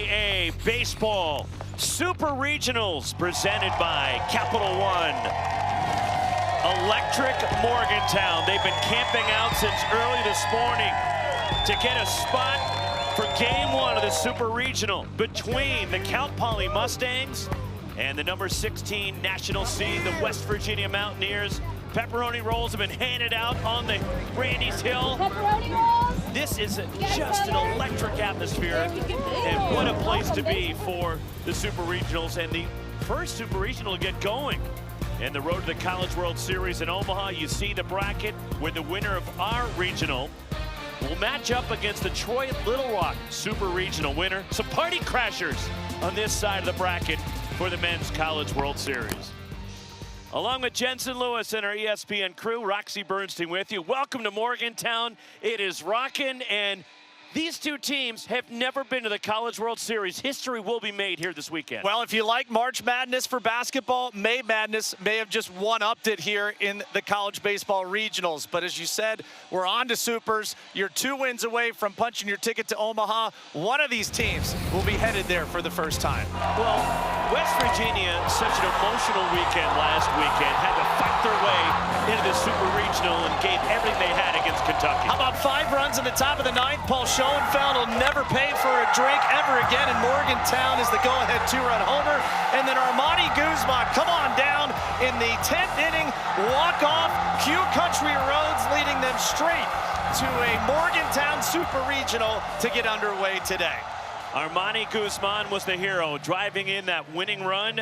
NCAA Baseball Super Regionals presented by Capital One. Electric Morgantown. They've been camping out since early this morning to get a spot for Game 1 of the Super Regional between the Cal Poly Mustangs and the number 16 national seed, the West Virginia Mountaineers. Pepperoni rolls have been handed out on the Randy's Hill. Pepperoni rolls. This is just an electric atmosphere, and what a place to be for the Super Regionals and the first Super Regional to get going. And the road to the College World Series in Omaha, you see the bracket where the winner of our regional will match up against the Troy Little Rock Super Regional winner. Some party crashers on this side of the bracket for the Men's College World Series. Along with Jensen Lewis and our ESPN crew, Roxy Bernstein with you. Welcome to Morgantown. It is rocking, and these two teams have never been to the College World Series. History will be made here this weekend. Well, if you like March Madness for basketball, May Madness may have just one-upped it here in the college baseball regionals. But as you said, we're on to Supers. You're 2 wins away from punching your ticket to Omaha. One of these teams will be headed there for the first time. Well, West Virginia, such an emotional weekend last weekend, had to fight their way into the Super Regional and gave everything they had against Kentucky. How about 5 runs in the top of the 9th? Paul Schoenfeld will never pay for a drink ever again in Morgantown as the go-ahead 2-run homer. And then Armani Guzman, come on down in the 10th inning, walk-off, Q Country Roads leading them straight to a Morgantown Super Regional to get underway today. Armani Guzman was the hero, driving in that winning run.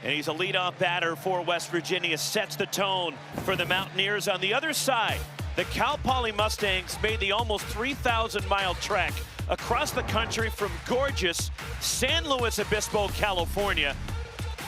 And he's a leadoff batter for West Virginia, sets the tone for the Mountaineers. On the other side, the Cal Poly Mustangs made the almost 3,000-mile trek across the country from gorgeous San Luis Obispo, California.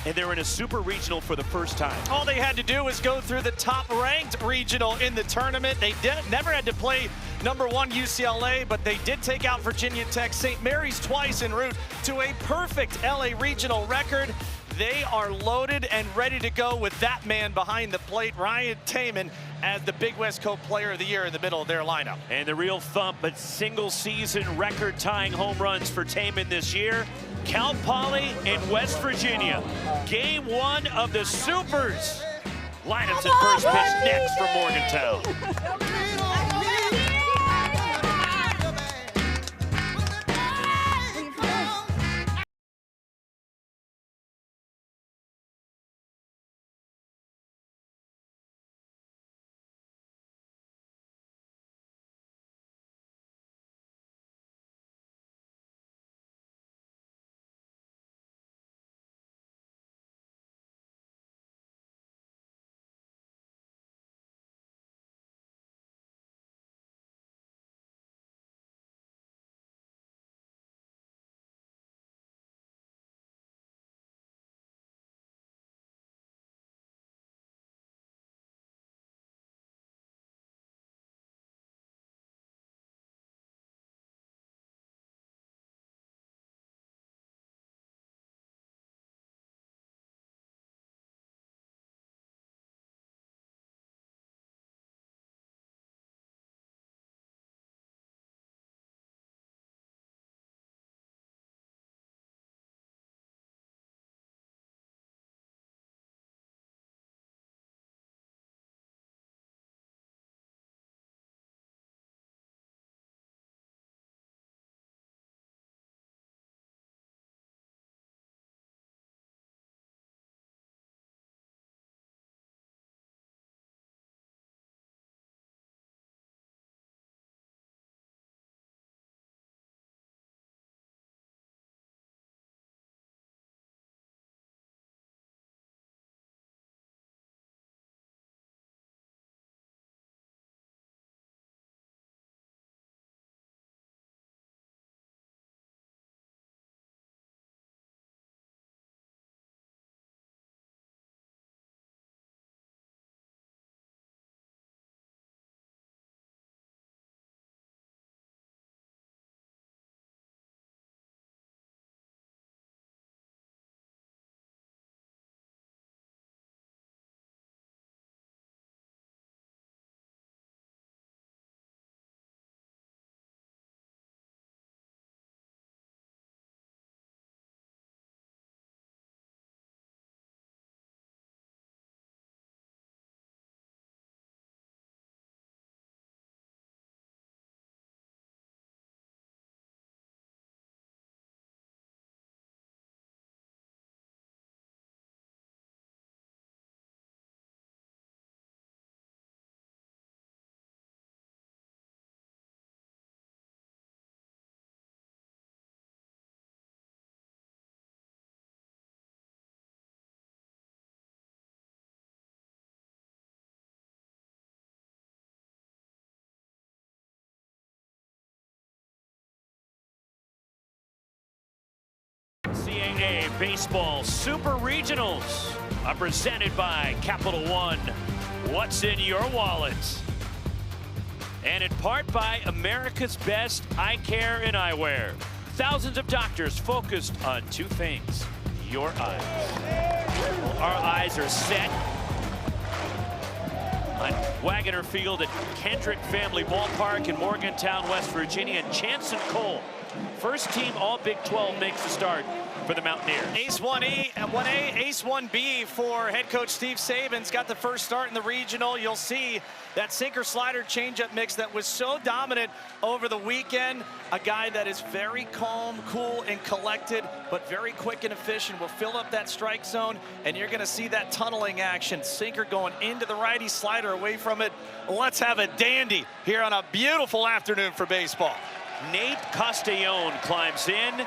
And they're in a Super Regional for the first time. All they had to do was go through the top-ranked regional in the tournament. They never had to play #1 UCLA, but they did take out Virginia Tech, St. Mary's twice en route to a perfect LA regional record. They are loaded and ready to go with that man behind the plate, Ryan Taman, as the Big West Coast Player of the Year in the middle of their lineup. And the real thump, but single-season record-tying home runs for Taman this year. Cal Poly in West Virginia. Game 1 of the Supers. Lineups at first pitch next from Morgantown. NCAA Baseball Super Regionals are presented by Capital One. What's in your wallet? And in part by America's Best Eye Care and Eyewear. Thousands of doctors focused on two things: your eyes. Our eyes are set on Wagner Field at Kendrick Family Ballpark in Morgantown, West Virginia. And Chanson Cole, first team all Big 12, makes the start for the Mountaineers. Ace 1A, 1A, Ace 1B for head coach Steve Saban's got the first start in the regional. You'll see that sinker slider changeup mix that was so dominant over the weekend. A guy that is very calm, cool, and collected, but very quick and efficient. Will fill up that strike zone, and you're gonna see that tunneling action. Sinker going into the righty, slider away from it. Let's have a dandy here on a beautiful afternoon for baseball. Nate Castellón climbs in,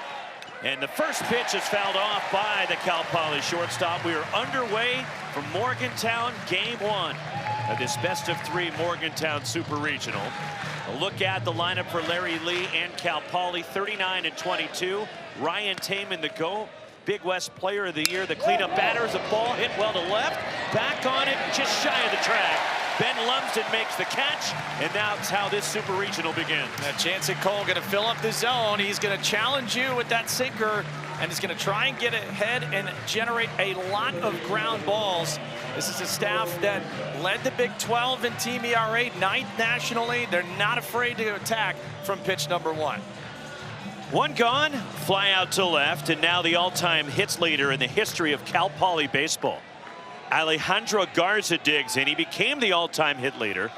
and the first pitch is fouled off by the Cal Poly shortstop. We are underway from Morgantown, game one of this best-of-3 Morgantown Super Regional. A look at the lineup for Larry Lee and Cal Poly: 39 and 22. Ryan Taman, the Big West Player of the Year. The cleanup batter is a ball hit well to left, back on it, just shy of the track. Ben Lumsden makes the catch, and that's how this Super Regional begins. Now Chanson Cole going to fill up the zone. He's going to challenge you with that sinker, and he's going to try and get ahead and generate a lot of ground balls. This is a staff that led the Big 12 in team ERA, 9th nationally. They're not afraid to attack from pitch number one. One gone, fly out to left, and now the all-time hits leader in the history of Cal Poly baseball. Alejandro Garza digs in. He became the all-time hit leader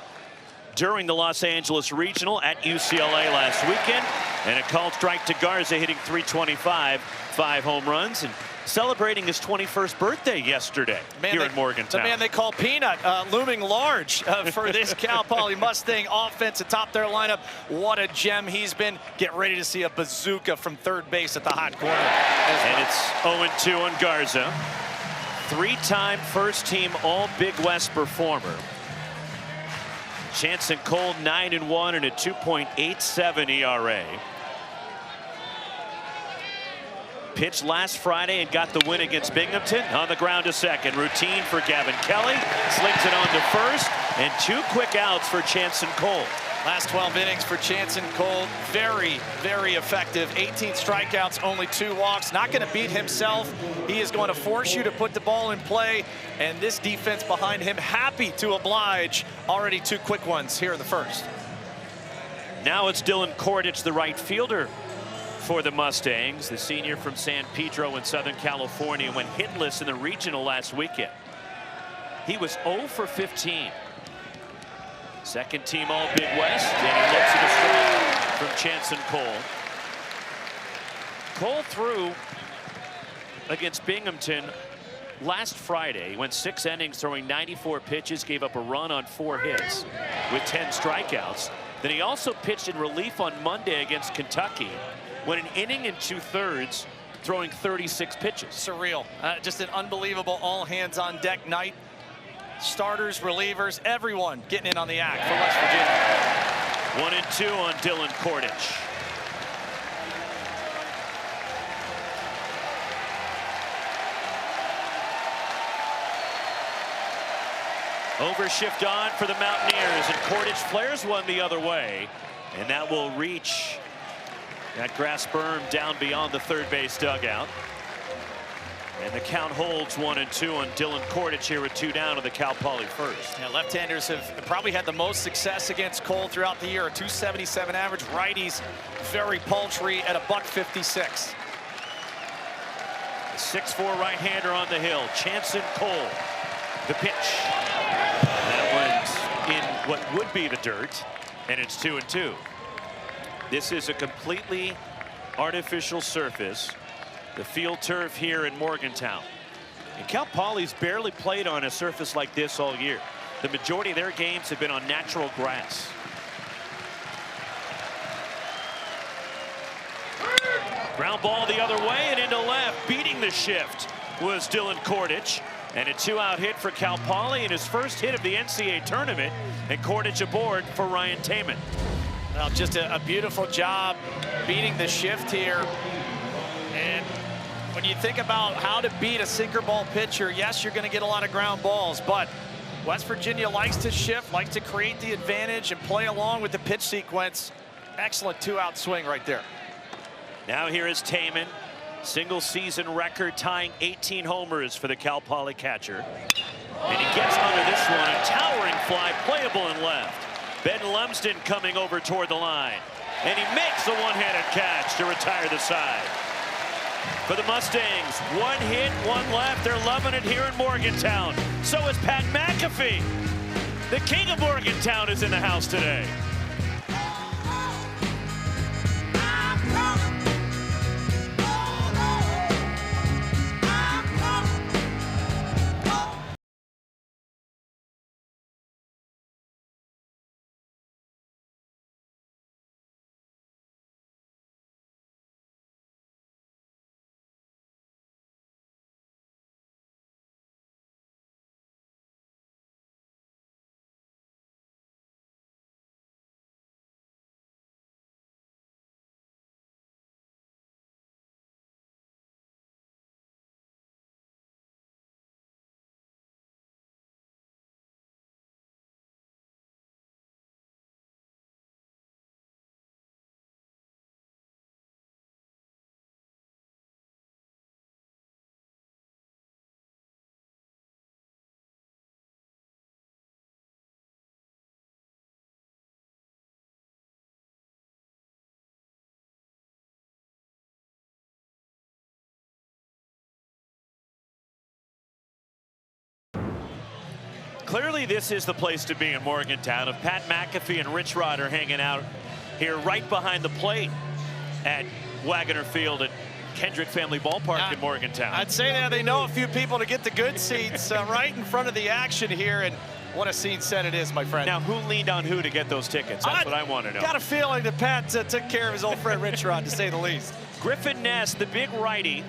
during the Los Angeles Regional at UCLA last weekend. And a called strike to Garza, hitting .325, 5 home runs, and celebrating his 21st birthday yesterday here in Morgantown. The man they call Peanut, looming large for this Cal Poly Mustang offense atop their lineup. What a gem he's been. Get ready to see a bazooka from third base at the hot corner. And it's 0-2 on Garza. 3-time first-team All-Big West performer. Chanson Cole 9-1 and a 2.87 ERA. Pitched last Friday and got the win against Binghamton. On the ground to second. Routine for Gavin Kelly. Slings it on to first. And 2 quick outs for Chanson Cole. Last 12 innings for Chanson Cole. Very, very effective. 18 strikeouts, only 2 walks. Not going to beat himself. He is going to force you to put the ball in play. And this defense behind him happy to oblige. Already 2 quick ones here in the first. Now it's Dylan Kordich, the right fielder for the Mustangs. The senior from San Pedro in Southern California went hitless in the regional last weekend. He was 0 for 15. Second team all Big West, and he looks at a strike from Chanson Cole. Cole threw against Binghamton last Friday. He went 6 innings, throwing 94 pitches, gave up a run on 4 hits with 10 strikeouts. Then he also pitched in relief on Monday against Kentucky, went an inning and 2/3, throwing 36 pitches. Surreal. Just an unbelievable all-hands-on-deck night. Starters, relievers, everyone getting in on the act for West Virginia. 1-2 on Dylan Kordich. Overshift on for the Mountaineers, and Kordich flares one the other way, and that will reach that grass berm down beyond the third base dugout. And the count holds 1-2 on Dylan Kordich here with 2 down to the Cal Poly first. Yeah, left-handers have probably had the most success against Cole throughout the year. A .277 average. Righties very paltry at a .156. A 6'4" right-hander on the hill. Chanson Cole. The pitch. That went in what would be the dirt, and it's 2-2. This is a completely artificial surface. The field turf here in Morgantown. And Cal Poly's barely played on a surface like this all year. The majority of their games have been on natural grass. Ground ball the other way and into left. Beating the shift was Dylan Kordich. And a 2-out hit for Cal Poly and his first hit of the NCAA tournament. And Kordich aboard for Ryan Taman. Well, just a beautiful job beating the shift here. And When you think about how to beat a sinker ball pitcher, yes, you're going to get a lot of ground balls, but West Virginia likes to shift, likes to create the advantage and play along with the pitch sequence. Excellent two-out swing right there. Now here is Taman, single season record tying 18 homers for the Cal Poly catcher. And he gets under this one, a towering fly, playable in left. Ben Lumsden coming over toward the line. And he makes a one-handed catch to retire the side. For the Mustangs, one hit, one left. They're loving it here in Morgantown. So is Pat McAfee. The king of Morgantown is in the house today. Clearly, this is the place to be in Morgantown. If Pat McAfee and Rich Rod are hanging out here right behind the plate at Wagner Field at Kendrick Family Ballpark in Morgantown. I'd say that they know a few people to get the good seats right in front of the action here, and what a scene set it is, my friend. Now, who leaned on who to get those tickets? That's what I want to know. Got a feeling that Pat took care of his old friend Rich Rod, to say the least. Griffin Ness, the big righty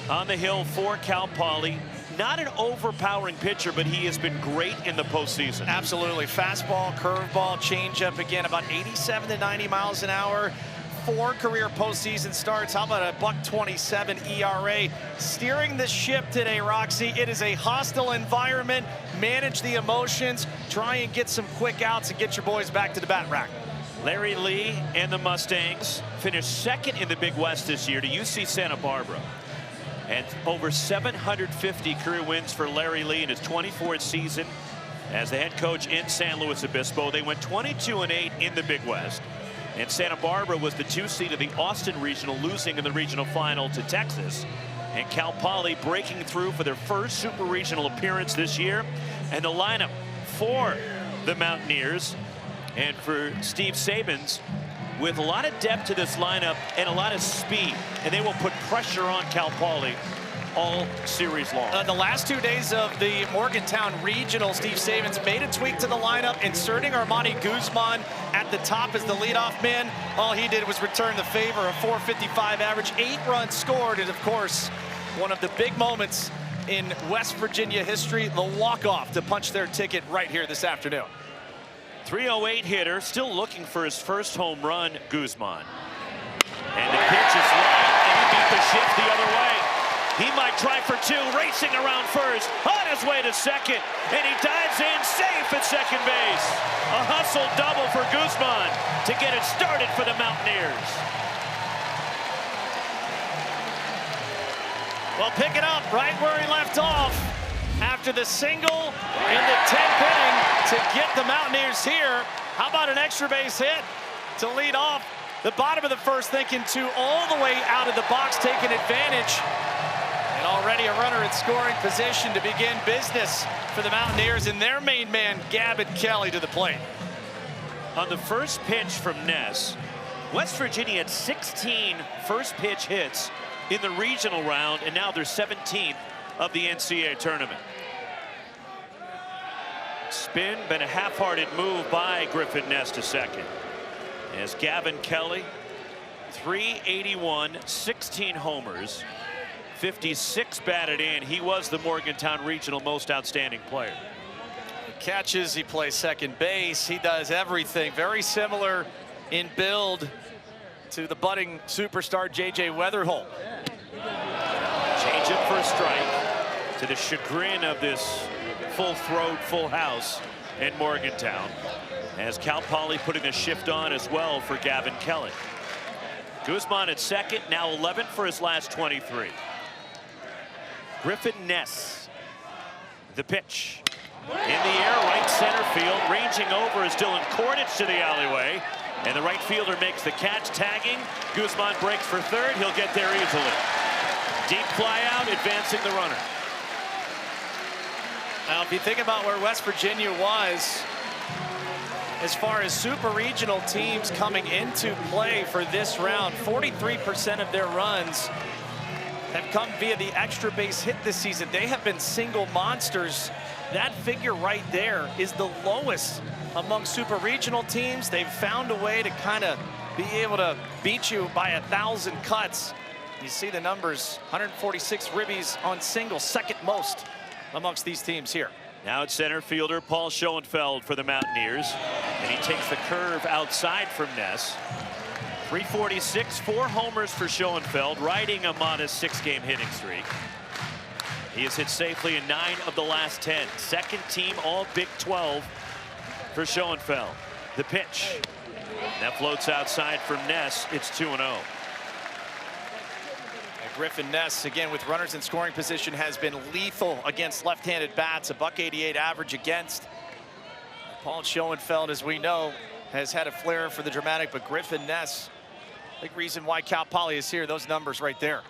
on the hill for Cal Poly. Not an overpowering pitcher, but he has been great in the postseason. Absolutely. Fastball, curveball, changeup, again, about 87 to 90 miles an hour. 4 career postseason starts. How about a .27 ERA? Steering the ship today, Roxy. It is a hostile environment. Manage the emotions. Try and get some quick outs and get your boys back to the bat rack. Larry Lee and the Mustangs finished second in the Big West this year to UC Santa Barbara. And over 750 career wins for Larry Lee in his 24th season as the head coach in San Luis Obispo. They went 22-8 in the Big West. And Santa Barbara was the 2 seed of the Austin Regional, losing in the regional final to Texas. And Cal Poly breaking through for their first Super Regional appearance this year. And the lineup for the Mountaineers and for Steve Sabins, with a lot of depth to this lineup and a lot of speed, and they will put pressure on Cal Poly all series long. The last 2 days of the Morgantown Regional, Steve Sabins made a tweak to the lineup, inserting Armani Guzman at the top as the leadoff man. All he did was return the favor, a .455 average, 8 runs scored, and of course, one of the big moments in West Virginia history, the walk-off to punch their ticket right here this afternoon. 308 hitter, still looking for his first home run, Guzman. And the pitch is light, and he beat the shift the other way. He might try for 2, racing around first, on his way to second, and he dives in safe at second base. A hustle double for Guzman to get it started for the Mountaineers. Well, pick it up right where he left off after the single in the 10th inning to get the Mountaineers here. How about an extra base hit to lead off the bottom of the first, thinking 2 all the way out of the box, taking advantage. And already a runner in scoring position to begin business for the Mountaineers, and their main man, Gavin Kelly, to the plate. On the first pitch from Ness, West Virginia had 16 first pitch hits in the regional round, and now they're 17th of the NCAA tournament. Spin, been a half-hearted move by Griffin Ness to second. As Gavin Kelly, 381, 16 homers, 56 batted in. He was the Morgantown Regional most outstanding player. He catches, he plays second base, he does everything. Very similar in build to the budding superstar J.J. Weatherholt. Change up for a strike, to the chagrin of this full throat, full house in Morgantown, as Cal Poly putting a shift on as well for Gavin Kelly. Guzman at second, now 11 for his last 23. Griffin Ness, the pitch. In the air, right center field, ranging over is Dylan Kordich to the alleyway, and the right fielder makes the catch, tagging. Guzman breaks for third, he'll get there easily. Deep fly out, advancing the runner. Now, if you think about where West Virginia was as far as super regional teams coming into play for this round, 43% of their runs have come via the extra base hit this season. They have been single monsters. That figure right there is the lowest among super regional teams. They've found a way to kind of be able to beat you by 1,000 cuts. You see the numbers, 146 ribbies on singles, second most amongst these teams here. Now it's center fielder Paul Schoenfeld for the Mountaineers, and he takes the curve outside from Ness. 346, 4 homers for Schoenfeld, riding a modest 6-game hitting streak. He has hit safely in 9 of the last 10. Second team all Big 12 for Schoenfeld. The pitch. That floats outside from Ness. It's 2-0. Griffin Ness, again with runners in scoring position, has been lethal against left-handed bats. A .188 average against. Paul Schoenfeld, as we know, has had a flair for the dramatic, but Griffin Ness, big reason why Cal Poly is here. Those numbers right there.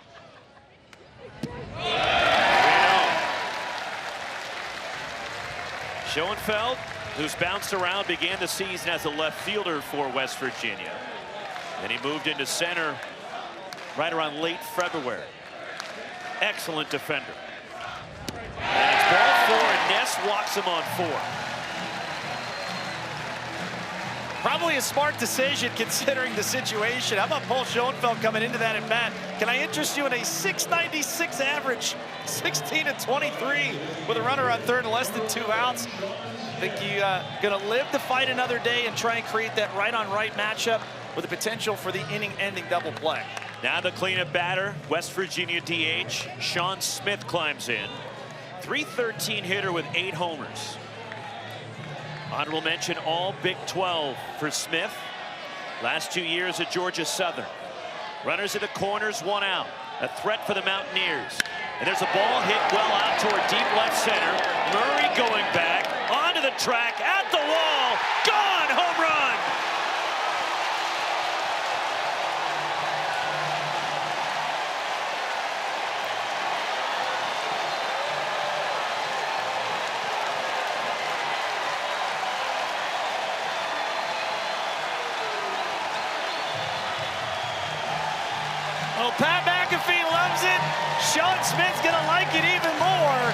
Schoenfeld, who's bounced around, began the season as a left fielder for West Virginia. Then he moved into center right around late February. Excellent defender. And it's ball 4, and Ness walks him on 4. Probably a smart decision considering the situation. How about Paul Schoenfeld coming into that at bat? Can I interest you in a .696 average, 16-23 with a runner on third and less than 2 outs? Think you gonna live to fight another day and try and create that right-on-right matchup with the potential for the inning-ending double play. Now the cleanup batter, West Virginia DH, Sean Smith climbs in. .313 hitter with 8 homers. Honorable mention, all Big 12 for Smith. Last 2 years at Georgia Southern. Runners at the corners, 1 out. A threat for the Mountaineers. And there's a ball hit well out toward deep left center. Murray going back, onto the track, at the wall, gone, home run! Oh, Pat McAfee loves it. Sean Smith's gonna like it even more.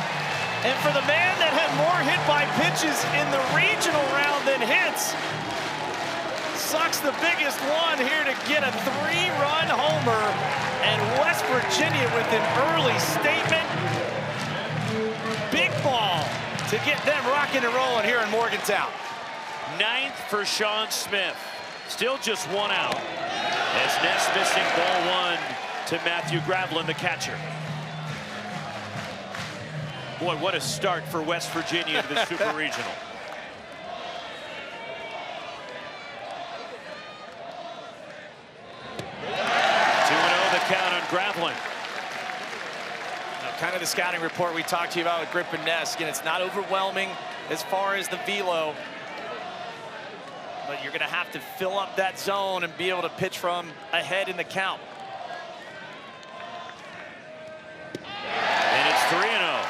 And for the man that had more hit by pitches in the regional round than hits, sucks the biggest one here to get a 3-run homer. And West Virginia with an early statement. Big ball to get them rocking and rolling here in Morgantown. 9th for Sean Smith. Still just 1 out. As Ness missing ball 1 to Matthew Gravelin, the catcher. Boy, what a start for West Virginia to the Super Regional. The count on Gravelin. Kind of the scouting report we talked to you about with Griffin Ness. Again, it's not overwhelming as far as the velo, but you're going to have to fill up that zone and be able to pitch from ahead in the count. And it's 3-0.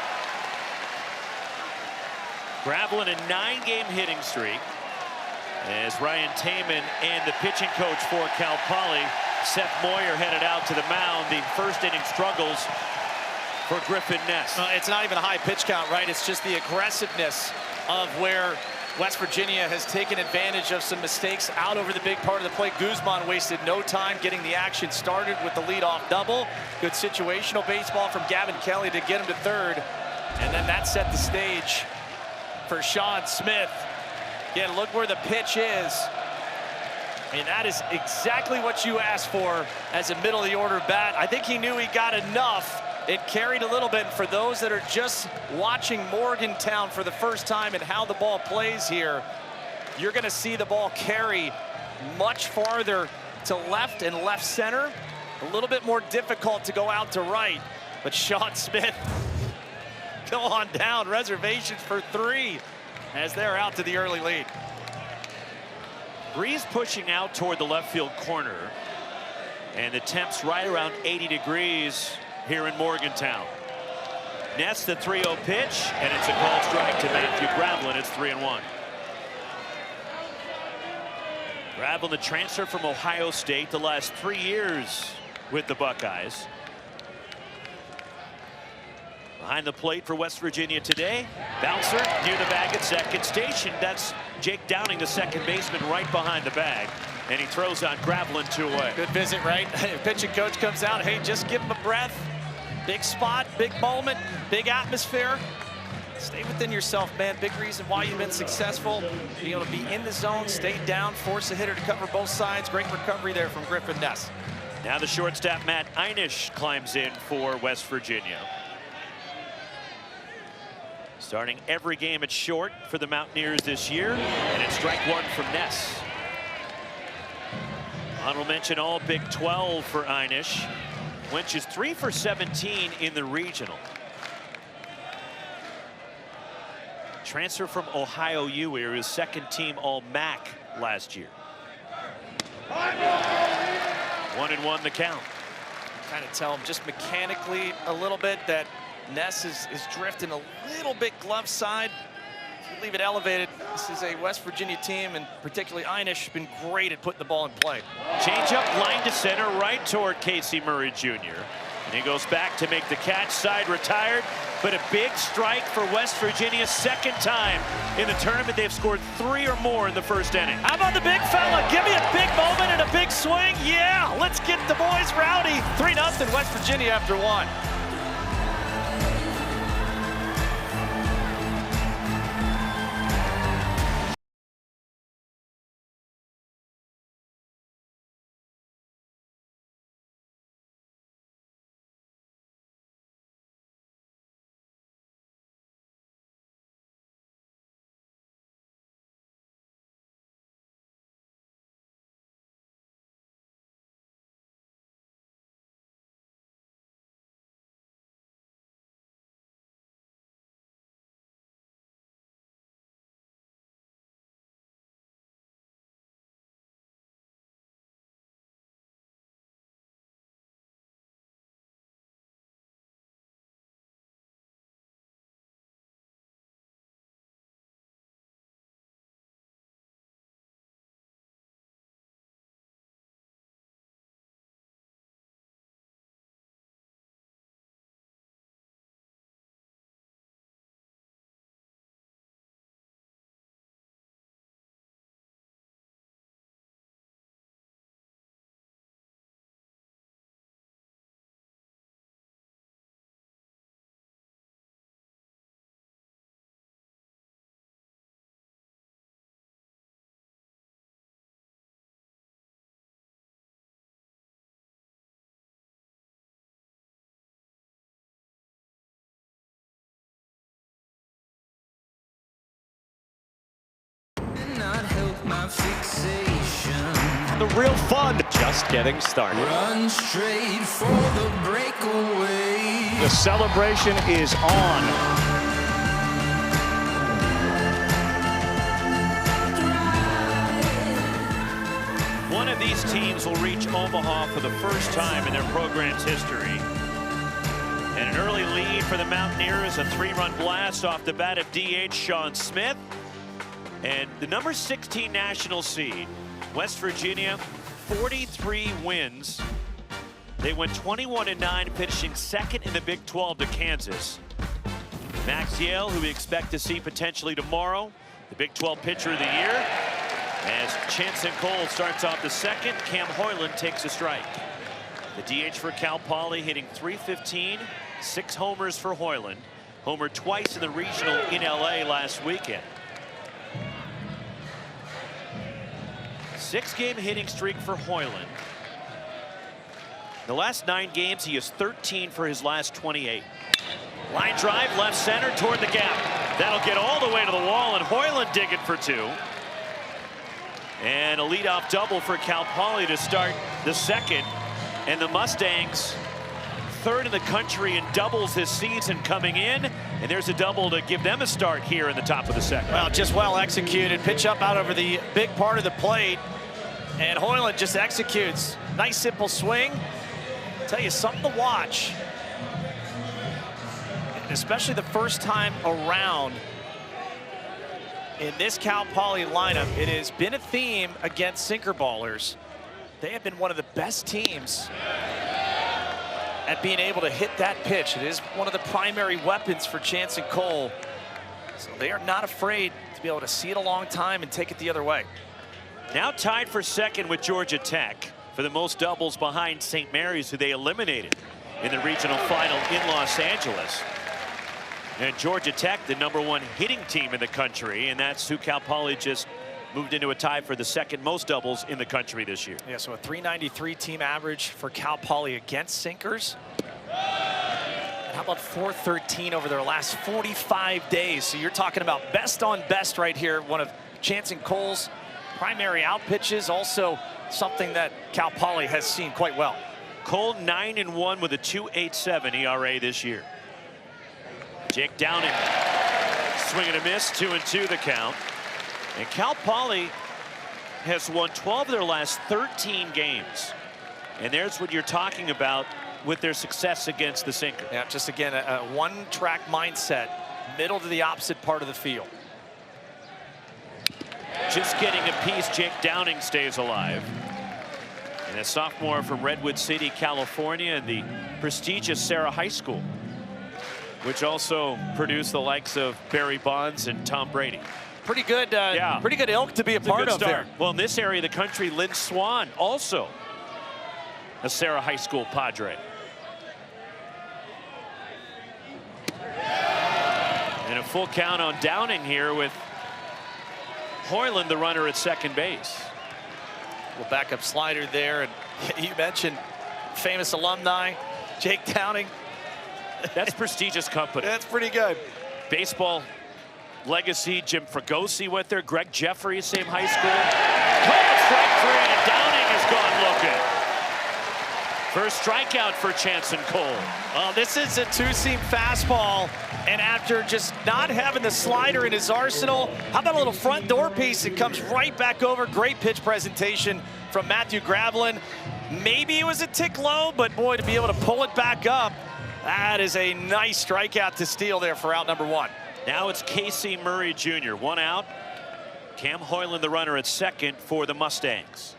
Gravelin, a 9-game hitting streak, as Ryan Taman and the pitching coach for Cal Poly, Seth Moyer, headed out to the mound. The first inning struggles for Griffin Ness. It's not even a high pitch count, right? It's just the aggressiveness of where West Virginia has taken advantage of some mistakes out over the big part of the plate. Guzman wasted no time getting the action started with the leadoff double. Good situational baseball from Gavin Kelly to get him to third. And then that set the stage for Sean Smith. Again, look where the pitch is. And that is exactly what you asked for as a middle of the order bat. I think he knew he got enough. It carried a little bit. And for those that are just watching Morgantown for the first time and how the ball plays here, you're going to see the ball carry much farther to left and left center. A little bit more difficult to go out to right. But Sean Smith, go on down. Reservations for 3 as they're out to the early lead. Breeze pushing out toward the left field corner. And the temp's right around 80 degrees here in Morgantown. Ness the 3-0 pitch, and it's a called strike to Matthew Gravlin. It's 3-1. Gravlin, the transfer from Ohio State, the last 3 years with the Buckeyes. Behind the plate for West Virginia today. Bouncer near the bag at second station. That's Jake Downing, the second baseman, right behind the bag. And he throws on Gravlin 2 away. Good visit, right? Pitching coach comes out. Hey, just give him a breath. Big spot, big moment, big atmosphere. Stay within yourself, man. Big reason why you've been successful. Being able to be in the zone, stay down, force a hitter to cover both sides. Great recovery there from Griffin Ness. Now the shortstop, Matt Einish, climbs in for West Virginia. Starting every game at short for the Mountaineers this year, and it's strike 1 from Ness. Honorable mention all Big 12 for Einish. Winch is 3 for 17 in the regional. Transfer from Ohio U, where he was second team All-MAC last year. 1-1 the count. Kind of tell him just mechanically a little bit that Ness is drifting a little bit glove side. If you leave it elevated, this is a West Virginia team, and particularly Einish has been great at putting the ball in play. Change up line to center right toward Casey Murray Jr. And he goes back to make the catch, side retired, but a big strike for West Virginia, second time in the tournament. They've scored 3 or more in the first inning. How about the big fella? Give me a big moment and a big swing. Yeah, let's get the boys rowdy. 3-0 West Virginia after 1. My fixation. The real fun just getting started. Run straight for the breakaway. The celebration is on. One of these teams will reach Omaha for the first time in their program's history. And an early lead for the Mountaineers, a 3-run blast off the bat of DH Sean Smith. And the number 16 national seed, West Virginia, 43 wins. They went 21-9, finishing second in the Big 12 to Kansas. Max Yale, who we expect to see potentially tomorrow, the Big 12 pitcher of the year. As Chanson Cole starts off the second, Cam Hoyland takes a strike. The DH for Cal Poly hitting .315, 6 homers for Hoyland. Homered twice in the regional in LA last weekend. 6-game hitting streak for Hoyland. The last 9 games, he is 13 for his last 28. Line drive, left center toward the gap. That'll get all the way to the wall, and Hoyland digging for 2. And a leadoff double for Cal Poly to start the second. And the Mustangs, 3rd in the country in doubles this season coming in. And there's a double to give them a start here in the top of the second. Well, just well executed. Pitch up out over the big part of the plate. And Hoyland just executes. Nice simple swing. Tell you something to watch. And especially the first time around in this Cal Poly lineup, it has been a theme against sinker ballers. They have been one of the best teams at being able to hit that pitch. It is one of the primary weapons for Jansen Cole. So they are not afraid to be able to see it a long time and take it the other way. Now tied for second with Georgia Tech for the most doubles behind St. Mary's, who they eliminated in the regional final in Los Angeles. And Georgia Tech, the #1 hitting team in the country, and that's who Cal Poly just moved into a tie for the second most doubles in the country this year. Yeah, so a .393 team average for Cal Poly against sinkers. How about .413 over their last 45 days? So you're talking about best on best right here. One of Jansen Cole's primary out pitches, also something that Cal Poly has seen quite well. Cole 9-1 with a 2.87 ERA this year. Jake Downing, swing and a miss, 2-2 the count. And Cal Poly has won 12 of their last 13 games. And there's what you're talking about with their success against the sinker. Yeah, just again, a one-track mindset, middle to the opposite part of the field. Just getting a piece, Jake Downing stays alive. And a sophomore from Redwood City, California, and the prestigious Sarah High School, which also produced the likes of Barry Bonds and Tom Brady. Pretty good, yeah. Pretty good ilk to be a It's part a of good there. start. Well, in this area of the country, Lynn Swan, also a Sarah High School Padre. And a full count on Downing here with Hoyland, the runner at second base. Well, backup slider there, and you mentioned famous alumni, Jake Downing. That's prestigious company. That's pretty good. Baseball legacy, Jim Fregosi went there, Greg Jeffries, same high school. Called strike 3, and Downing has gone looking. First strikeout for Jansen Cole. Well, this is a two-seam fastball, and after just not having the slider in his arsenal, how about a little front door piece? It comes right back over. Great pitch presentation from Matthew Gravelin. Maybe it was a tick low, but boy, to be able to pull it back up, that is a nice strikeout to steal there for out #1. Now it's Casey Murray Jr. 1 out. Cam Hoyland, the runner, at second for the Mustangs.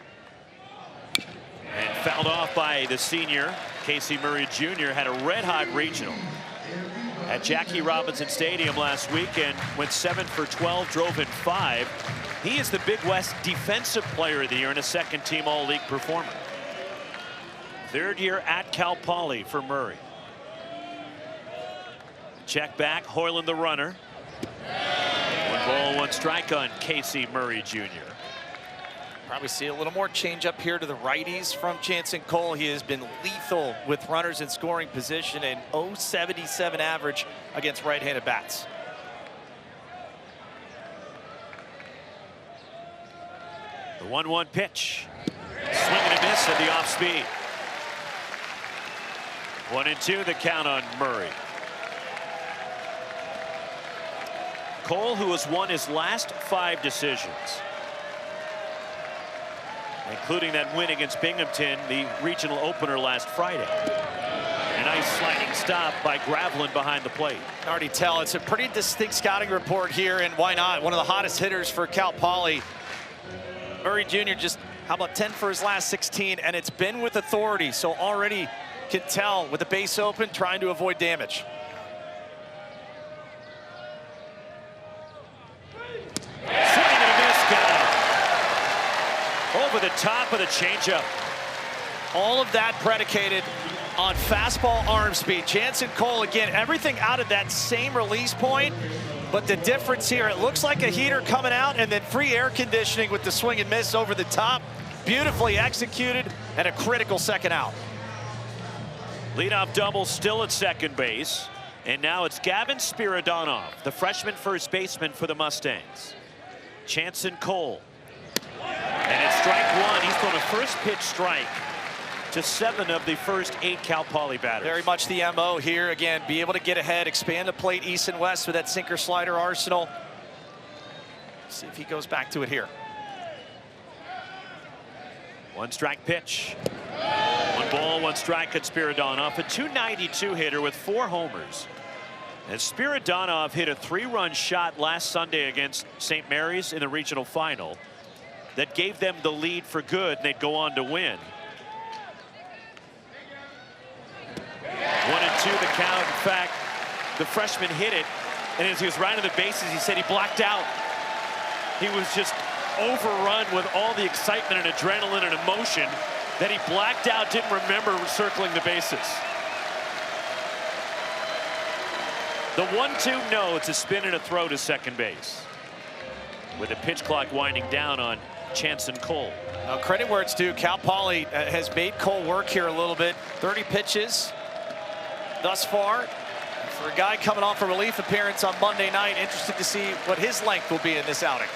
And fouled off by the senior. Casey Murray Jr. had a red-hot regional at Jackie Robinson Stadium last weekend. Went 7 for 12, drove in 5. He is the Big West Defensive Player of the Year and a second-team All-League performer. 3rd year at Cal Poly for Murray. Check back, Hoyland the runner. 1 ball, 1 strike on Casey Murray Jr. Probably see a little more change up here to the righties from Jansen Cole. He has been lethal with runners in scoring position, and .077 average against right-handed bats. The 1-1 pitch. Swing and a miss at the off speed. 1-2 the count on Murray. Cole, who has won his last 5 decisions, including that win against Binghamton, the regional opener last Friday. A nice sliding stop by Gravelin behind the plate. I can already tell it's a pretty distinct scouting report here, and why not? One of the hottest hitters for Cal Poly. Murray Jr. just, how about 10 for his last 16, and it's been with authority, so already can tell with the base open, trying to avoid damage. Over the top of the changeup. All of that predicated on fastball arm speed. Jansen Cole, again, everything out of that same release point. But the difference here, it looks like a heater coming out and then free air conditioning with the swing and miss over the top. Beautifully executed and a critical second out. Leadoff double still at second base. And now it's Gavin Spiridonov, the freshman first baseman for the Mustangs. Chanson Cole. And it's strike one. He's thrown a first pitch strike to 7 of the first 8 Cal Poly batters. Very much the MO here. Again, be able to get ahead, expand the plate east and west with that sinker slider arsenal. See if he goes back to it here. 1 strike pitch. 1 ball, 1 strike at Spiridonov, a .292 hitter with 4 homers. And Spiridonov hit a 3-run shot last Sunday against St. Mary's in the regional final that gave them the lead for good, and they'd go on to win. 1-2 the count. In fact, the freshman hit it, and as he was rounding the bases, he said he blacked out. He was just overrun with all the excitement and adrenaline and emotion that he blacked out, didn't remember circling the bases. The 1-2, no, it's a spin and a throw to second base. With the pitch clock winding down on Chanson Cole. Now, credit where it's due. Cal Poly has made Cole work here a little bit. 30 pitches thus far. For a guy coming off a relief appearance on Monday night, interested to see what his length will be in this outing.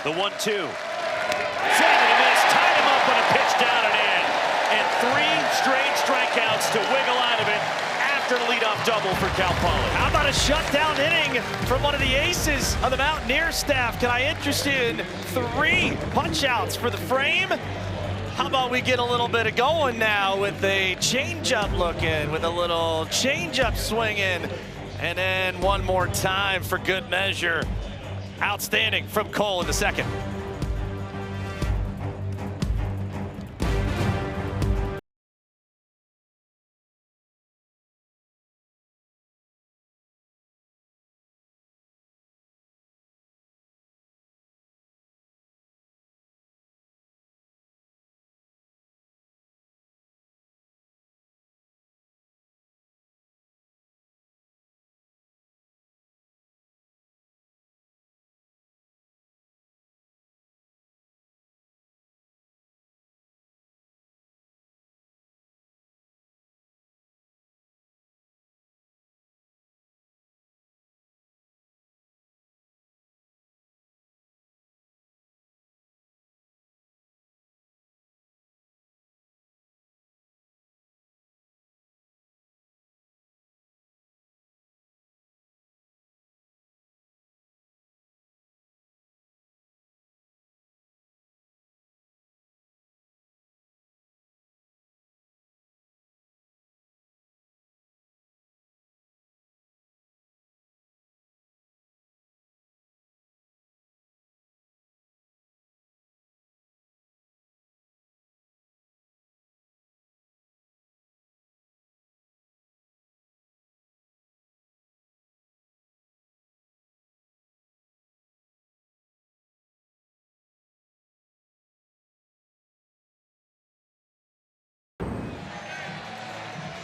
The 1-2. Swing and a miss. Tied him up on a pitch down and in. And 3 straight strikeouts to wiggle out of it after the leadoff double for Cal Poly. How about a shutdown inning from one of the aces of the Mountaineer staff? Can I interest you in 3 punch outs for the frame? How about we get a little bit of going now with a changeup looking, with a little changeup swinging, and then one more time for good measure. Outstanding from Cole in the second.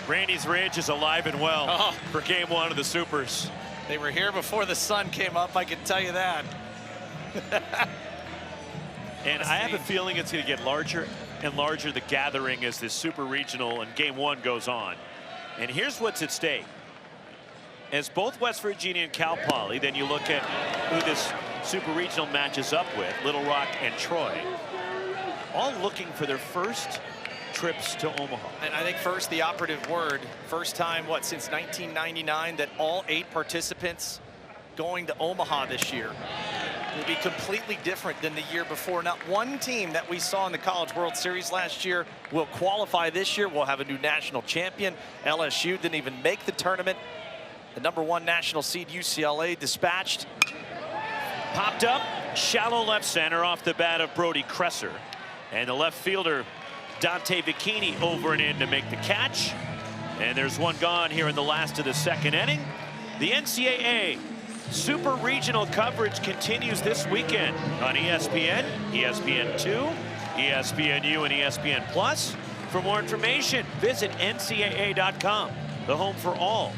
Randy's Ridge is alive and well for game 1 of the Supers. They were here before the sun came up, I can tell you that. And I have a feeling it's going to get larger and larger, the gathering, as this Super Regional and game 1 goes on. And here's what's at stake. As both West Virginia and Cal Poly, then you look at who this Super Regional matches up with, Little Rock and Troy, all looking for their first trips to Omaha. And I think first, the operative word, first time, what, since 1999 that all 8 participants going to Omaha this year will be completely different than the year before. Not one team that we saw in the College World Series last year will qualify this year. We'll have a new national champion. LSU didn't even make the tournament. The #1 national seed UCLA dispatched. Popped up, shallow left center off the bat of Brody Kresser. And the left fielder, Dante Bikini, over and in to make the catch. And there's one gone here in the last of the second inning. The NCAA Super Regional coverage continues this weekend on ESPN, ESPN2, ESPNU, and ESPN+. For more information, visit ncaa.com, the home for all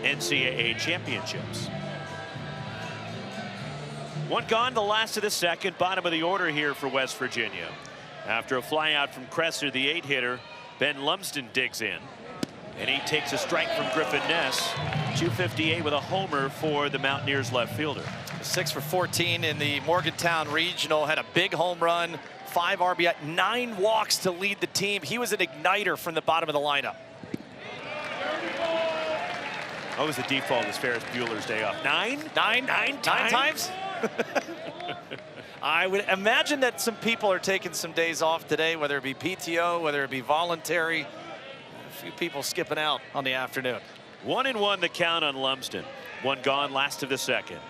NCAA championships. One gone, the last of the second, bottom of the order here for West Virginia. After a flyout from Kresser, the 8-hitter, Ben Lumsden digs in. And he takes a strike from Griffin Ness. 258 with a homer for the Mountaineers left fielder. 6 for 14 in the Morgantown Regional. Had a big home run, 5 RBI, 9 walks to lead the team. He was an igniter from the bottom of the lineup. What was the default as Ferris Bueller's Day Off? Nine times? I would imagine that some people are taking some days off today, whether it be PTO, whether it be voluntary. A few people skipping out on the afternoon. 1-1 the count on Lumsden. One gone, last of the second.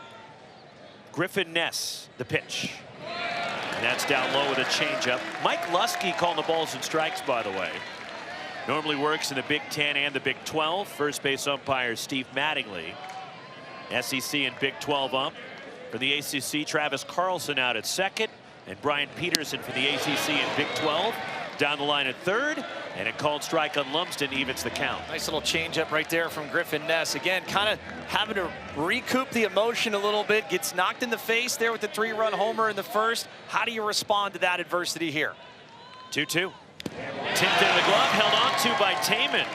Griffin Ness, the pitch. And that's down low with a changeup. Mike Lusky calling the balls and strikes, by the way. Normally works in the Big Ten and the Big 12. First base umpire Steve Mattingly. SEC and Big 12 ump. For the ACC, Travis Carlson out at second. And Brian Peterson for the ACC and Big 12. Down the line at third. And a called strike on Lumsden evens the count. Nice little changeup right there from Griffin Ness. Again, kind of having to recoup the emotion a little bit. Gets knocked in the face there with the 3-run homer in the first. How do you respond to that adversity here? 2-2. Tipped in the glove, held on to by Taman.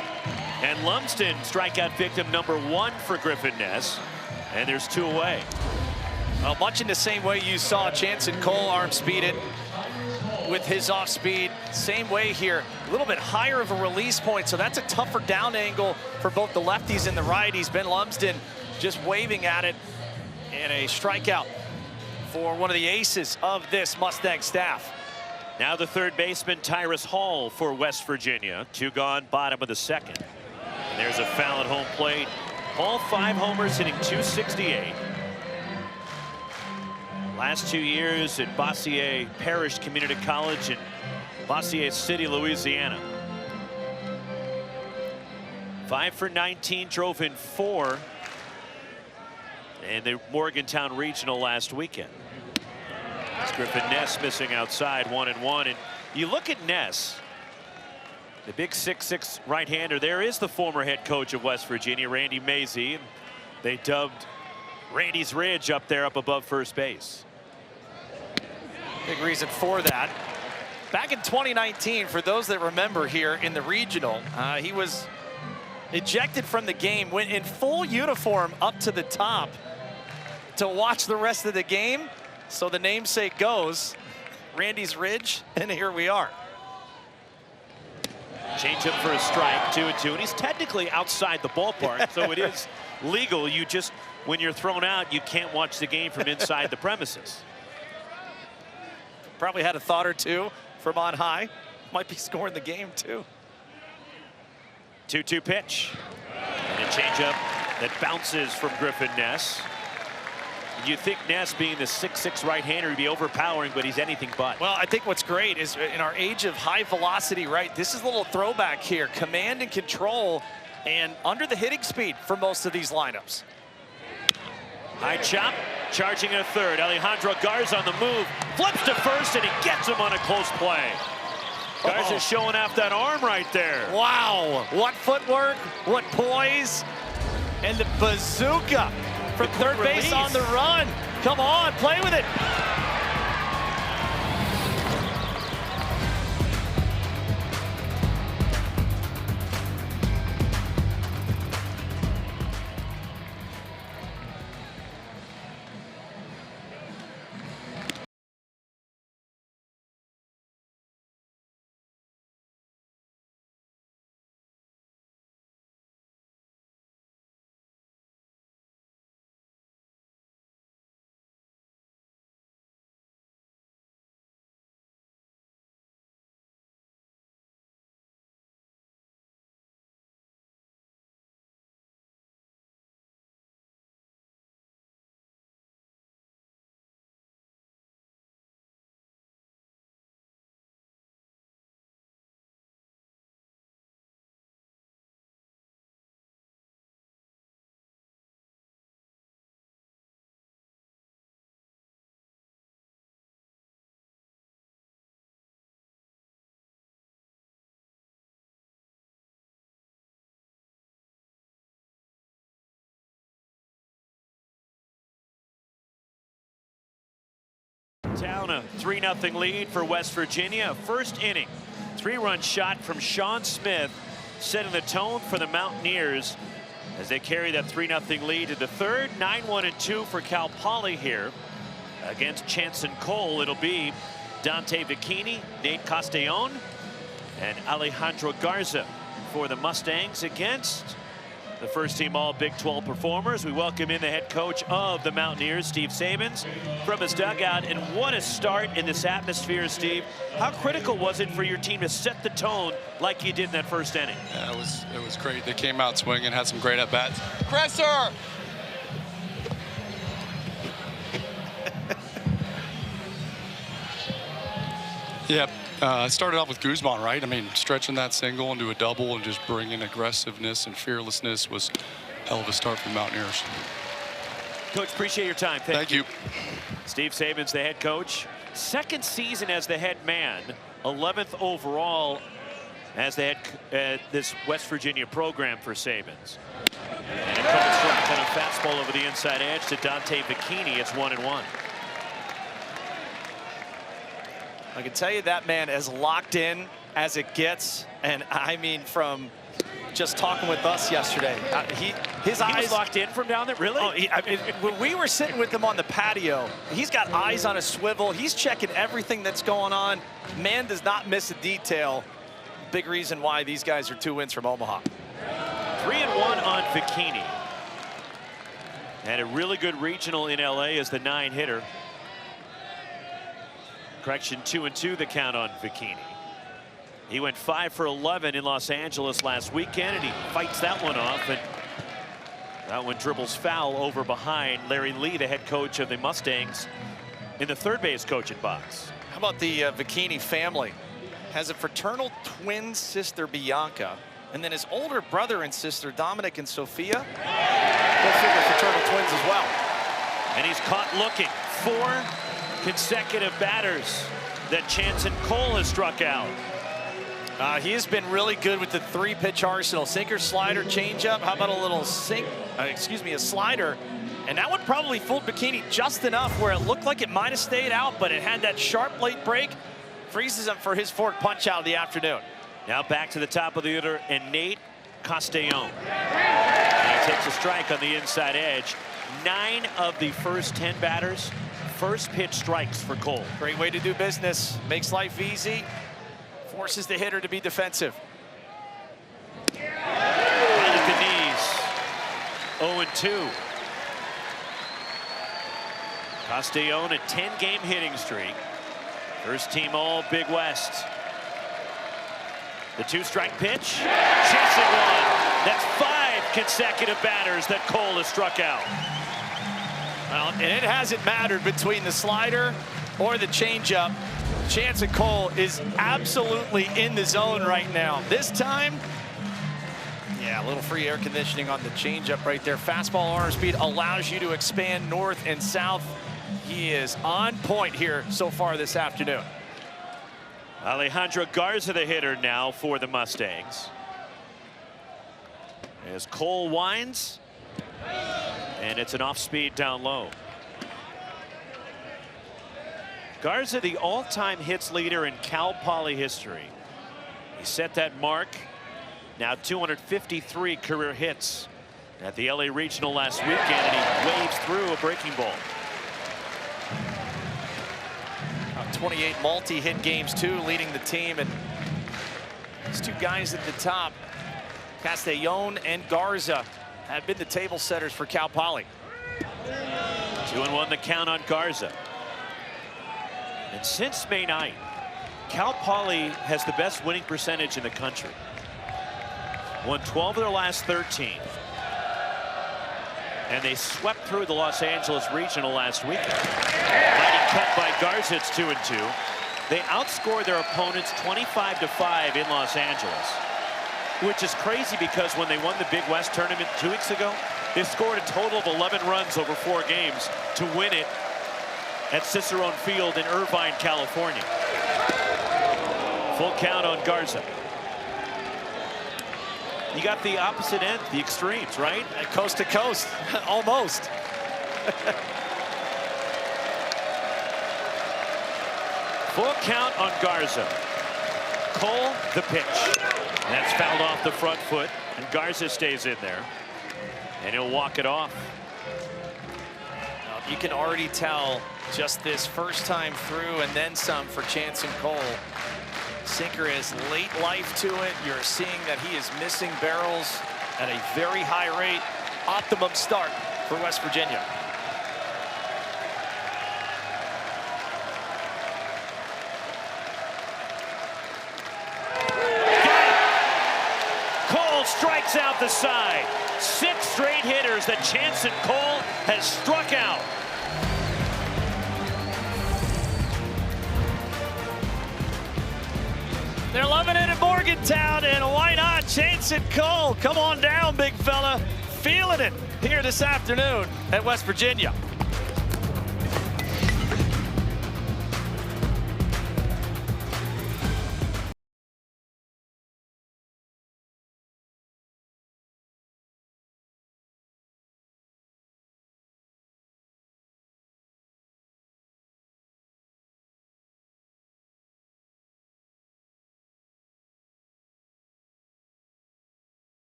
And Lumsden, strikeout victim number 1 for Griffin Ness. And there's 2 away. Well, much in the same way you saw Jansen Cole arm speed it with his off speed. Same way here, a little bit higher of a release point, so that's a tougher down angle for both the lefties and the righties. Ben Lumsden just waving at it, and a strikeout for one of the aces of this Mustang staff. Now the third baseman, Tyrus Hall for West Virginia. 2 gone, bottom of the second. And there's a foul at home plate. Hall 5 homers, hitting .268. Last 2 years at Bossier Parish Community College in Bossier City, Louisiana. 5 for 19, drove in 4 in the Morgantown Regional last weekend. It's Griffin Ness missing outside, 1-1. And you look at Ness, the big 6'6" right-hander. There is the former head coach of West Virginia, Randy Mazey. They dubbed Randy's Ridge up there up above first base. Big reason for that. Back in 2019, for those that remember here in the regional, he was ejected from the game, went in full uniform up to the top to watch the rest of the game. So the namesake goes, Randy's Ridge, and here we are. Change up for a strike, 2-2, and he's technically outside the ballpark, so it is legal. You just, when you're thrown out, you can't watch the game from inside the premises. Probably had a thought or two from on high. Might be scoring the game, too. 2-2 pitch. And a changeup that bounces from Griffin Ness. You think Ness, being the 6'6" right-hander, would be overpowering, but he's anything but. Well, I think what's great is in our age of high velocity, right, this is a little throwback here. Command and control and under the hitting speed for most of these lineups. High chop, charging at third. Alejandro Garza on the move, flips to first, and he gets him on a close play. Garza showing off that arm right there. Wow, what footwork, what poise, and the bazooka from third base on the run. Come on, play with it. Town, a 3-0 lead for West Virginia. First inning, 3-run shot from Sean Smith, setting the tone for the Mountaineers as they carry that 3-0 lead to the third. 9-1-2 for Cal Poly here against Chanson Cole. It'll be Dante Vicchini, Nate Castellón, and Alejandro Garza for the Mustangs against the first team all Big 12 performers. We welcome in the head coach of the Mountaineers, Steve Sabins, from his dugout. And what a start in this atmosphere, Steve. How critical was it for your team to set the tone like you did in that first inning? Yeah, it was great. They came out swinging, had some great at-bats. Cresser! Yep. Started off with Guzman, right? I mean, stretching that single into a double and just bringing aggressiveness and fearlessness was a hell of a start for the Mountaineers. Coach, appreciate your time. Thank you. you. Steve Sabins, the head coach. Second season as the head man, 11th overall as the head this West Virginia program for Sabins. And a couple strikes on a fastball over the inside edge to Dante Vicchini. It's 1-1. I can tell you that man as locked in as it gets, and I mean from just talking with us yesterday, his eyes was locked in from down there. Really? Oh, I mean, when we were sitting with him on the patio, he's got eyes on a swivel. He's checking everything that's going on. Man does not miss a detail. Big reason why these guys are 2 wins from Omaha. 3-1 on Vicchini. And a really good regional in LA as the 9-hitter. Correction, 2-2 the count on Vicchini. He went 5 for 11 in Los Angeles last weekend, and he fights that one off. And that one dribbles foul over behind Larry Lee, the head coach of the Mustangs, in the third base coaching box. How about the Vicchini family? Has a fraternal twin sister, Bianca, and then his older brother and sister, Dominic and Sophia. Go figure, fraternal twins as well. And he's caught looking. 4 consecutive batters that Chanson Cole has struck out. He has been really good with the 3-pitch arsenal. Sinker, slider, changeup. How about a little a slider? And that one probably fooled Vicchini just enough where it looked like it might have stayed out, but it had that sharp late break. Freezes him for his fork punch out of the afternoon. Now back to the top of the order, and Nate Castellón. And he takes a strike on the inside edge. 9 of the first 10 batters, first pitch strikes for Cole. Great way to do business. Makes life easy. Forces the hitter to be defensive. Right at the knees. 0-2. Castellón, a 10-game hitting streak. First team all Big West. The 2-strike pitch. Chasing one. That's 5 consecutive batters that Cole has struck out. Well, and it hasn't mattered between the slider or the changeup. Chanson Cole is absolutely in the zone right now. This time, yeah, a little free air conditioning on the changeup right there. Fastball arm speed allows you to expand north and south. He is on point here so far this afternoon. Alejandro Garza, the hitter now for the Mustangs. As Cole winds, and it's an off-speed down low. Garza, the all-time hits leader in Cal Poly history. He set that mark. Now 253 career hits at the LA Regional last weekend, and he waves through a breaking ball. 28 multi-hit games too, leading the team, and these 2 guys at the top, Castellón and Garza, have been the table setters for Cal Poly. 2-1 the count on Garza. And since May 9th, Cal Poly has the best winning percentage in the country. Won 12 of their last 13. And they swept through the Los Angeles Regional last weekend. Mighty cut by Garza, it's 2-2. They outscored their opponents 25-5 in Los Angeles, which is crazy because when they won the Big West tournament 2 weeks ago, they scored a total of 11 runs over 4 games to win it at Cicerone Field in Irvine, California. Full count on Garza. You got the opposite end, the extremes, right? Coast to coast, almost. Full count on Garza. Cole, the pitch. That's fouled off the front foot, and Garza stays in there. And he'll walk it off. You can already tell just this first time through and then some for Jansen Cole. Sinker has late life to it. You're seeing that he is missing barrels at a very high rate. Optimum start for West Virginia. Cole strikes out the side. 6 straight hitters that Jansen Cole has struck out. They're loving it in Morgantown, and why not? Jansen Cole, come on down, big fella. Feeling it here this afternoon at West Virginia.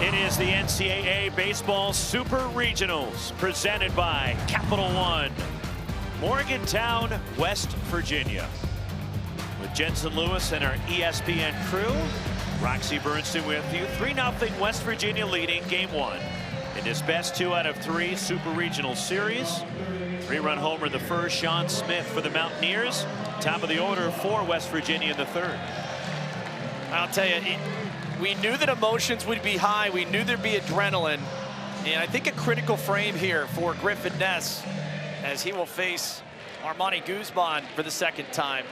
It is the NCAA Baseball Super Regionals presented by Capital One. Morgantown, West Virginia. With Jensen Lewis and our ESPN crew, Roxy Bernstein with you. 3-0 West Virginia leading game 1 in this best 2 out of 3 Super Regional Series. 3-run homer the first, Sean Smith for the Mountaineers. Top of the order for West Virginia in the 3rd. I'll tell you, we knew that emotions would be high. We knew there'd be adrenaline. And I think a critical frame here for Griffin Ness as he will face Armani Guzman for the 2nd time.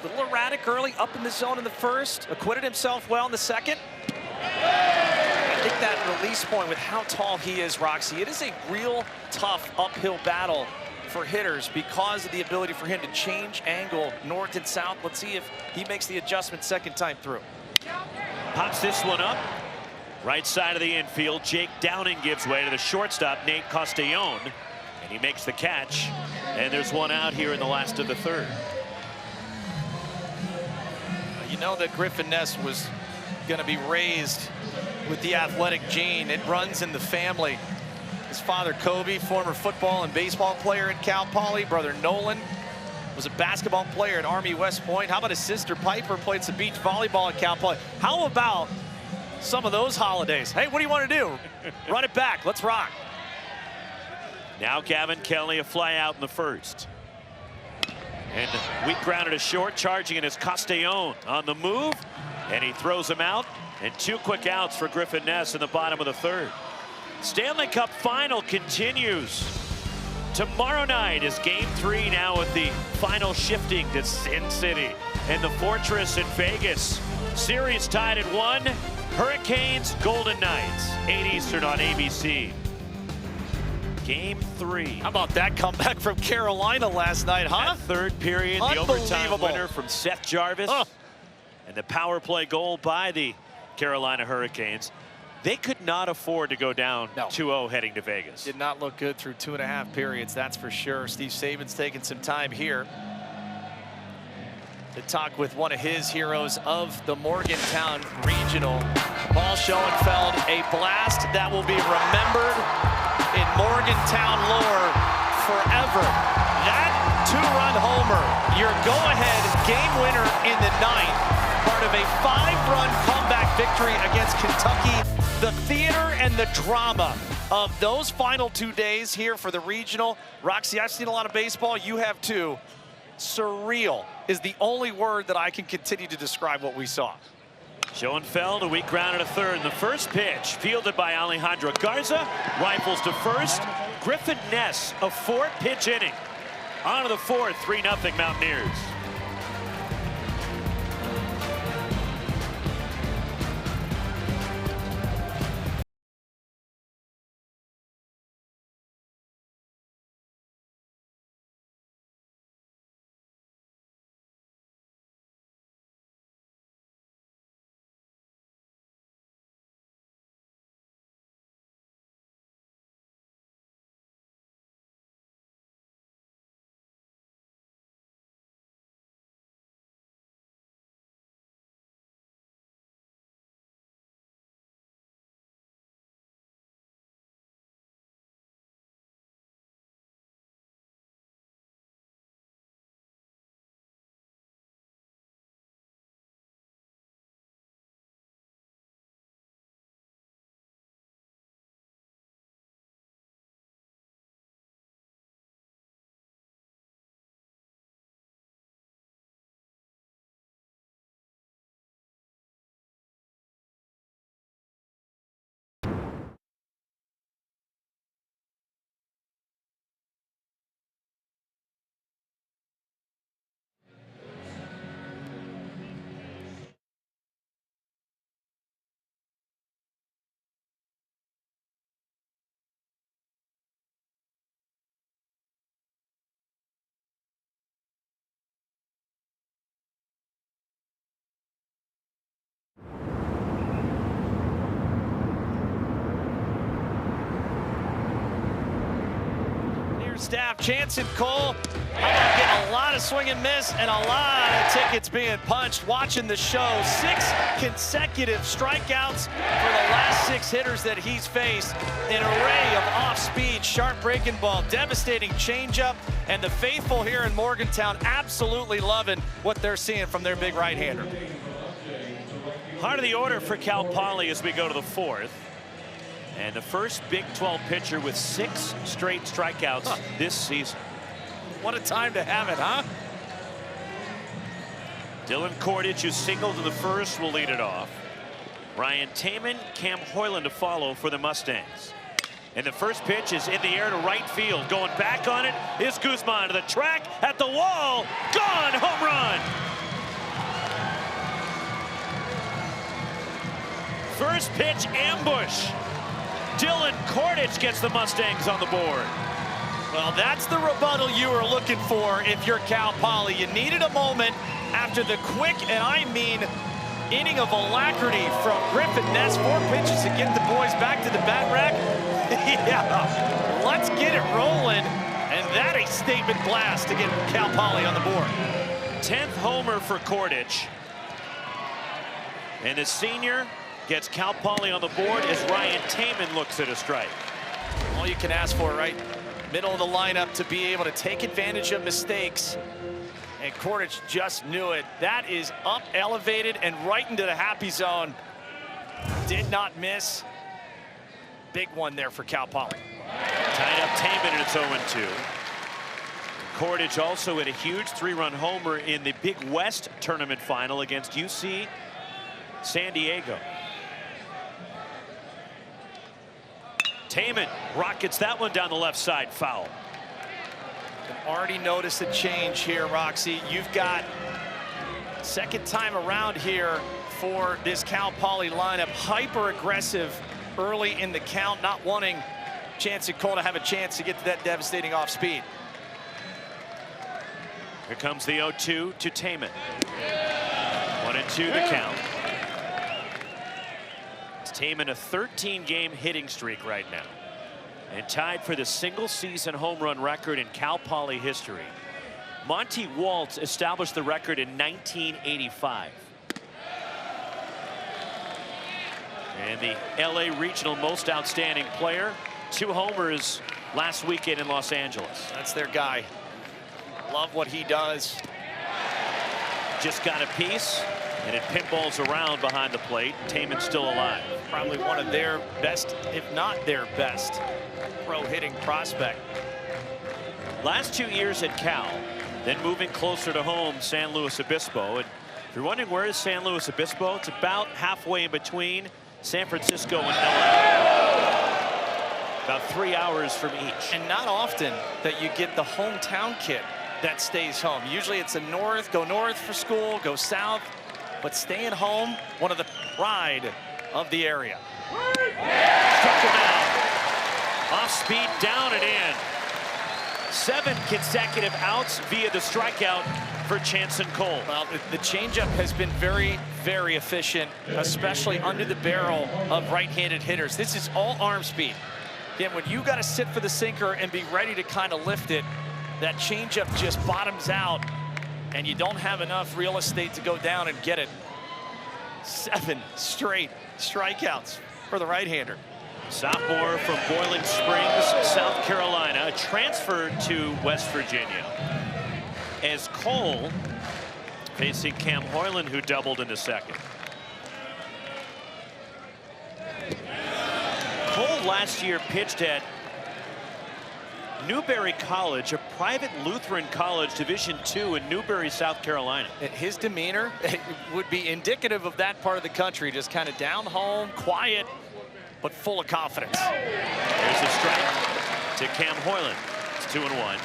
A little erratic early, up in the zone in the 1st, acquitted himself well in the 2nd. I think that release point with how tall he is, Roxy, it is a real tough uphill battle for hitters because of the ability for him to change angle north and south. Let's see if he makes the adjustment 2nd time through. Pops this one up. Right side of the infield. Jake Downing gives way to the shortstop, Nate Castellón. And he makes the catch. And there's one out here in the last of the 3rd. You know that Griffin Ness was going to be raised with the athletic gene. It runs in the family. His father, Kobe, former football and baseball player at Cal Poly. Brother Nolan was a basketball player at Army West Point. How about his sister Piper played some beach volleyball at Cal Poly? How about some of those holidays? Hey, what do you want to do? Run it back. Let's rock. Now Gavin Kelly, a fly out in the 1st. And weak grounded to short, charging in is Castellón on the move. And he throws him out. And 2 quick outs for Griffin Ness in the bottom of the 3rd. Stanley Cup final continues. Tomorrow night is game 3 now with the final shifting to Sin City and the Fortress in Vegas. Series tied at 1. Hurricanes, Golden Knights, 8 Eastern on ABC. Game 3. How about that comeback from Carolina last night, huh? That 3rd period, the overtime winner from Seth Jarvis. And the power play goal by the Carolina Hurricanes. They could not afford to go down 2-0 heading to Vegas. Did not look good through 2.5 periods, that's for sure. Steve Saban's taking some time here. to talk with one of his heroes of the Morgantown Regional. Paul Schoenfeld, a blast that will be remembered in Morgantown lore forever. That two-run homer, your go-ahead game winner in the ninth, part of a 5-run comeback victory against Kentucky. The theater and the drama of those final 2 days here for the regional. Roxy, I've seen a lot of baseball. You have too. Surreal is the only word that I can continue to describe what we saw. Schoenfeld, a weak ground at a third. The first pitch, fielded by Alejandro Garza, rifles to first. Griffin Ness, a 4-pitch inning. On to the fourth, 3-0 Mountaineers. Staff, Chance and Cole, getting a lot of swing and miss and a lot of tickets being punched. Watching the show, 6 consecutive strikeouts for the last 6 hitters that he's faced. An array of off-speed, sharp breaking ball, devastating changeup, and the faithful here in Morgantown absolutely loving what they're seeing from their big right-hander. Heart of the order for Cal Poly as we go to the fourth. And the first Big 12 pitcher with 6 straight strikeouts this season. What a time to have it, huh? Dylan Kordich, who singled to the first, will lead it off. Ryan Taman, Cam Hoyland to follow for the Mustangs. And the first pitch is in the air to right field. Going back on it is Guzman to the track, at the wall, gone, home run! First pitch ambush. Dylan Kordich gets the Mustangs on the board. Well, that's the rebuttal you were looking for if you're Cal Poly. You needed a moment after the quick, and I mean inning of alacrity from Griffin Ness. 4 pitches to get the boys back to the bat rack. Yeah, let's get it rolling. And that a statement blast to get Cal Poly on the board. 10th homer for Kordich. And the senior gets Cal Poly on the board as Ryan Taman looks at a strike. All you can ask for, right? Middle of the lineup to be able to take advantage of mistakes. And Kordich just knew it. That is up, elevated, and right into the happy zone. Did not miss. Big one there for Cal Poly. Tied up Taman, and it's 0-2. Kordich also hit a huge 3-run homer in the Big West tournament final against UC San Diego. Taman rockets that one down the left side, foul. Can already notice a change here, Roxy. You've got second time around here for this Cal Poly lineup. Hyper aggressive early in the count, not wanting Chance and Cole to have a chance to get to that devastating off speed. Here comes the 0-2 to Taman. 1-2 the count. Taman a 13-game hitting streak right now, and tied for the single-season home run record in Cal Poly history. Monty Waltz established the record in 1985. And the LA Regional Most Outstanding Player, 2 homers last weekend in Los Angeles. That's their guy. Love what he does. Just got a piece, and it pinballs around behind the plate. Taman's still alive. Probably one of their best, if not their best, pro hitting prospect. Last 2 years at Cal, then moving closer to home, San Luis Obispo. And if you're wondering where is San Luis Obispo, it's about halfway in between San Francisco and LA. About 3 hours from each. And not often that you get the hometown kid that stays home. Usually it's go north for school, go south, but staying home, one of the pride of the area. Struck him out. Off speed, down and in. 7 consecutive outs via the strikeout for Chanson Cole. Well, the changeup has been very, very efficient, especially under the barrel of right-handed hitters. This is all arm speed. Again, when you got to sit for the sinker and be ready to kind of lift it, that changeup just bottoms out, and you don't have enough real estate to go down and get it. 7 straight strikeouts for the right-hander. Sophomore from Boiling Springs, South Carolina, transferred to West Virginia. As Cole facing Cam Hoyland, who doubled in the second. Cole last year pitched at Newberry College, a private Lutheran college, Division II in Newberry, South Carolina. His demeanor would be indicative of that part of the country, just kind of down home, quiet, but full of confidence. There's a strike to Cam Hoyland. It's 2-1.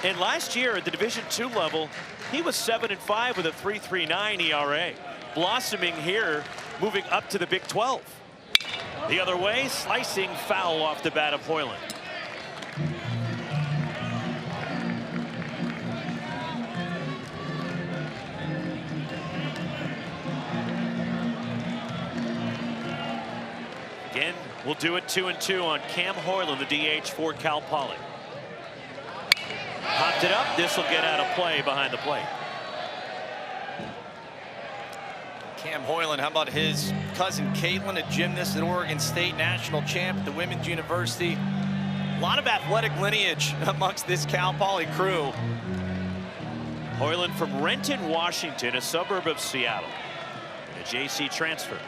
And last year at the Division II level, he was 7-5 with a 3.39 ERA. Blossoming here, moving up to the Big 12. The other way, slicing foul off the bat of Hoyland. Again, we'll do it 2-2 on Cam Hoyland, the DH for Cal Poly. Popped it up. This will get out of play behind the plate. Cam Hoyland, how about his cousin Caitlin, a gymnast at Oregon State, national champ at the Women's University. A lot of athletic lineage amongst this Cal Poly crew. Hoyland from Renton, Washington, a suburb of Seattle. A JC transfer.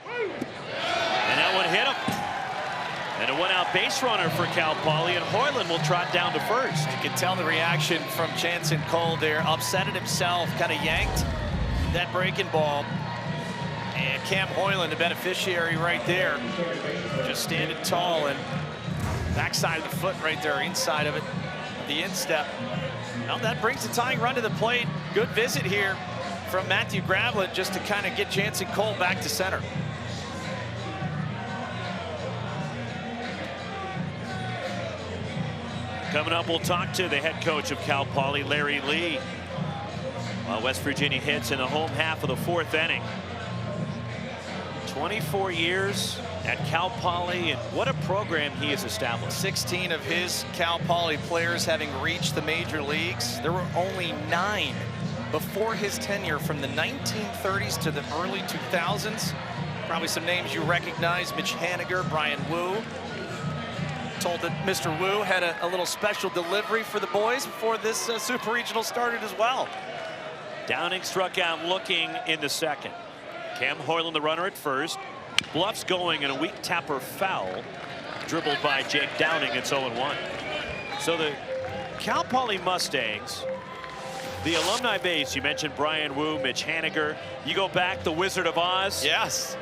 And that one hit him. And a one-out base runner for Cal Poly, and Hoyland will trot down to first. You can tell the reaction from Chanson Cole there. Upset it himself, kind of yanked that breaking ball. And Cam Hoyland, the beneficiary right there, just standing tall and backside of the foot right there, inside of it, the instep. Well, that brings the tying run to the plate. Good visit here from Matthew Gravlett just to kind of get Chanson Cole back to center. Coming up, we'll talk to the head coach of Cal Poly, Larry Lee, while West Virginia hits in the home half of the 4th inning. 24 years at Cal Poly, and what a program he has established. 16 of his Cal Poly players having reached the major leagues. There were only 9 before his tenure, from the 1930s to the early 2000s. Probably some names you recognize: Mitch Haniger, Brian Wu. Told that Mr. Wu had a little special delivery for the boys before this Super Regional started as well. Downing struck out looking in the second. Cam Hoyland, the runner at first. Bluffs going, and a weak tapper foul. Dribbled by Jake Downing. It's 0-1. So the Cal Poly Mustangs, the alumni base, you mentioned Brian Wu, Mitch Haniger. You go back, the Wizard of Oz. Yes.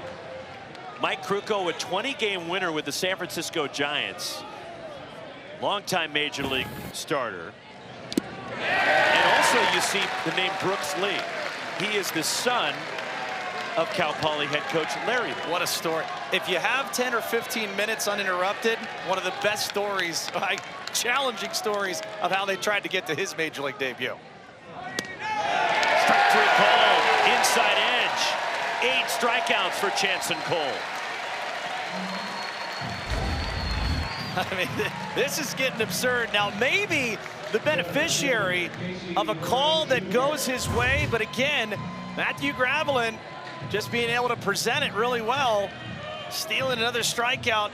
Mike Krukow, a 20-game winner with the San Francisco Giants. Longtime Major League starter. And also you see the name Brooks Lee. He is the son of Cal Poly head coach Larry Lee. What a story. If you have 10 or 15 minutes uninterrupted, one of the best stories, challenging stories of how they tried to get to his Major League debut. Strike 3 call, inside edge. 8 strikeouts for Chanson Cole. I mean, this is getting absurd. Now, maybe the beneficiary of a call that goes his way. But again, Matthew Gravelin just being able to present it really well, stealing another strikeout.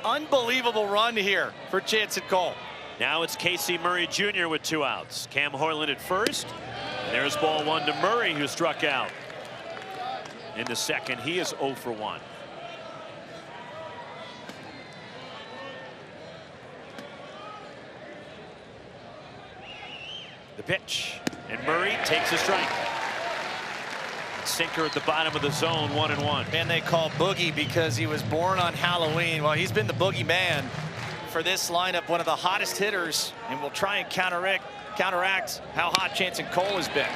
Unbelievable run here for Jansen Cole. Now it's Casey Murray Jr. with 2 outs. Cam Hoyland at first. There's ball 1 to Murray, who struck out in the second. He is 0 for 1. The pitch, and Murray takes a strike. Sinker at the bottom of the zone, 1-1. And they call Boogie because he was born on Halloween. Well, he's been the boogie man for this lineup, one of the hottest hitters, and will try and counteract how hot Jansen Cole has been.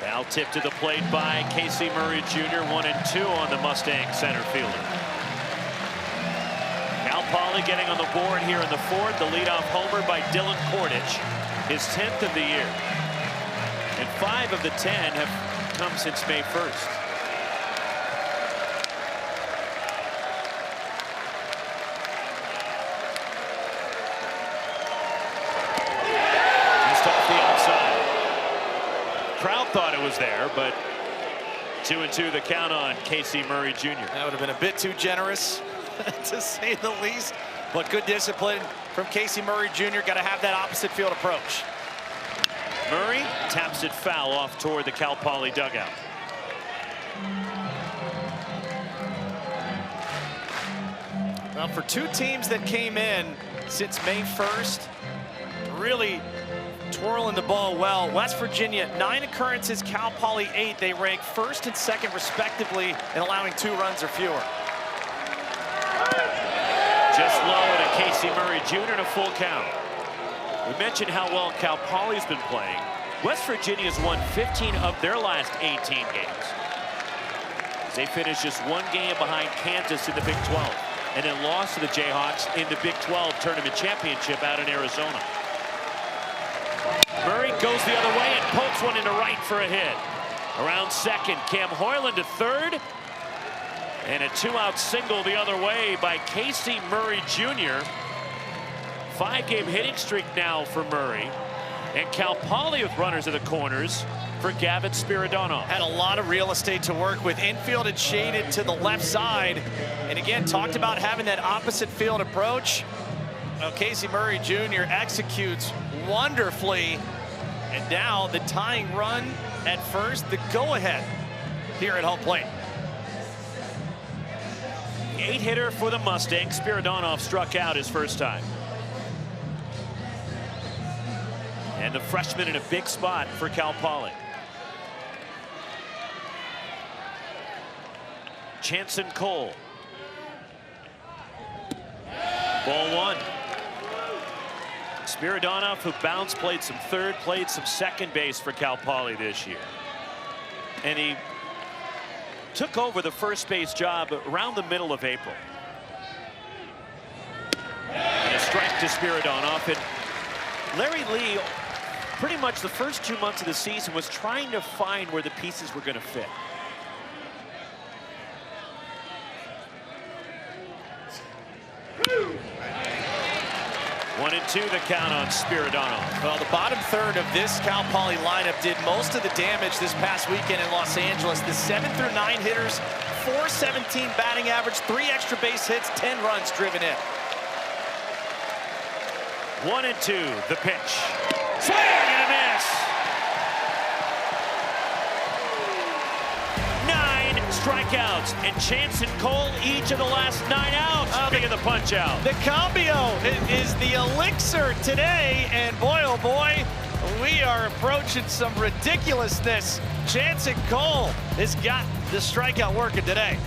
Foul tip to the plate by Casey Murray Jr. 1-2 on the Mustang center fielder. Cal Poly getting on the board here in the 4th. The leadoff homer by Dylan Kordich, his 10th of the year. And 5 of the 10 have come since May 1st. Just off the outside. Crowd thought it was there, but 2-2 the count on Casey Murray Jr. That would have been a bit too generous, to say the least. But good discipline from Casey Murray Jr. Got to have that opposite field approach. Murray taps it foul off toward the Cal Poly dugout. Well, for 2 teams that came in since May 1st, really twirling the ball well. West Virginia, 9 occurrences, Cal Poly 8. They rank 1st and 2nd respectively in allowing 2 runs or fewer. Just low to Casey Murray Jr. in a full count. We mentioned how well Cal Poly's been playing. West Virginia's won 15 of their last 18 games. They finished just 1 game behind Kansas in the Big 12, and then lost to the Jayhawks in the Big 12 tournament championship out in Arizona. Murray goes the other way and pokes one into right for a hit. Around second, Cam Hoyland to third. And a 2-out single the other way by Casey Murray Jr. 5-game hitting streak now for Murray. And Cal Poly with runners at the corners for Gavin Spiridonov. Had a lot of real estate to work with. Infield and shaded to the left side. And again, talked about having that opposite field approach. Well, Casey Murray Jr. executes wonderfully. And now the tying run at first, the go-ahead here at home plate. 8-hitter for the Mustangs. Spiridonov struck out his first time. And the freshman in a big spot for Cal Poly. Jansen Cole. Ball 1. Spiridonov, who bounced, played some third, played some second base for Cal Poly this year. And he took over the first base job around the middle of April. And a strike to Spiridonov. And Larry Lee, pretty much the first 2 months of the season, was trying to find where the pieces were going to fit. One and two the count on Spiridonov. Well, the bottom third of this Cal Poly lineup did most of the damage this past weekend in Los Angeles. The 7 through 9 hitters, .417 batting average, 3 extra base hits, 10 runs driven in. 1 and 2, the pitch. Swing and a miss. 9 strikeouts, and Jansen Cole each of the last 9 outs. Speaking of the punch out. The cambio is the elixir today, and boy, oh boy, we are approaching some ridiculousness. Jansen Cole has got the strikeout working today.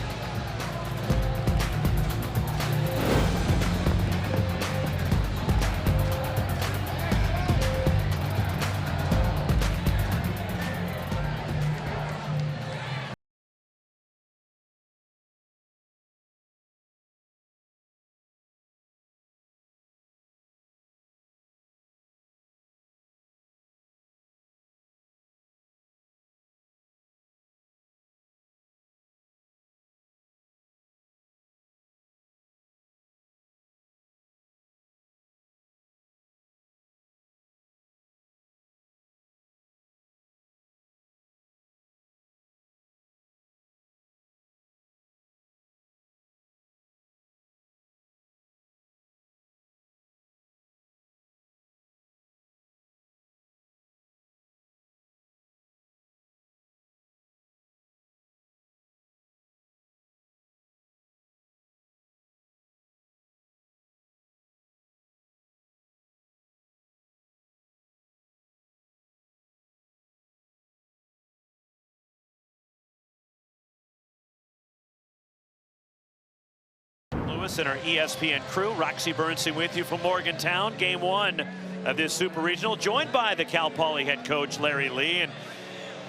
Lewis and our ESPN crew. Roxy Bernstein with you from Morgantown. Game 1 of this Super Regional, joined by the Cal Poly head coach Larry Lee. And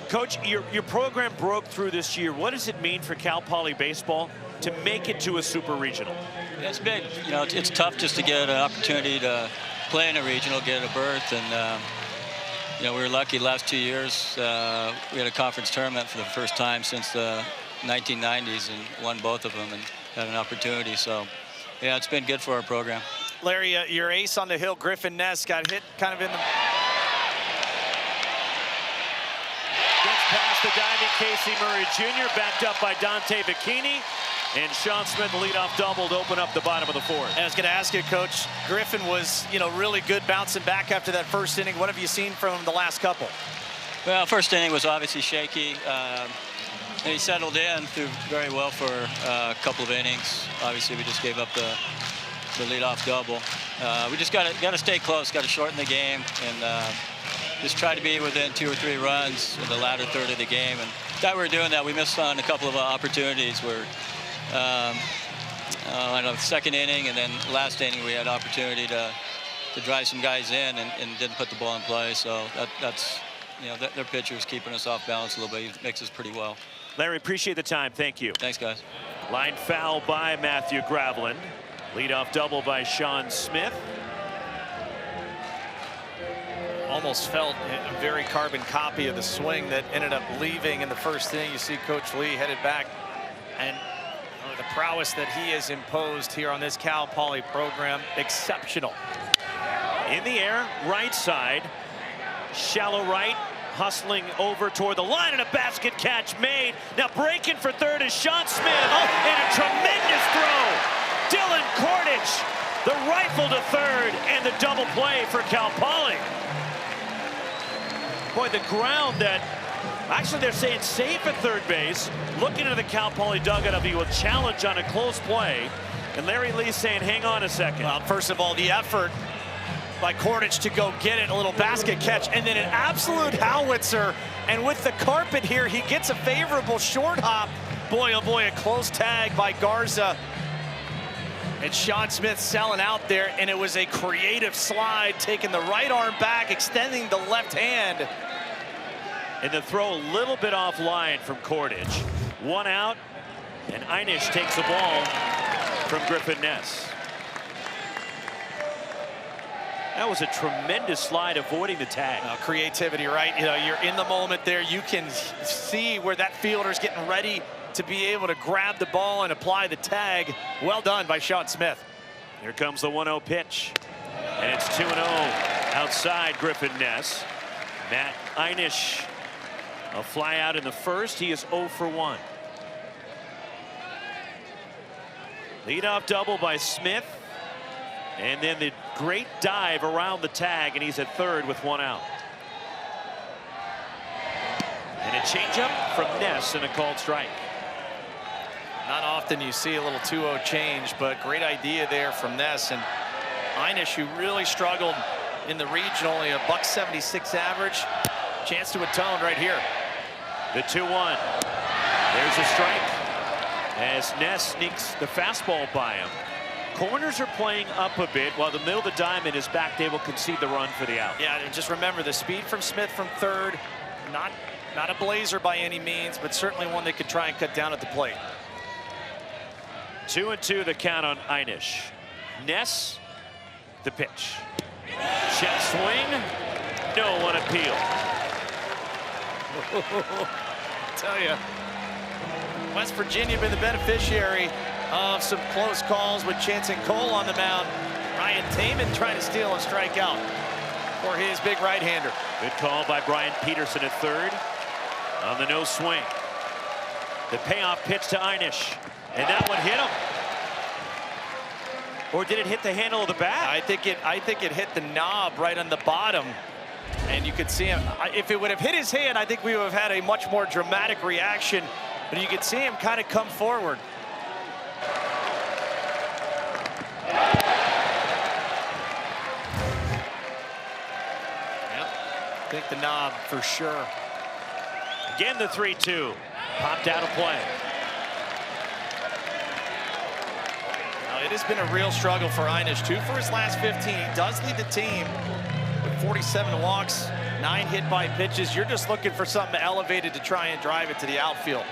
Coach, your program broke through this year. What does it mean for Cal Poly baseball to make it to a Super Regional? It's big. You know, it's tough just to get an opportunity to play in a regional, get a berth, and you know, we were lucky the last 2 years. We had a conference tournament for the first time since the 1990s and won both of them and had an opportunity. So, yeah, it's been good for our program. Larry, your ace on the hill, Griffin Ness, got hit kind of in the... Gets past the diving Casey Murray Jr., backed up by Dante Bikini. And Sean Smith, the leadoff double to open up the bottom of the 4th. And I was going to ask you, Coach, Griffin was, you know, really good bouncing back after that first inning. What have you seen from him the last couple? Well, first inning was obviously shaky. And he settled in, threw very well for a couple of innings. Obviously, we just gave up the leadoff double. We just got to stay close, got to shorten the game, and just try to be within 2 or 3 runs in the latter third of the game. And that we're doing that. We missed on a couple of opportunities where, I don't know, second inning and then last inning we had opportunity to drive some guys in and didn't put the ball in play. So that's, you know, their pitcher is keeping us off balance a little bit. He mixes pretty well. Larry, appreciate the time. Thank you. Thanks, guys. Line foul by Matthew Graveline. Leadoff double by Sean Smith. Almost felt a very carbon copy of the swing that ended up leaving in the first inning. You see Coach Lee headed back, and the prowess that he has imposed here on this Cal Poly program, exceptional. In the air, right side, shallow right, hustling over toward the line, and a basket catch made. Now breaking for third is Sean Smith, and a tremendous throw. Dylan Kordich, the rifle to third, and the double play for Cal Poly. Boy, the ground that, actually they're saying safe at third base. Looking at the Cal Poly dugout of you a challenge on a close play. And Larry Lee saying, hang on a second. Well, first of all, the effort by Kordich to go get it, a little basket catch, and then an absolute howitzer. And with the carpet here, he gets a favorable short hop. Boy, oh boy, a close tag by Garza. And Sean Smith selling out there, and it was a creative slide, taking the right arm back, extending the left hand. And the throw a little bit offline from Kordich. 1 out, and Einish takes the ball from Griffin Ness. That was a tremendous slide, avoiding the tag. Creativity, right? You know, you're in the moment there. You can see where that fielder's getting ready to be able to grab the ball and apply the tag. Well done by Sean Smith. Here comes the 1-0 pitch. And it's 2-0 outside Griffin Ness. Matt Einish, a fly out in the first. He is 0 for 1. Leadoff double by Smith. And then the great dive around the tag, and he's at third with 1 out. And a changeup from Ness and a called strike. Not often you see a little 2-0 change, but great idea there from Ness. And Einish, who really struggled in the region, only a .176 average. Chance to atone right here. The 2-1. There's a strike as Ness sneaks the fastball by him. Corners are playing up a bit while the middle of the diamond is back. They will concede the run for the out. Yeah, and just remember the speed from Smith from third. Not a blazer by any means, but certainly one they could try and cut down at the plate. 2-2 the count on Einish. Ness, the pitch. Check swing, no one appeal. Tell you, West Virginia been the beneficiary of some close calls with Chanson Cole on the mound. Ryan Taman trying to steal a strikeout for his big right-hander. Good call by Brian Peterson at third on the no swing. The payoff pitch to Einish, and that one hit him. Or did it hit the handle of the bat? I think it hit the knob right on the bottom, and you could see him. If it would have hit his hand, I think we would have had a much more dramatic reaction. But you could see him kind of come forward. Yep, I think the knob for sure. Again, the 3-2 popped out of play. Now, it has been a real struggle for Einish. 2 for his last 15. He does lead the team with 47 walks, 9 hit by pitches. You're just looking for something elevated to try and drive it to the outfield.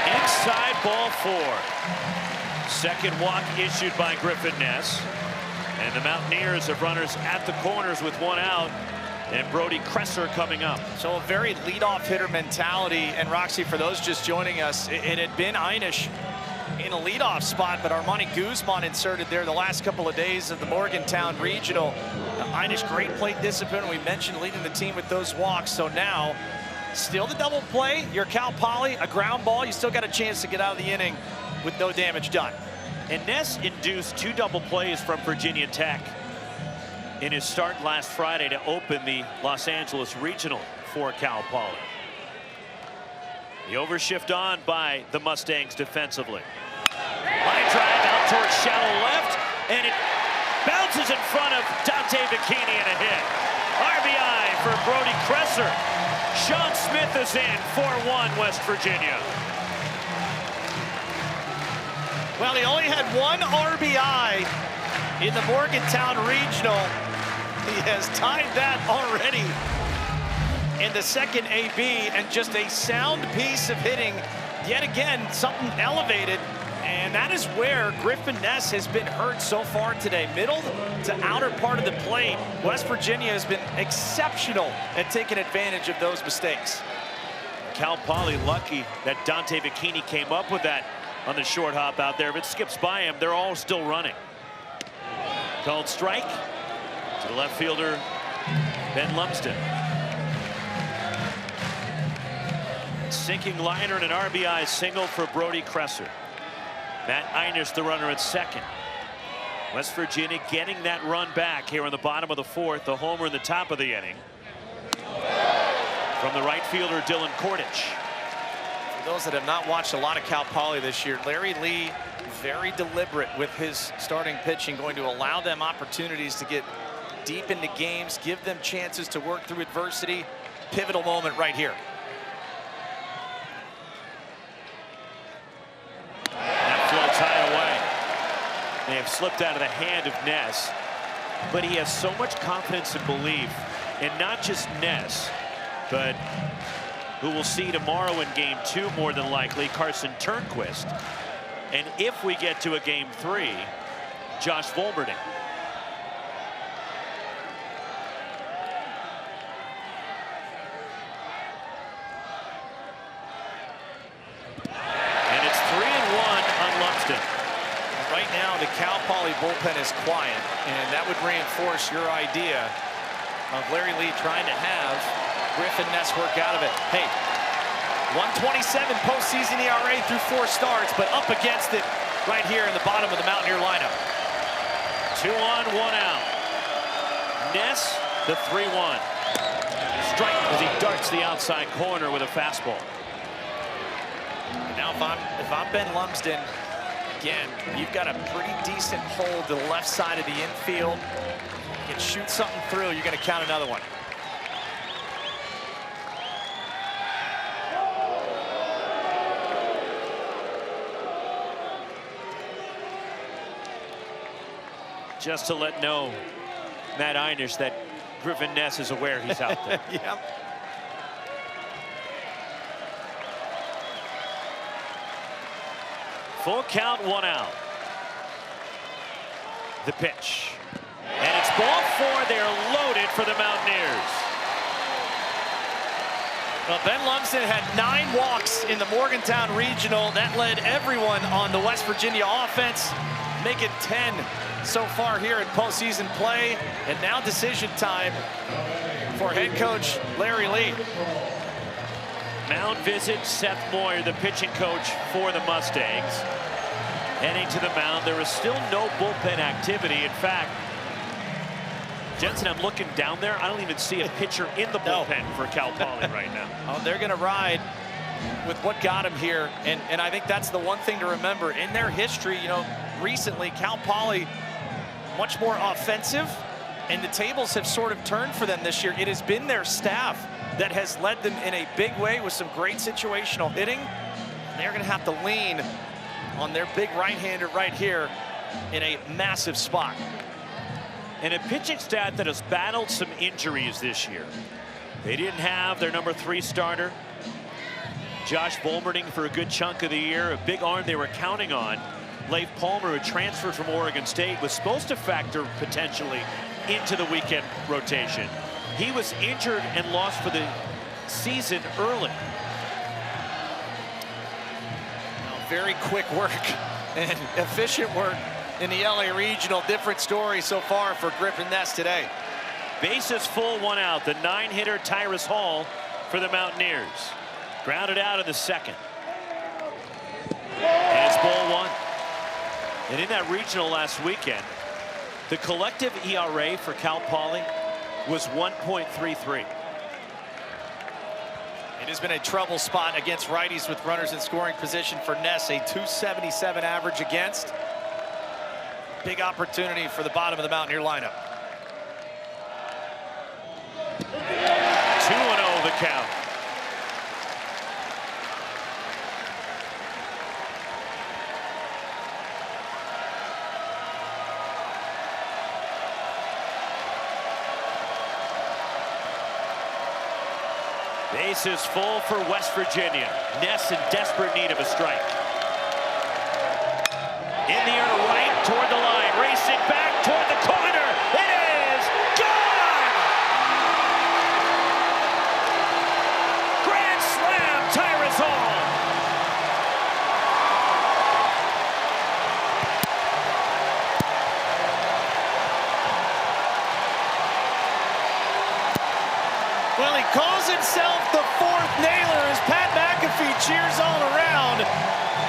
Inside, ball 4. Second walk issued by Griffin Ness. And the Mountaineers have runners at the corners with 1 out. And Brody Kresser coming up. So a very leadoff hitter mentality. And Roxy, for those just joining us, it had been Einish in a leadoff spot, but Armani Guzman inserted there the last couple of days of the Morgantown Regional. Einish, great plate discipline. We mentioned leading the team with those walks. So now, still the double play. You're Cal Poly, a ground ball. You still got a chance to get out of the inning with no damage done. And Ness induced 2 double plays from Virginia Tech in his start last Friday to open the Los Angeles Regional for Cal Poly. The overshift on by the Mustangs defensively. Line drive out towards shallow left, and it bounces in front of Dante Bikini and a hit. RBI for Brody Kresser. Sean Smith is in, 4-1 West Virginia. Well, he only had 1 RBI in the Morgantown Regional. He has tied that already in the second AB, and just a sound piece of hitting. Yet again, something elevated, and that is where Griffin Ness has been hurt so far today. Middle to outer part of the plate. West Virginia has been exceptional at taking advantage of those mistakes. Cal Poly lucky that Dante Bikini came up with that on the short hop out there. If it skips by him, they're all still running. Called strike to the left fielder, Ben Lumsden. Sinking liner and an RBI single for Brody Kresser. Matt Einish, the runner at second. West Virginia getting that run back here in the bottom of the 4th. The homer in the top of the inning from the right fielder, Dylan Kordich. For those that have not watched a lot of Cal Poly this year, Larry Lee, very deliberate with his starting pitching, going to allow them opportunities to get deep into games, give them chances to work through adversity. Pivotal moment right here. That floats high away. They have slipped out of the hand of Ness, but he has so much confidence and belief, and not just Ness, but who we'll see tomorrow in game 2 more than likely, Carson Turnquist. And if we get to a game 3, Josh Volberding. And it's 3-1 on Lumsden. Right now, the Cal Poly bullpen is quiet, and that would reinforce your idea of Larry Lee trying to have Griffin Ness work out of it. Hey, 127 postseason ERA through 4 starts, but up against it right here in the bottom of the Mountaineer lineup. 2 on, 1 out. Ness, the 3-1. Strike as he darts the outside corner with a fastball. Now, if I'm Ben Lumsden, again, you've got a pretty decent hold to the left side of the infield. You can shoot something through, you're going to count another one. Just to let know Matt Einish that Griffin Ness is aware he's out there. Yep. Full count, 1 out. The pitch. And it's ball 4. They're loaded for the Mountaineers. Well, Ben Lumsden had 9 walks in the Morgantown Regional. That led everyone on the West Virginia offense, making 10 so far here in postseason play. And now decision time for head coach Larry Lee. Mound visit, Seth Moyer, the pitching coach for the Mustangs. Heading to the mound. There is still no bullpen activity. In fact, Jensen, I'm looking down there. I don't even see a pitcher in the bullpen for Cal Poly right now. Oh, they're going to ride with what got them here. And I think that's the one thing to remember. In their history, you know, recently, Cal Poly much more offensive, and the tables have sort of turned for them this year. It has been their staff that has led them in a big way with some great situational hitting. They're going to have to lean on their big right-hander right here in a massive spot. And a pitching staff that has battled some injuries this year. They didn't have their number 3 starter, Josh Volmerding, for a good chunk of the year. A big arm they were counting on. Leif Palmer, who transferred from Oregon State, was supposed to factor potentially into the weekend rotation. He was injured and lost for the season early. Very quick work and efficient work in the LA Regional. Different story so far for Griffin Ness today. Bases full, 1 out. The 9-hitter Tyrus Hall for the Mountaineers. Grounded out in the second. And it's ball 1. And in that regional last weekend, the collective ERA for Cal Poly was 1.33. It has been a trouble spot against righties with runners in scoring position for Ness. A .277 average against. Big opportunity for the bottom of the Mountaineer lineup. 2-0 the count. Bases full for West Virginia. Ness in desperate need of a strike. In the air to right, toward the line, racing back toward the corner. It is gone! Grand slam, Tyrus Hall. Well, he calls himself the 4th nailer as Pat McAfee cheers all around.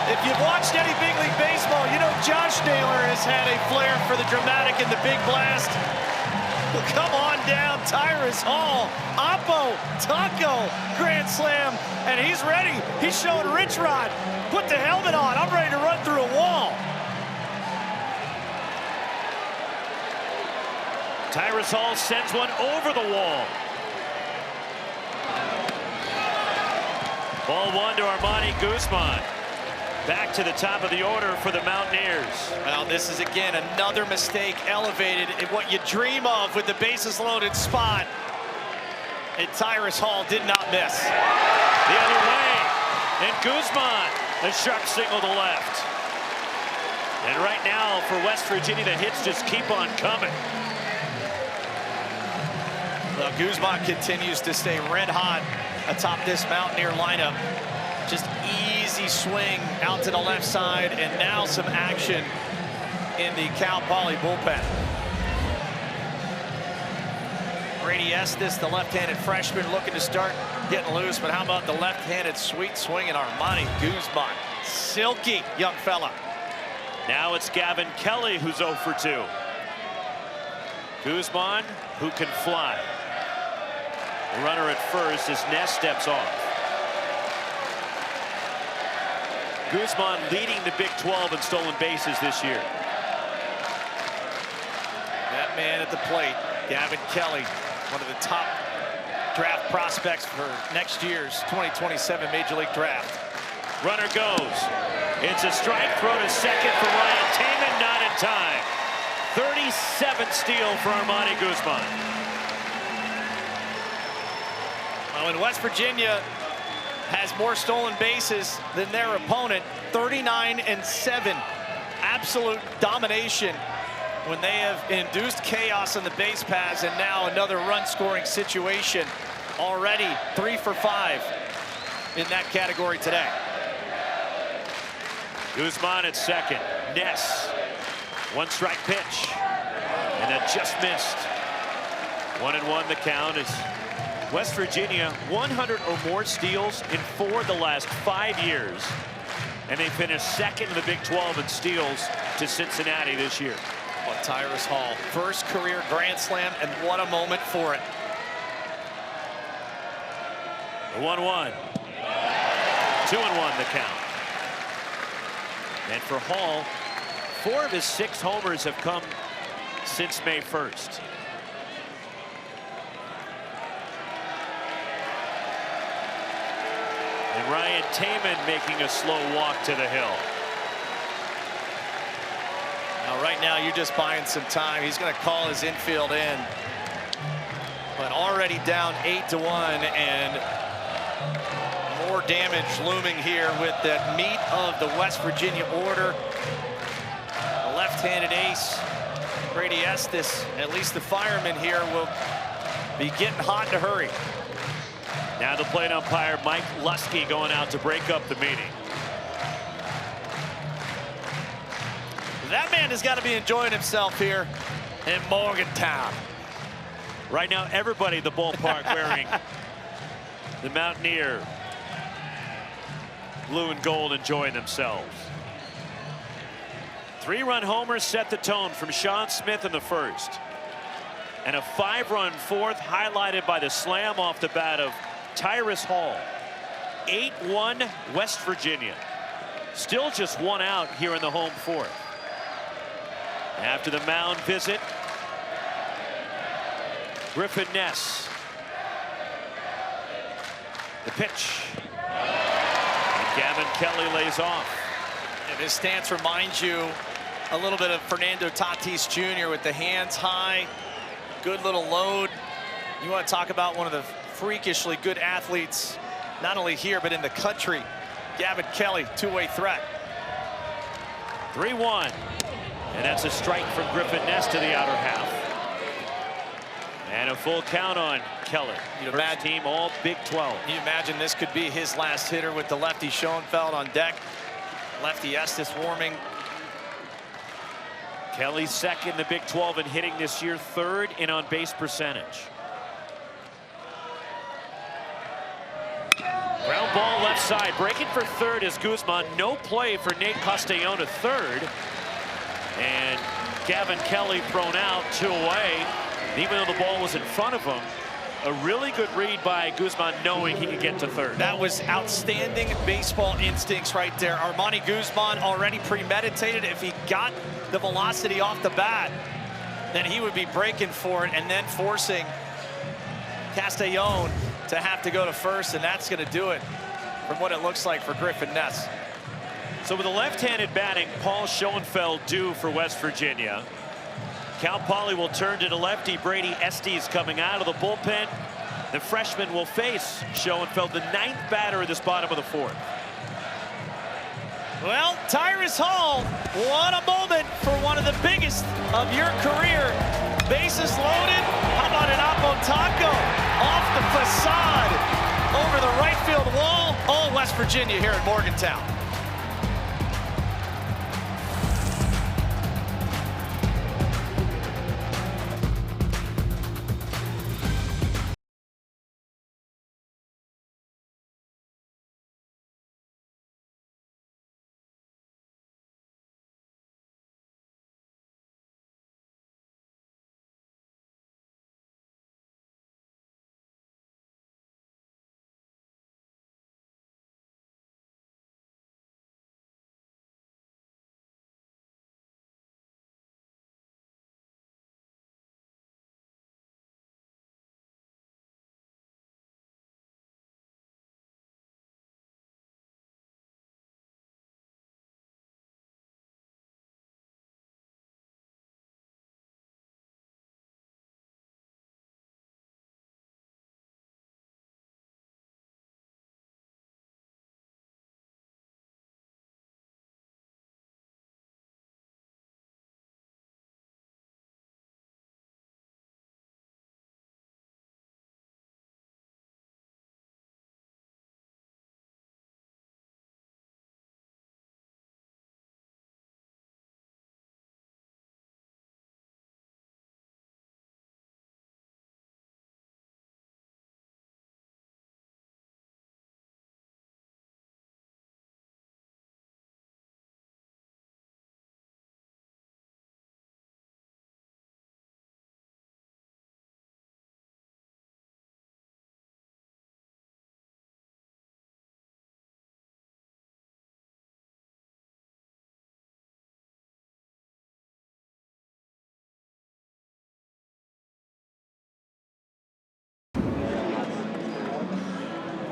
If you've watched any big league baseball, you know Josh Naylor has had a flair for the dramatic and the big blast. Well, come on down, Tyrus Hall, Oppo, Taco, grand slam, and he's ready. He's showing Rich Rod, put the helmet on, I'm ready to run through a wall. Tyrus Hall sends one over the wall. Ball 1 to Armani Guzman. Back to the top of the order for the Mountaineers. Well, this is again another mistake elevated in what you dream of with the bases loaded spot. And Tyrus Hall did not miss. The other way. And Guzman, a sharp single to left. And right now for West Virginia, the hits just keep on coming. Well, Guzman continues to stay red hot atop this Mountaineer lineup. Just easy swing out to the left side, and now some action in the Cal Poly bullpen. Brady Estes, the left-handed freshman, looking to start getting loose, but how about the left-handed sweet swing in Armani Guzman? Silky young fella. Now it's Gavin Kelly who's 0 for 2. Guzman, who can fly. The runner at first as Ness steps off. Guzman leading the Big 12 in stolen bases this year. That man at the plate, Gavin Kelly, one of the top draft prospects for next year's 2027 Major League Draft. Runner goes. It's a strike throw to second for Ryan Taman, not in time. 37th steal for Armani Guzman. Well, in West Virginia has more stolen bases than their opponent, 39-7. Absolute domination when they have induced chaos on the base paths, and now another run-scoring situation. Already 3 for 5 in that category today. Guzman at second. Ness, 1 strike pitch, and that just missed. 1-1 the count is West Virginia, 100 or more steals in 4 of the last 5 years. And they finished second in the Big 12 in steals to Cincinnati this year. Well, Tyrus Hall, first career grand slam, and what a moment for it. The 1-1. 2-1 the count. And for Hall, 4 of his 6 homers have come since May 1st. And Ryan Taman making a slow walk to the hill. Now, right now, you're just buying some time. He's going to call his infield in. But already down 8-1, and more damage looming here with the meat of the West Virginia order. The left-handed ace, Brady Estes, at least the fireman here, will be getting hot in a hurry. Now the plate umpire, Mike Lusky, going out to break up the meeting. That man has got to be enjoying himself here in Morgantown. Right now, everybody at the ballpark wearing the Mountaineer blue and gold, enjoying themselves. 3-run homers set the tone from Sean Smith in the first. And a 5-run fourth, highlighted by the slam off the bat of Tyrus Hall. 8-1 West Virginia. Still just 1 out here in the home fourth. After the mound visit, Griffin Ness. The pitch. And Gavin Kelly lays off. And his stance reminds you a little bit of Fernando Tatis Jr. with the hands high. Good little load. You want to talk about one of the freakishly good athletes, not only here, but in the country. Gavin Kelly, two-way threat. 3-1. And that's a strike from Griffin Ness to the outer half. And a full count on Kelly. First team all Big 12. You imagine this could be his last hitter with the lefty Schoenfeld on deck. Lefty Estes warming. Kelly second in the Big 12 in hitting this year, third in on-base percentage. Ground ball left side. Breaking for third is Guzman. No play for Nate Castellona, third. And Gavin Kelly thrown out, 2 away. Even though the ball was in front of him, a really good read by Guzman, knowing he could get to third. That was outstanding baseball instincts right there. Armani Guzman already premeditated. If he got the velocity off the bat, then he would be breaking for it and then forcing Castellon to have to go to first, and that's going to do it from what it looks like for Griffin Ness. So with the left-handed batting, Paul Schoenfeld due for West Virginia. Cal Poly will turn to the lefty. Brady Estes coming out of the bullpen. The freshman will face Schoenfeld, the 9th batter of this bottom of the 4th. Well, Tyrus Hall, what a moment for one of the biggest of your career. Bases loaded. How about an Apotaco off the facade over the right field wall? All West Virginia here in Morgantown.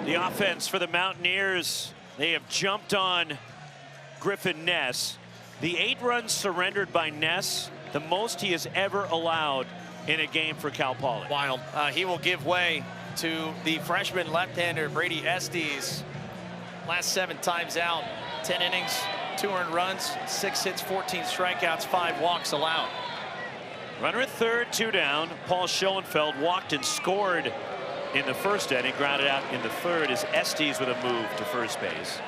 The offense for the Mountaineers, they have jumped on Griffin Ness. The 8 runs surrendered by Ness, the most he has ever allowed in a game for Cal Poly. Wild. He will give way to the freshman left-hander Brady Estes. Last 7 times out, 10 innings, 2 earned runs, 6 hits, 14 strikeouts, 5 walks allowed. Runner at third, 2 down. Paul Schoenfeld walked and scored in the first inning, grounded out in the third as Estes with a move to first base.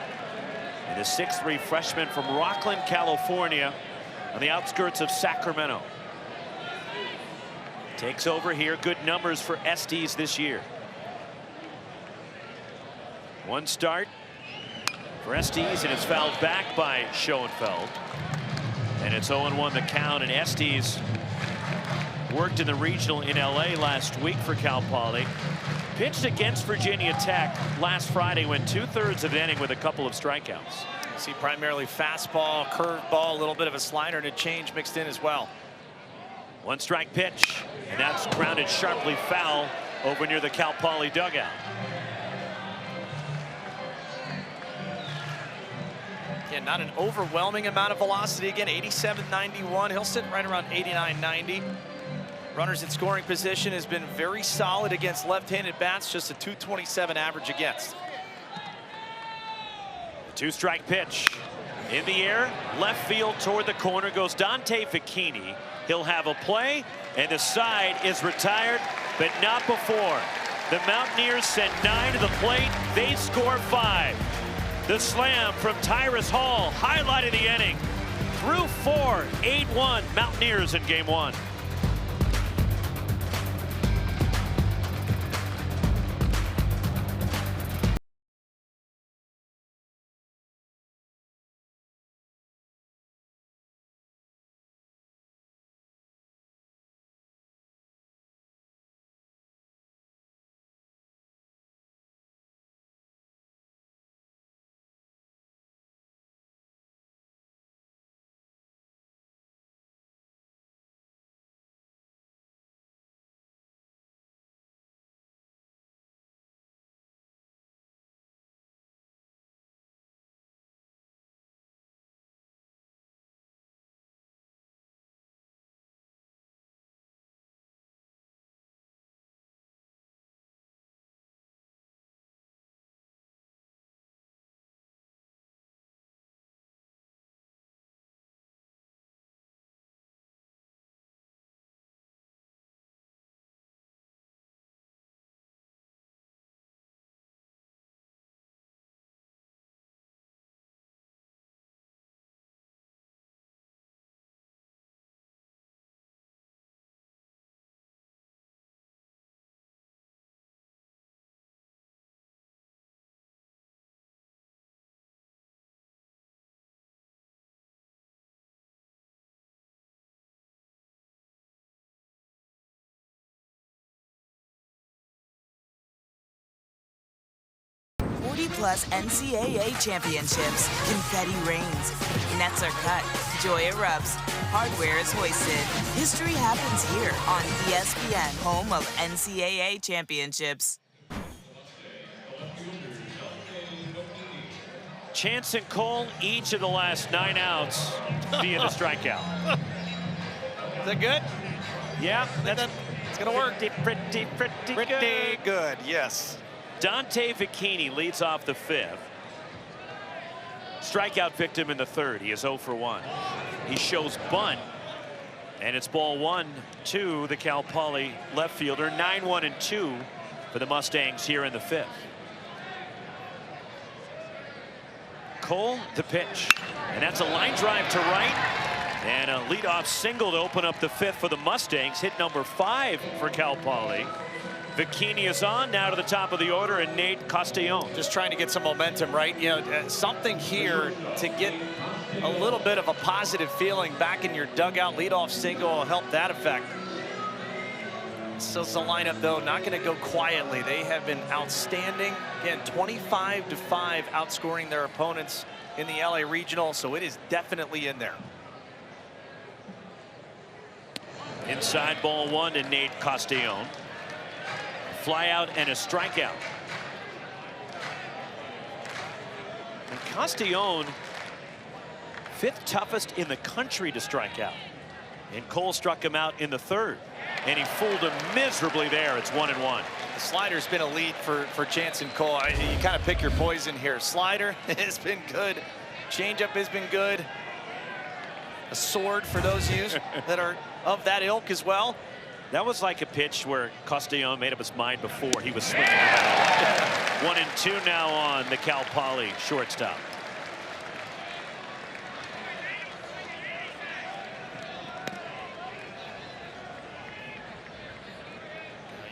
And the 6'3" freshman from Rockland, California, on the outskirts of Sacramento. Takes over here. Good numbers for Estes this year. 1 start for Estes, and it's fouled back by Schoenfeld. And it's 0-1 the count, and Estes worked in the regional in LA last week for Cal Poly. Pitched against Virginia Tech last Friday, went 2/3 of the inning with a couple of strikeouts. You see primarily fastball, curveball, a little bit of a slider and a change mixed in as well. 1 strike pitch, and that's grounded sharply foul over near the Cal Poly dugout. Yeah, not an overwhelming amount of velocity. Again, 87-91. He'll sit right around 89-90. Runners in scoring position has been very solid against left-handed bats, just a 227 average against. 2 strike pitch in the air, left field toward the corner goes Dante Vicchini. He'll have a play, and the side is retired, but not before. The Mountaineers send 9 to the plate. They score 5. The slam from Tyrus Hall highlighted the inning. Through 4, 8-1 Mountaineers in game 1. Plus NCAA championships. Confetti rains. Nets are cut. Joy erupts. Hardware is hoisted. History happens here on ESPN, home of NCAA championships. Chance and Cole, each of the last 9 outs via the strikeout. Is that good? Yeah, it's gonna work. Pretty good, yes. Dante Vicchini leads off the 5th. Strikeout victim in the 3rd. He is 0 for 1. He shows bunt, and it's ball 1 to the Cal Poly left fielder. 9-1-2 for the Mustangs here in the 5th. Cole, the pitch, and that's a line drive to right, and a leadoff single to open up the 5th for the Mustangs. Hit number 5 for Cal Poly. Vicchini is on now to the top of the order, and Nate Castellón. Just trying to get some momentum, right? You know, something here to get a little bit of a positive feeling back in your dugout. Leadoff single will help that effect. So it's the lineup, though, not going to go quietly. They have been outstanding. Again, 25-5 outscoring their opponents in the LA Regional, so it is definitely in there. Inside ball 1 to Nate Castellón. Fly out and a strikeout. And Castellón, 5th toughest in the country to strike out. And Cole struck him out in the 3rd. And he fooled him miserably there. It's 1-1. The slider's been a lead for Jansen Cole. You kind of pick your poison here. Slider has been good. Changeup has been good. A sword for those of you that are of that ilk as well. That was like a pitch where Castellón made up his mind before he was swinging. 1-2 now on the Cal Poly shortstop.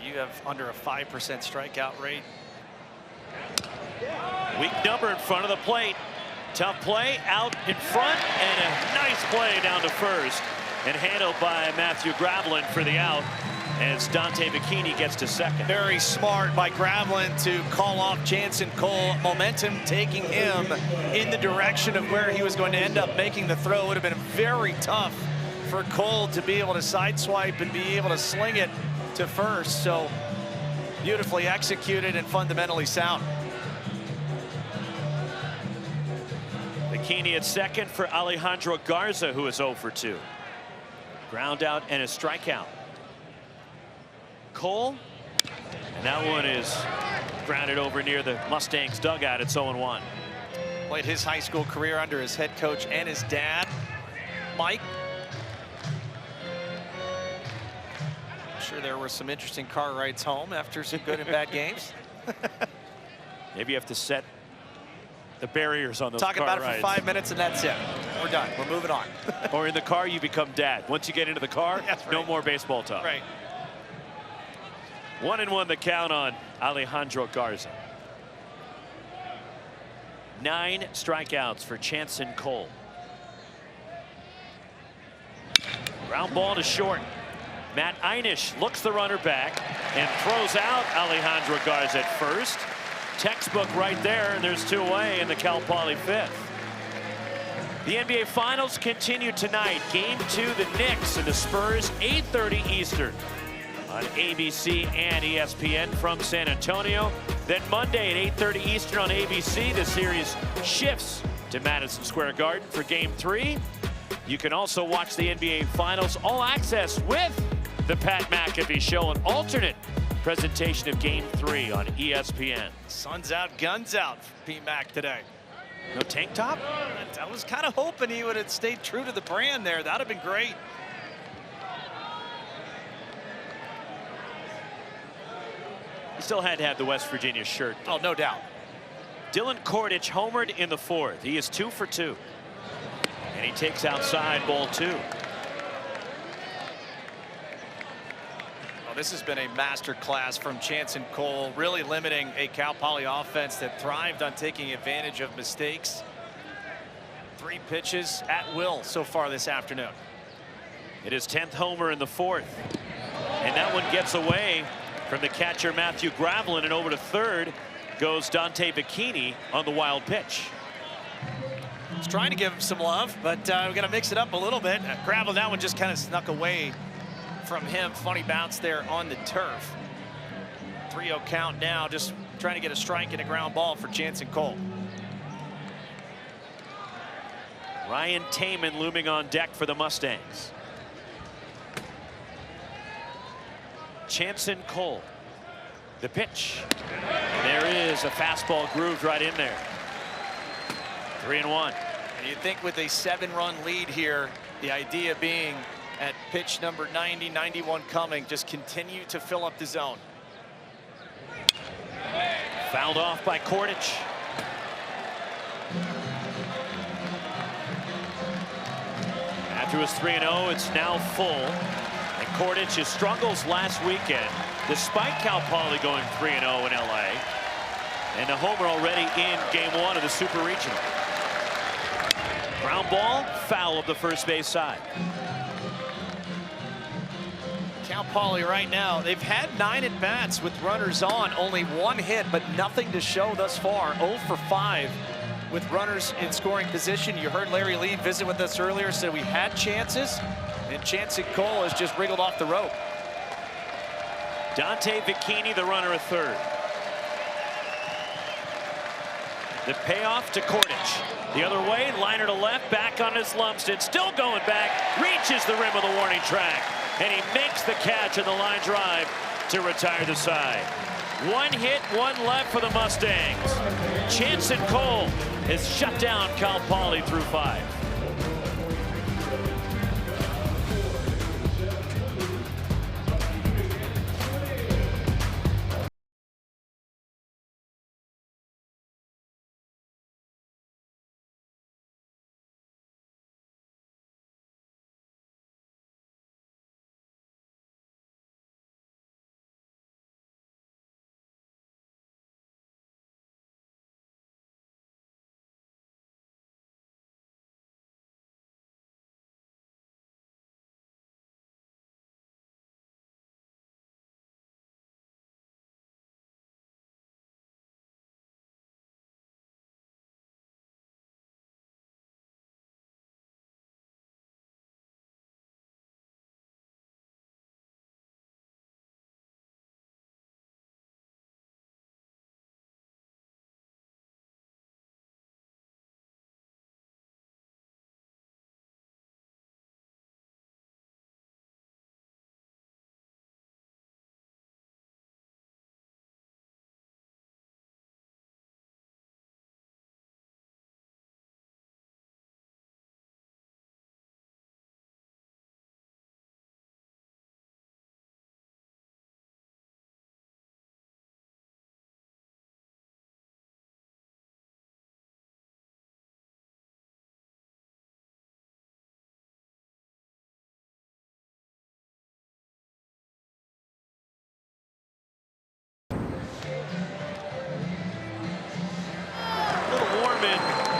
You have under a 5% strikeout rate. Weak number in front of the plate. Tough play out in front, and a nice play down to first, and handled by Matthew Gravelin for the out as Dante Bikini gets to second. Very smart by Gravelin to call off Jansen Cole. Momentum taking him in the direction of where he was going to end up making the throw. It would have been very tough for Cole to be able to sideswipe and be able to sling it to first. So beautifully executed and fundamentally sound. Bikini at second for Alejandro Garza, who is 0 for 2. Ground out and a strikeout. Cole, and that one is grounded over near the Mustangs dugout. It's 0-1. Played his high school career under his head coach and his dad, Mike. I'm sure there were some interesting car rides home after some good and bad games. Maybe you have to set the barriers on those Talk car about rides. it for 5 minutes and that's it. We're done. We're moving on. Or in the car, you become dad. Once you get into the car, That's right. No more baseball talk. Right. 1-1 the count on Alejandro Garza. 9 strikeouts for Jansen Cole. Ground ball to short. Matt Einish looks the runner back and throws out Alejandro Garza at first. Textbook right there, and there's 2 away in the Cal Poly 5th. The NBA Finals continue tonight. Game 2, the Knicks and the Spurs, 8:30 Eastern on ABC and ESPN from San Antonio. Then Monday at 8:30 Eastern on ABC, the series shifts to Madison Square Garden for Game 3. You can also watch the NBA Finals All Access with the Pat McAfee Show, an alternate presentation of Game 3 on ESPN. Sun's out, guns out for P-Mac today. No tank top? I was kind of hoping he would have stayed true to the brand there. That would have been great. He still had to have the West Virginia shirt. Oh, no doubt. Dylan Kordich homered in the 4th. He is 2 for 2. And he takes outside ball 2. This has been a master class from Jansen Cole, really limiting a Cal Poly offense that thrived on taking advantage of mistakes. 3 pitches at will so far this afternoon. It is 10th homer in the 4th. And that one gets away from the catcher Matthew Gravelin, and over to third goes Dante Bikini on the wild pitch. He's trying to give him some love, but we're going to mix it up a little bit. Gravelin, that one just kind of snuck away from him. Funny bounce there on the turf. 3-0 count now, just trying to get a strike and a ground ball for Jansen Cole. Ryan Taman looming on deck for the Mustangs. Jansen Cole, the pitch. And there is a fastball grooved right in there. 3-1. And you think with a 7-run lead here, the idea being at pitch number 90, 91 coming, just continue to fill up the zone. Fouled off by Kordich. After it was 3-0, it's now full. And Kordich struggles last weekend, despite Cal Poly going 3-0 in LA. And a homer already in Game 1 of the Super Regional. Ground ball, foul of the first base side. Cal Poly right now, they've had 9 at-bats with runners on, only 1 hit, but nothing to show thus far. 0 for 5 with runners in scoring position. You heard Larry Lee visit with us earlier, said we had chances, and Jansen Cole has just wriggled off the rope. Dante Bikini, the runner at third. The payoff to Kordich. The other way, liner to left, back on his Lumsden, still going back, reaches the rim of the warning track, and he makes the catch on the line drive to retire the side. One hit, one left for the Mustangs. Chanson Cole has shut down Cal Poly through 5.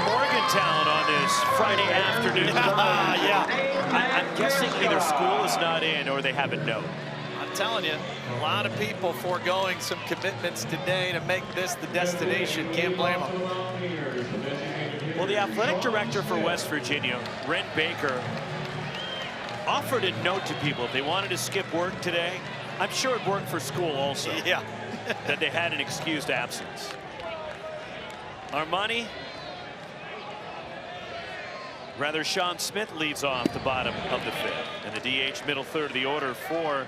Morgantown on this Friday afternoon. I'm guessing either school is not in or they have a note. I'm telling you, a lot of people foregoing some commitments today to make this the destination. Can't blame them. Well, the athletic director for West Virginia, Ren Baker, offered a note to people if they wanted to skip work today. I'm sure it worked for school also. Yeah. That they had an excused absence. Armani, rather, Sean Smith leads off the bottom of the 5th, and the DH middle third of the order for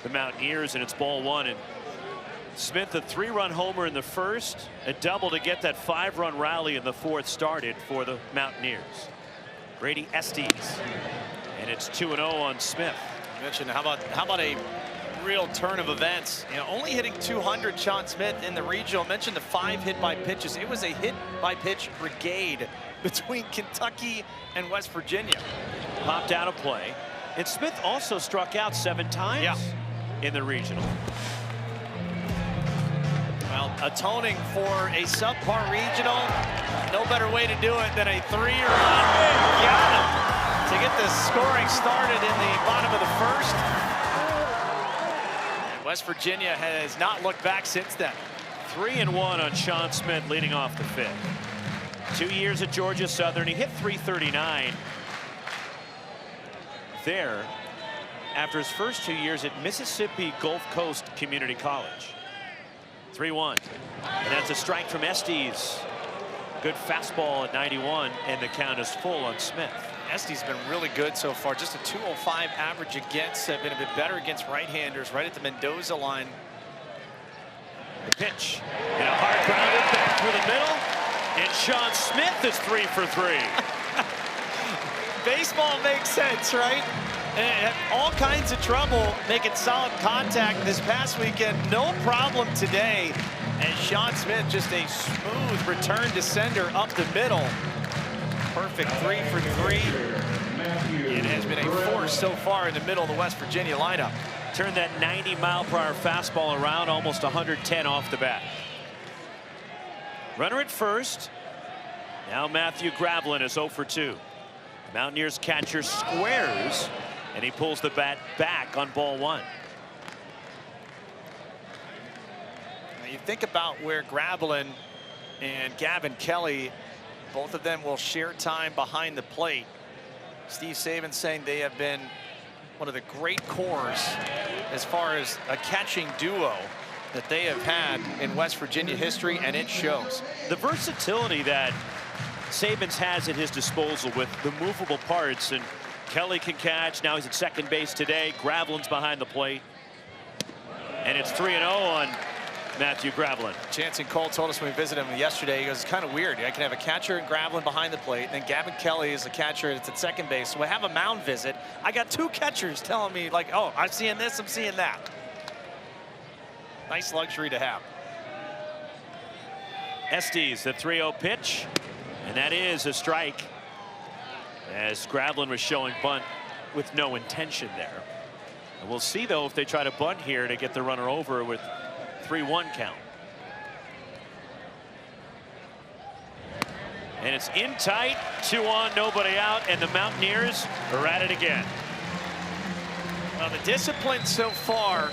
the Mountaineers, and it's ball 1. And Smith, a 3-run homer in the first, a double to get that 5-run rally in the 4th started for the Mountaineers. Brady Estes, and it's 2-0 on Smith. You mentioned how about a real turn of events. You know, only hitting 200, Sean Smith in the regional. Mentioned the 5 hit by pitches. It was a hit by pitch brigade between Kentucky and West Virginia. Popped out of play, and Smith also struck out 7 times in the regional. Well, atoning for a subpar regional, no better way to do it than a 3-run. Got him to get the scoring started in the bottom of the 1st. West Virginia has not looked back since then. 3-1 on Sean Smith leading off the 5th. 2 years at Georgia Southern. He hit .339 there after his first 2 years at Mississippi Gulf Coast Community College. 3-1. And that's a strike from Estes. Good fastball at 91, and the count is full on Smith. Estes been really good so far. Just a .205 average against. Been a bit better against right-handers right at the Mendoza line. The pitch. And a hard grounder back through the middle. And Sean Smith is 3 for 3. Baseball makes sense, right? And had all kinds of trouble making solid contact this past weekend. No problem today. And Sean Smith, just a smooth return to sender up the middle. Perfect 3 for 3. It has been a force so far in the middle of the West Virginia lineup. Turned that 90-mile-per-hour fastball around, almost 110 off the bat. Runner at first. Now Matthew Gravelin is 0 for 2. Mountaineers catcher squares, and he pulls the bat back on ball 1. Now you think about where Gravelin and Gavin Kelly, both of them will share time behind the plate. Steve Saban saying they have been one of the great cores as far as a catching duo. that they have had in West Virginia history, and it shows. The versatility that Sabins has at his disposal with the movable parts, and Kelly can catch. Now he's at second base today. Gravelin's behind the plate. And it's 3-0 on Matthew Gravelin. Jansen Cole told us when we visited him yesterday, he goes, it's kind of weird. I can have a catcher and Gravelin behind the plate, and then Gavin Kelly is the catcher that's at second base. So I have a mound visit. I got two catchers telling me, like, oh, I'm seeing this, I'm seeing that. Nice luxury to have. Estes, the 3-0 pitch, and that is a strike, as Gravelin was showing bunt with no intention there. And we'll see, though, if they try to bunt here to get the runner over with 3-1 count. And it's in tight, 2 on, nobody out, and the Mountaineers are at it again. Well, the discipline so far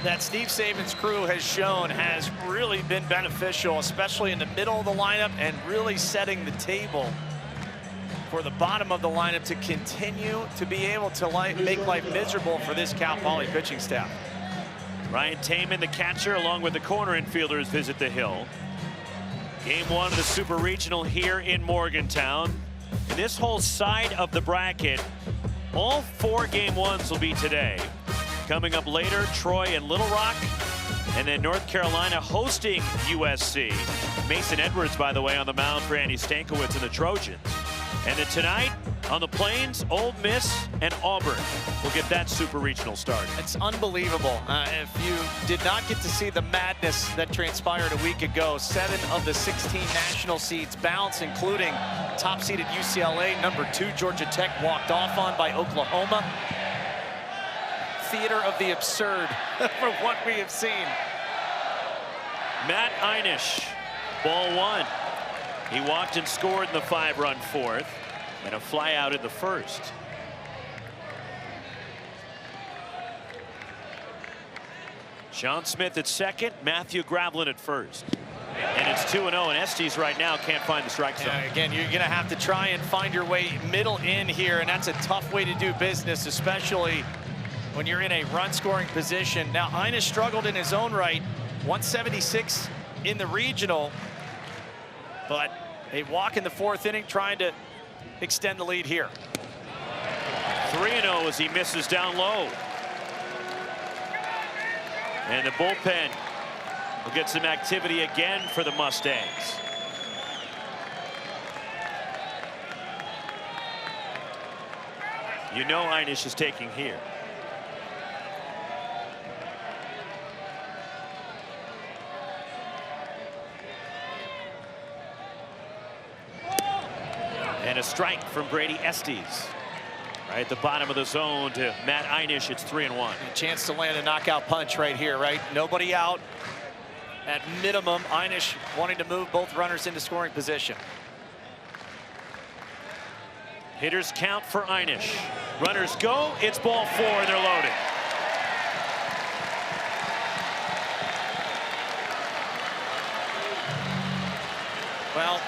that Steve Sabins' crew has shown has really been beneficial, especially in the middle of the lineup, and really setting the table for the bottom of the lineup to continue to be able to make life miserable for this Cal Poly pitching staff. Ryan Taman, the catcher, along with the corner infielders, visit the hill. Game 1 of the Super Regional here in Morgantown. And this whole side of the bracket, all 4 Game 1s will be today. Coming up later, Troy and Little Rock, and then North Carolina hosting USC. Mason Edwards, by the way, on the mound for Andy Stankiewicz and the Trojans. And then tonight on the Plains, Ole Miss and Auburn will get that Super Regional started. It's unbelievable. If you did not get to see the madness that transpired a week ago, 7 of the 16 national seeds bounce, including top-seeded UCLA, number 2 Georgia Tech walked off on by Oklahoma. Theater of the absurd for what we have seen. Matt Einish, ball 1. He walked and scored in the 5-run 4th, and a fly out in the 1st. Sean Smith at second, Matthew Gravelin at first. And it's 2-0, and Estes right now can't find the strike zone. Yeah, again, you're going to have to try and find your way middle in here, and that's a tough way to do business, especially when you're in a run-scoring position. Now, Einish struggled in his own right, 176 in the regional, but a walk in the 4th inning trying to extend the lead here. 3-0 as he misses down low. And the bullpen will get some activity again for the Mustangs. You know Einish is taking here. And a strike from Brady Estes. Right at the bottom of the zone to Matt Einish. It's 3-1. A chance to land a knockout punch right here, right? Nobody out. At minimum, Einish wanting to move both runners into scoring position. Hitters count for Einish. Runners go. It's ball 4, and they're loaded. Well,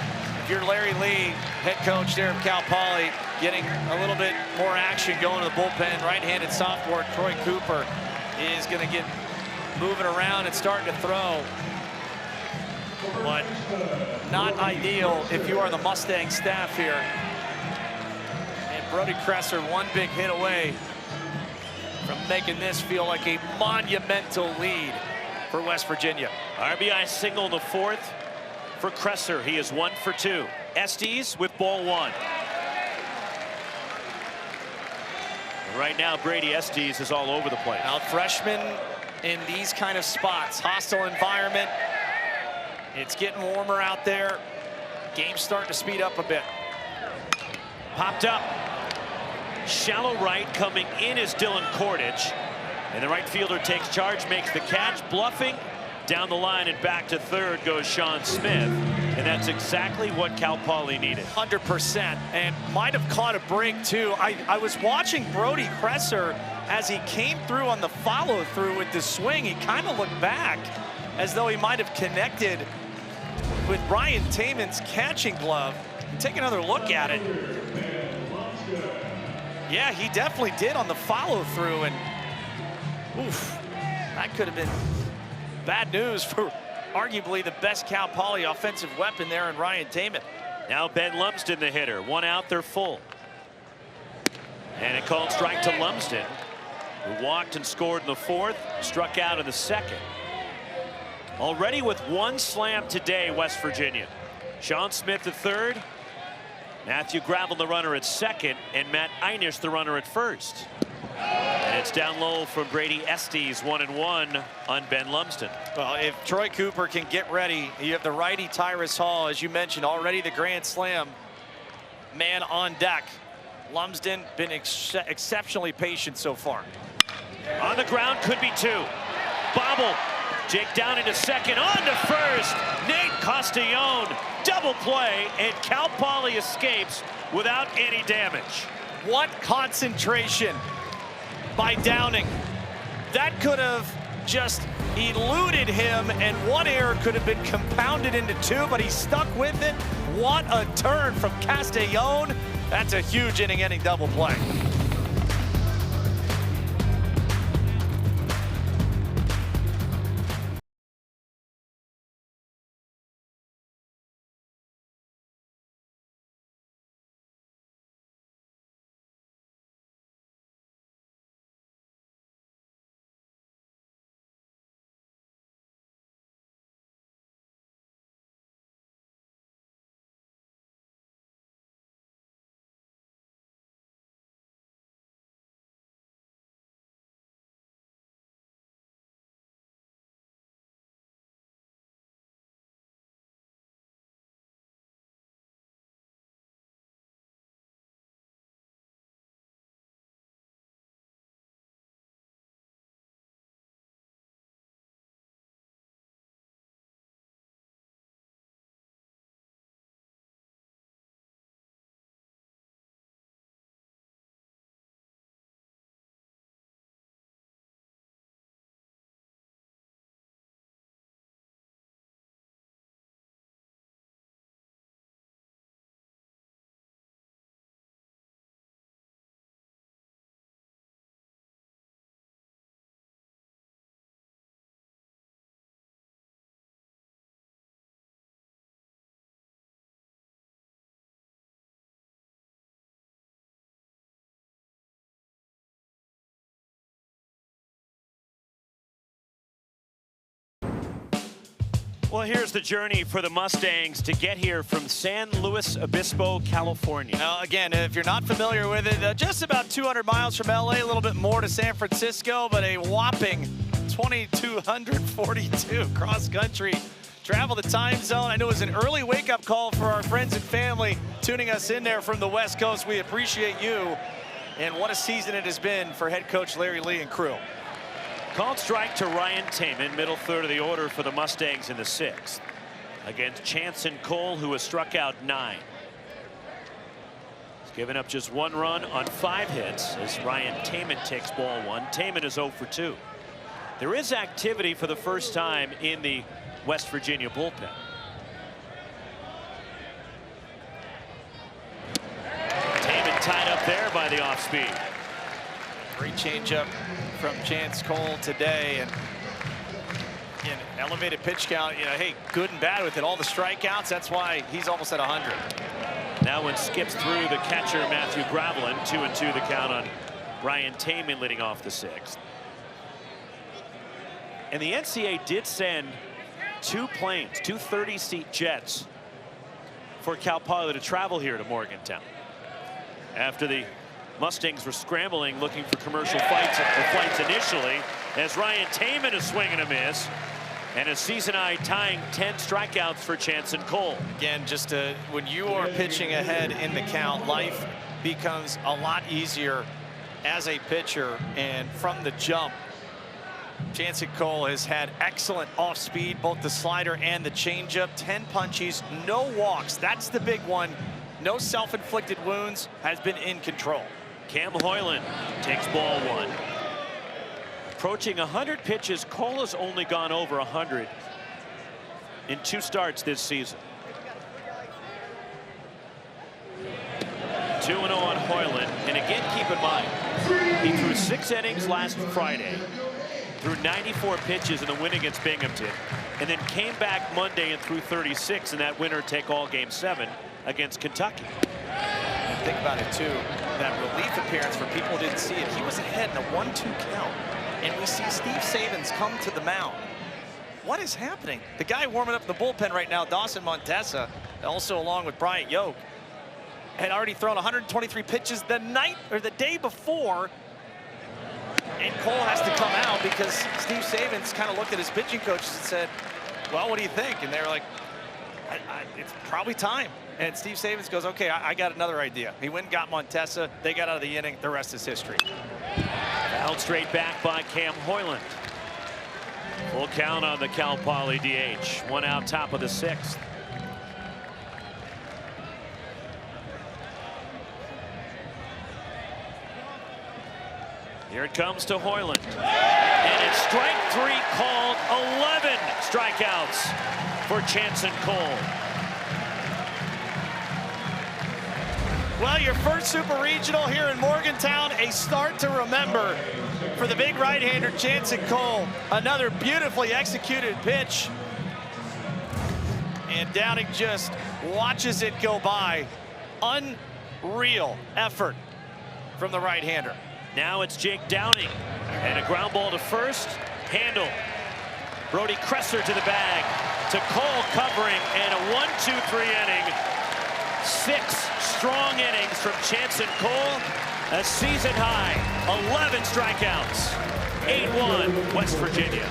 if you're Larry Lee, head coach there of Cal Poly, getting a little bit more action going to the bullpen. Right-handed sophomore Troy Cooper is going to get moving around and starting to throw. But not ideal if you are the Mustang staff here. And Brody Kresser, one big hit away from making this feel like a monumental lead for West Virginia. RBI single in the 4th for Kresser. He is 1 for 2. Estes with ball 1. And right now, Brady Estes is all over the place. Now, freshman in these kind of spots, hostile environment. It's getting warmer out there. Game's starting to speed up a bit. Popped up. Shallow right, coming in is Dylan Kordich. And the right fielder takes charge, makes the catch, bluffing. Down the line and back to third goes Sean Smith. And that's exactly what Cal Poly needed. 100%, and might have caught a break too. I was watching Brody Kresser as he came through on the follow through with the swing. He kind of looked back as though he might have connected with Ryan Taman's catching glove. Take another look at it. Yeah, he definitely did on the follow through, and oof, that could have been bad news for arguably the best Cal Poly offensive weapon there in Ryan Taman. Now Ben Lumsden, the hitter. One out, they're full. And a called strike to Lumsden, who walked and scored in the fourth, struck out in the second. Already with one slam today, West Virginia. Sean Smith the third, Matthew Gravel the runner at second, and Matt Einish the runner at first. And it's down low from Brady Estes, 1-1 on Ben Lumsden. Well, if Troy Cooper can get ready, you have the righty Tyrus Hall, as you mentioned, already the grand slam man on deck. Lumsden been exceptionally patient so far. On the ground, could be two. Bobble. Jake down into second, on to first. Nate Castellone, double play, and Cal Poly escapes without any damage. What concentration by Downing. That could have just eluded him, and one error could have been compounded into two, but he stuck with it. What a turn from Castellone. That's a huge inning-ending double play. Well, here's the journey for the Mustangs to get here from San Luis Obispo, California. Now, again, if you're not familiar with it, just about 200 miles from LA, a little bit more to San Francisco, but a whopping 2,242 cross country. Travel the time zone. I know it was an early wake-up call for our friends and family tuning us in there from the West Coast. We appreciate you, and what a season it has been for head coach Larry Lee and crew. Called strike to Ryan Taman, middle third of the order for the Mustangs in the sixth, against Chanson Cole, who has struck out 9. He's given up just 1 run on 5 hits as Ryan Taman takes ball 1. Taman is 0 for 2. There is activity for the first time in the West Virginia bullpen. Taman tied up there by the off speed. Great changeup from Chance Cole today, and again, elevated pitch count. You know, hey, good and bad with it. All the strikeouts. That's why he's almost at 100. Now one skips through the catcher Matthew Gravelin. 2-2 the count on Ryan Taman leading off the sixth. And the NCAA did send 2 planes, 2 30-seat jets for Cal Poly to travel here to Morgantown after the Mustangs were scrambling looking for commercial flights initially, as Ryan Taman is swinging a miss, and a season-high tying 10 strikeouts for Chanson Cole. Again, just when you are pitching ahead in the count, life becomes a lot easier as a pitcher, and from the jump, Chanson Cole has had excellent off speed, both the slider and the changeup. 10 punchies, no walks. That's the big one. No self-inflicted wounds, has been in control. Cam Hoyland takes ball 1. Approaching 100 pitches, Cole has only gone over 100 in 2 starts this season. 2-0 on Hoyland, and again, keep in mind, he threw 6 innings last Friday. threw 94 pitches in the win against Binghamton, and then came back Monday and threw 36 in that winner-take-all Game 7 against Kentucky. And think about it, too. That relief appearance, for people who didn't see it, he was ahead in a 1-2 count. And we see Steve Savins come to the mound. What is happening? The guy warming up in the bullpen right now, Dawson Montesa, also along with Bryant Yoke, had already thrown 123 pitches the day before. And Cole has to come out because Steve Savins kind of looked at his pitching coaches and said, well, what do you think? And they were like, it's probably time. And Steve Savins goes, okay, I got another idea. He went and got Montesa. They got out of the inning. The rest is history. Fouled straight back by Cam Hoyland. Full count on the Cal Poly DH. One out, top of the 6th. Here it comes to Hoyland. And it's strike 3 called. 11 strikeouts for Chanson Cole. Well, your first Super Regional here in Morgantown, a start to remember for the big right-hander Chanson Cole. Another beautifully executed pitch. And Downing just watches it go by. Unreal effort from the right-hander. Now it's Jake Downing, and a ground ball to first. Handle. Brody Kresser to the bag. To Cole covering, and a 1-2-3 inning. 6 strong innings from Chanson Cole. A season high, 11 strikeouts. 8-1, West Virginia.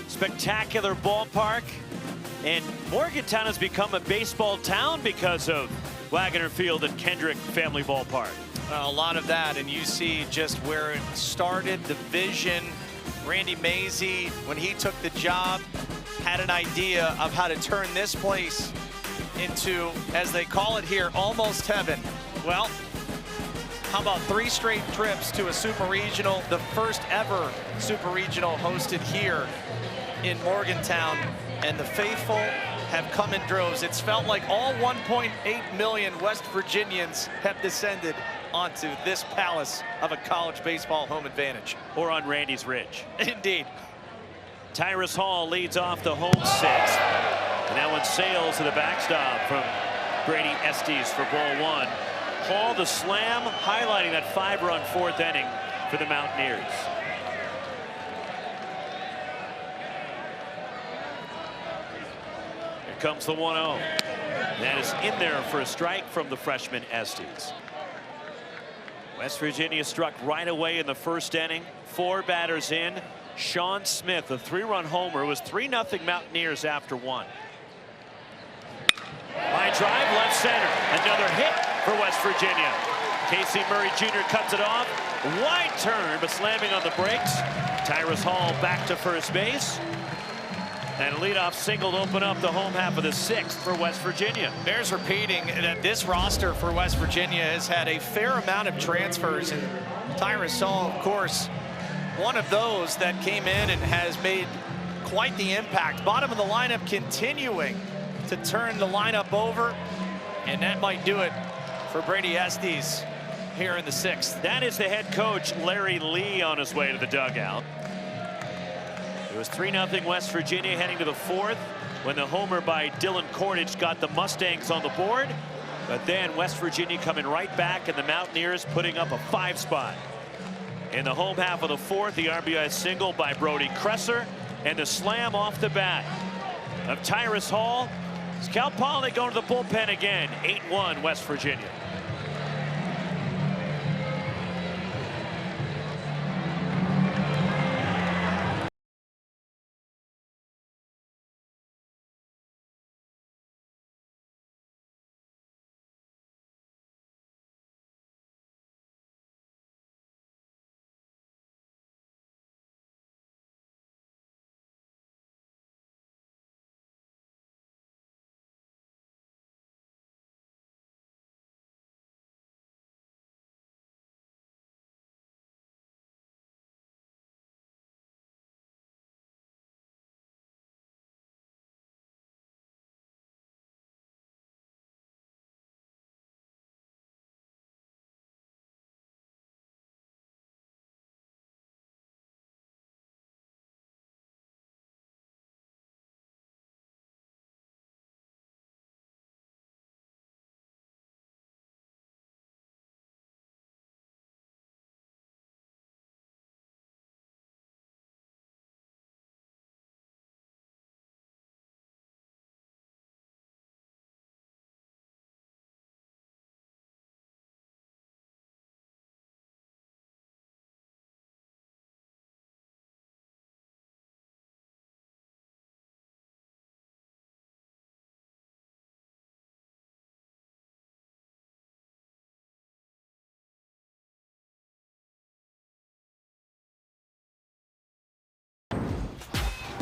Spectacular ballpark, and Morgantown has become a baseball town because of Wagner Field and Kendrick Family Ballpark. A lot of that, and you see just where it started, the vision. Randy Mazey, when he took the job, had an idea of how to turn this place into, as they call it here, almost heaven. Well, how about 3 straight trips to a Super Regional, the first ever Super Regional hosted here in Morgantown, and the faithful have come in droves. It's felt like all 1.8 million West Virginians have descended onto this palace of a college baseball home advantage. Or on Randy's Ridge. Indeed. Tyrus Hall leads off the home 6th. And that one sails to the backstop from Brady Estes for ball 1. Hall the slam, highlighting that 5-run 4th inning for the Mountaineers. Here comes the 1-0. That is in there for a strike from the freshman Estes. West Virginia struck right away in the first inning. 4 batters in. Sean Smith, a 3-run homer. It was 3-0 Mountaineers after 1. Line drive, left center. Another hit for West Virginia. Casey Murray Jr. cuts it off. Wide turn, but slamming on the brakes. Tyrus Hall back to first base. And a leadoff single to open up the home half of the 6th for West Virginia. Bears repeating that this roster for West Virginia has had a fair amount of transfers, and Tyrus Hall, of course, one of those that came in and has made quite the impact. Bottom of the lineup continuing to turn the lineup over, and that might do it for Brady Estes here in the 6th. That is the head coach, Larry Lee, on his way to the dugout. It was 3-0 West Virginia heading to the 4th when the homer by Dylan Cornich got the Mustangs on the board. But then West Virginia coming right back, and the Mountaineers putting up a 5 spot. In the home half of the 4th, the RBI single by Brody Kresser, and the slam off the bat of Tyrus Hall. It's Cal Poly going to the bullpen again. 8-1 West Virginia.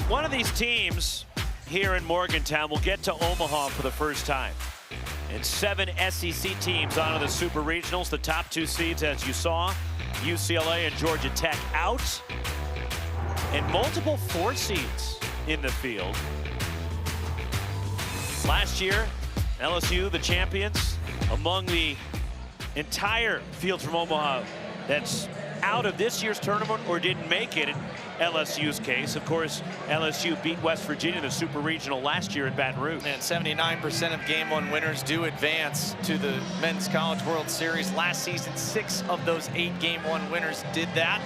One of these teams here in Morgantown will get to Omaha for the first time. And 7 SEC teams onto the Super Regionals. The top 2 seeds, as you saw, UCLA and Georgia Tech out. And multiple 4 seeds in the field. Last year, LSU, the champions, among the entire field from Omaha that's out of this year's tournament or didn't make it in LSU's case. Of course, LSU beat West Virginia in the Super Regional last year at Baton Rouge. And 79% of Game 1 winners do advance to the Men's College World Series. Last season, 6 of those 8 Game 1 winners did that.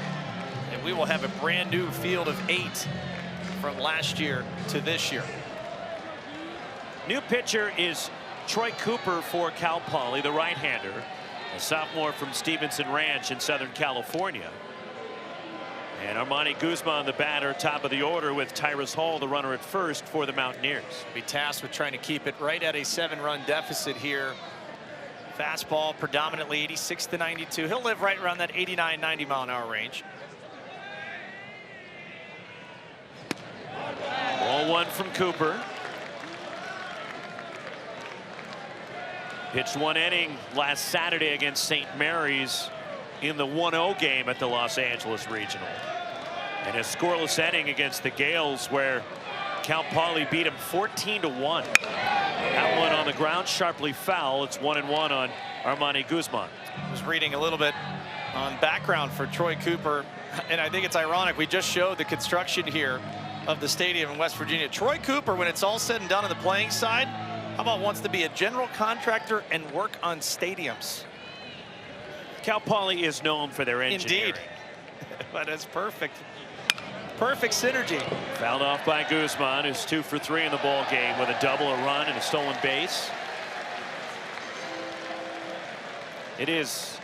And we will have a brand new field of 8 from last year to this year. New pitcher is Troy Cooper for Cal Poly, the right-hander, a sophomore from Stevenson Ranch in Southern California. And Armani Guzman, the batter, top of the order, with Tyrus Hall, the runner at first for the Mountaineers. Be tasked with trying to keep it right at a 7-run deficit here. Fastball predominantly 86 to 92. He'll live right around that 89, 90 mile an hour range. Ball 1 from Cooper. Pitched 1 inning last Saturday against St. Mary's in the 1-0 game at the Los Angeles Regional. And a scoreless inning against the Gales, where Cal Poly beat him 14-1. That one on the ground, sharply foul. It's 1-1 on Armani Guzman. I was reading a little bit on background for Troy Cooper, and I think it's ironic. We just showed the construction here of the stadium in West Virginia. Troy Cooper, when it's all said and done on the playing side, how about wants to be a general contractor and work on stadiums? Cal Poly is known for their engineering. Indeed. But it's perfect. Perfect synergy. Fouled off by Guzman, who's 2 for 3 in the ball game with a double, a run, and a stolen base. It is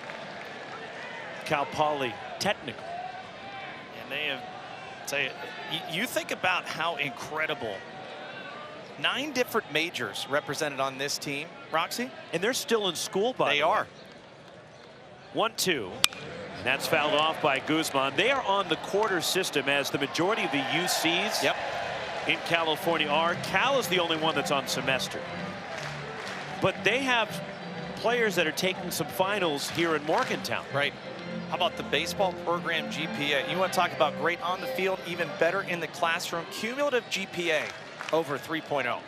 Cal Poly technical. And they have, you think about how incredible 9 different majors represented on this team, Roxy. And they're still in school, by the way. They are. 1-2. And that's fouled off by Guzman. They are on the quarter system, as the majority of the UCs in California are. Cal is the only one that's on semester. But they have players that are taking some finals here in Morgantown. Right. How about the baseball program GPA? You want to talk about great on the field, even better in the classroom. Cumulative GPA over 3.0.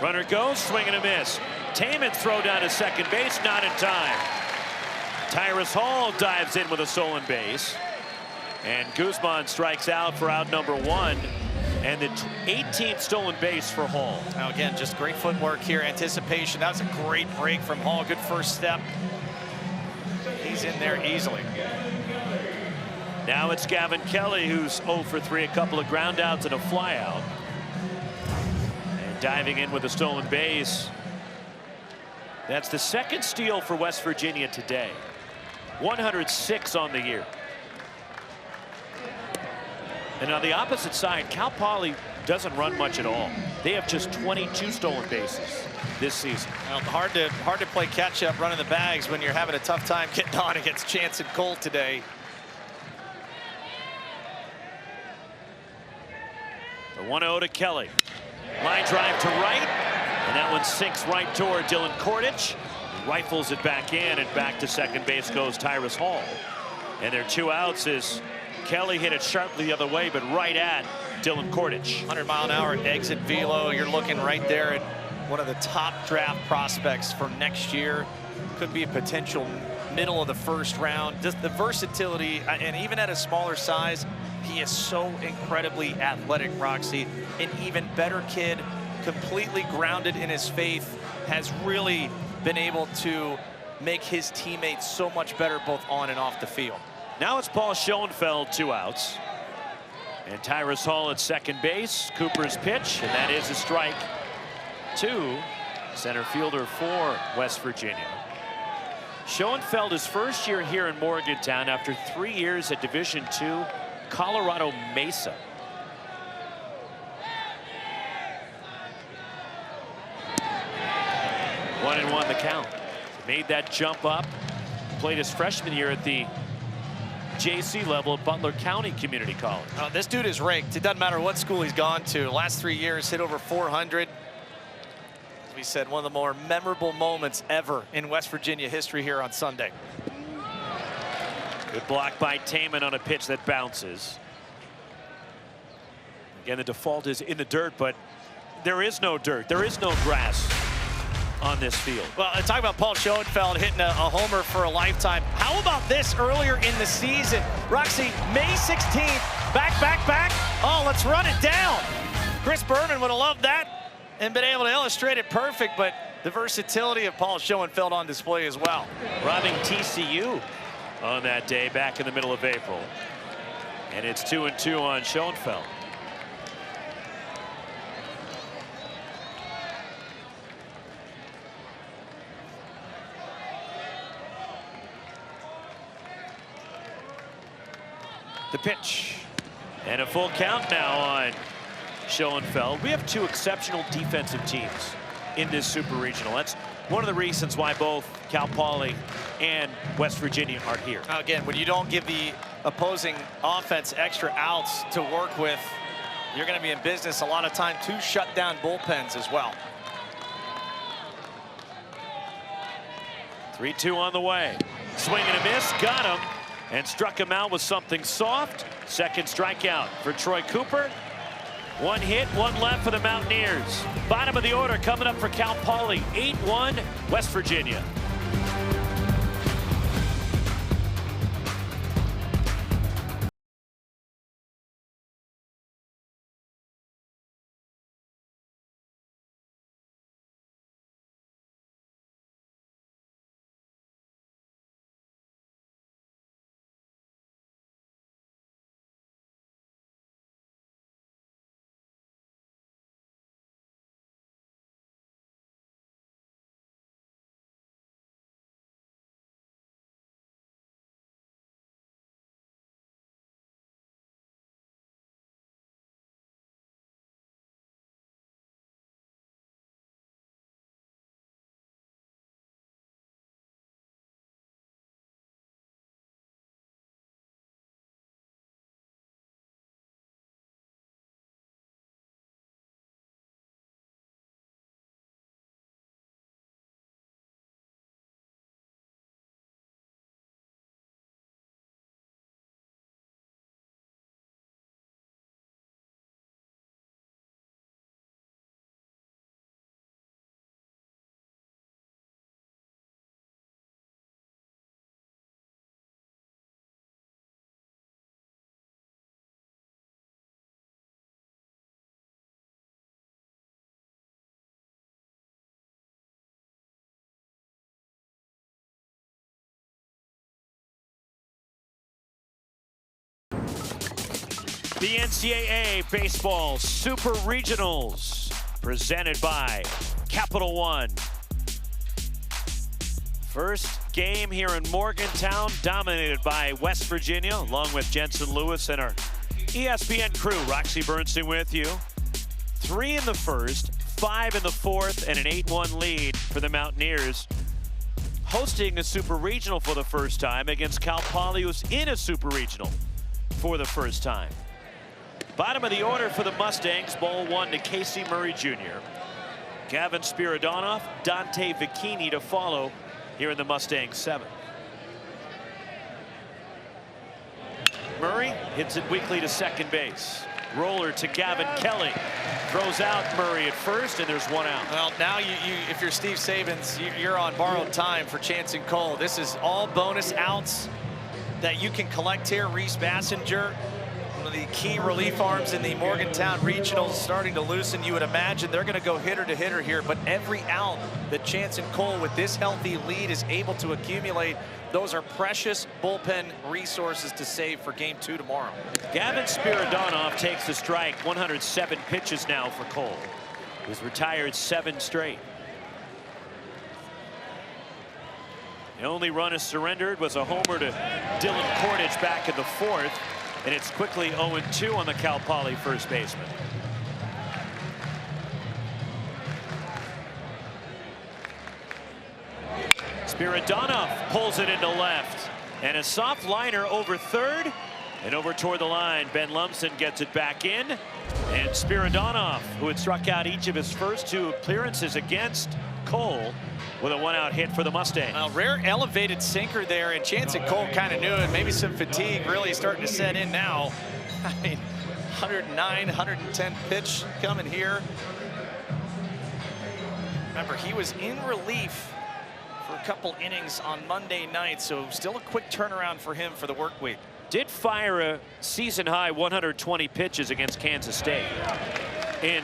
Runner goes, swing and a miss. Taman throw down to second base, not in time. Tyrus Hall dives in with a stolen base. And Guzman strikes out for out number 1. And the 18th stolen base for Hall. Now again, just great footwork here, anticipation. That was a great break from Hall, good first step. He's in there easily. Now it's Gavin Kelly, who's 0 for 3, a couple of ground outs and a flyout. And diving in with a stolen base. That's the second steal for West Virginia today. 106 on the year. And on the opposite side, Cal Poly doesn't run much at all. They have just 22 stolen bases this season. Well, hard to play catch up running the bags when you're having a tough time getting on against Chance and Cole today. The 1-0 to Kelly. Line drive to right, and that one sinks right toward Dylan Kordich. He rifles it back in, and back to second base goes Tyrus Hall. And their 2 outs is Kelly hit it sharply the other way, but right at Dylan Kordich. 100-mile-an-hour exit velo. You're looking right there at one of the top draft prospects for next year. Could be a potential middle of the first round. Just the versatility, and even at a smaller size, he is so incredibly athletic, Roxy. An even better kid, completely grounded in his faith, has really been able to make his teammates so much better both on and off the field. Now it's Paul Schoenfeld, 2 outs. And Tyrus Hall at second base. Cooper's pitch, and that is a strike to center fielder for West Virginia. Schoenfeld, his first year here in Morgantown after 3 years at Division II Colorado Mesa. One and one the count. Made that jump up. Played his freshman year at the JC level at Butler County Community College. This dude is raked. It doesn't matter what school he's gone to. Last 3 years, hit over 400. As we said, one of the more memorable moments ever in West Virginia history here on Sunday. Good block by Taman on a pitch that bounces. Again, the default is in the dirt, but there is no dirt. There is no grass on this field. Well, talk about Paul Schoenfeld hitting a homer for a lifetime. How about this earlier in the season? Roxy, May 16th, back. Oh, let's run it down. Chris Berman would have loved that and been able to illustrate it perfect, but the versatility of Paul Schoenfeld on display as well. Robbing TCU on that day back in the middle of April. And it's 2-2 on Schoenfeld. The pitch. And a full count now on Schoenfeld. We have 2 exceptional defensive teams in this Super Regional. That's one of the reasons why both Cal Poly and West Virginia are here. Again, when you don't give the opposing offense extra outs to work with, you're going to be in business a lot of time to shut down bullpens as well. 3-2 on the way. Swing and a miss, got him, and struck him out with something soft. Second strikeout for Troy Cooper. 1 hit, 1 left for the Mountaineers. Bottom of the order coming up for Cal Poly. 8-1 West Virginia. The NCAA Baseball Super Regionals, presented by Capital One. First game here in Morgantown, dominated by West Virginia, along with Jensen Lewis and our ESPN crew. Roxy Bernstein with you. 3 in the first, 5 in the fourth, and an 8-1 lead for the Mountaineers. Hosting a Super Regional for the first time against Cal Poly, who's in a Super Regional for the first time. Bottom of the order for the Mustangs, ball 1 to Casey Murray Jr. Gavin Spiridonov, Dante Vicchini to follow here in the Mustangs 7th. Murray hits it weakly to second base. Roller to Gavin Kelly. Throws out Murray at first, and there's 1 out. Well, now if you're Steve Sabins, you're on borrowed time for Chanson Cole. This is all bonus outs that you can collect here. Reese Bassinger, one of the key relief arms in the Morgantown Regionals, starting to loosen. You would imagine they're going to go hitter to hitter here, but every out that Chanson Cole with this healthy lead is able to accumulate, those are precious bullpen resources to save for game 2 tomorrow. Gavin Spiridonov takes the strike. 107 pitches now for Cole, who's retired 7 straight. The only run is surrendered was a homer to Dylan Cornage back in the 4th, and it's quickly 0-2 on the Cal Poly first baseman. Spiridonov pulls it into left, and a soft liner over third and over toward the line. Ben Lumsden gets it back in, and Spiridonov, who had struck out each of his first 2 appearances against Cole, with a 1-out hit for the Mustangs. A rare elevated sinker there, and Chanson Cole kind of knew it. Maybe some fatigue really starting to set in now. I mean, 109, 110 pitch coming here. Remember, he was in relief for a couple innings on Monday night, so still a quick turnaround for him for the work week. Did fire a season-high 120 pitches against Kansas State in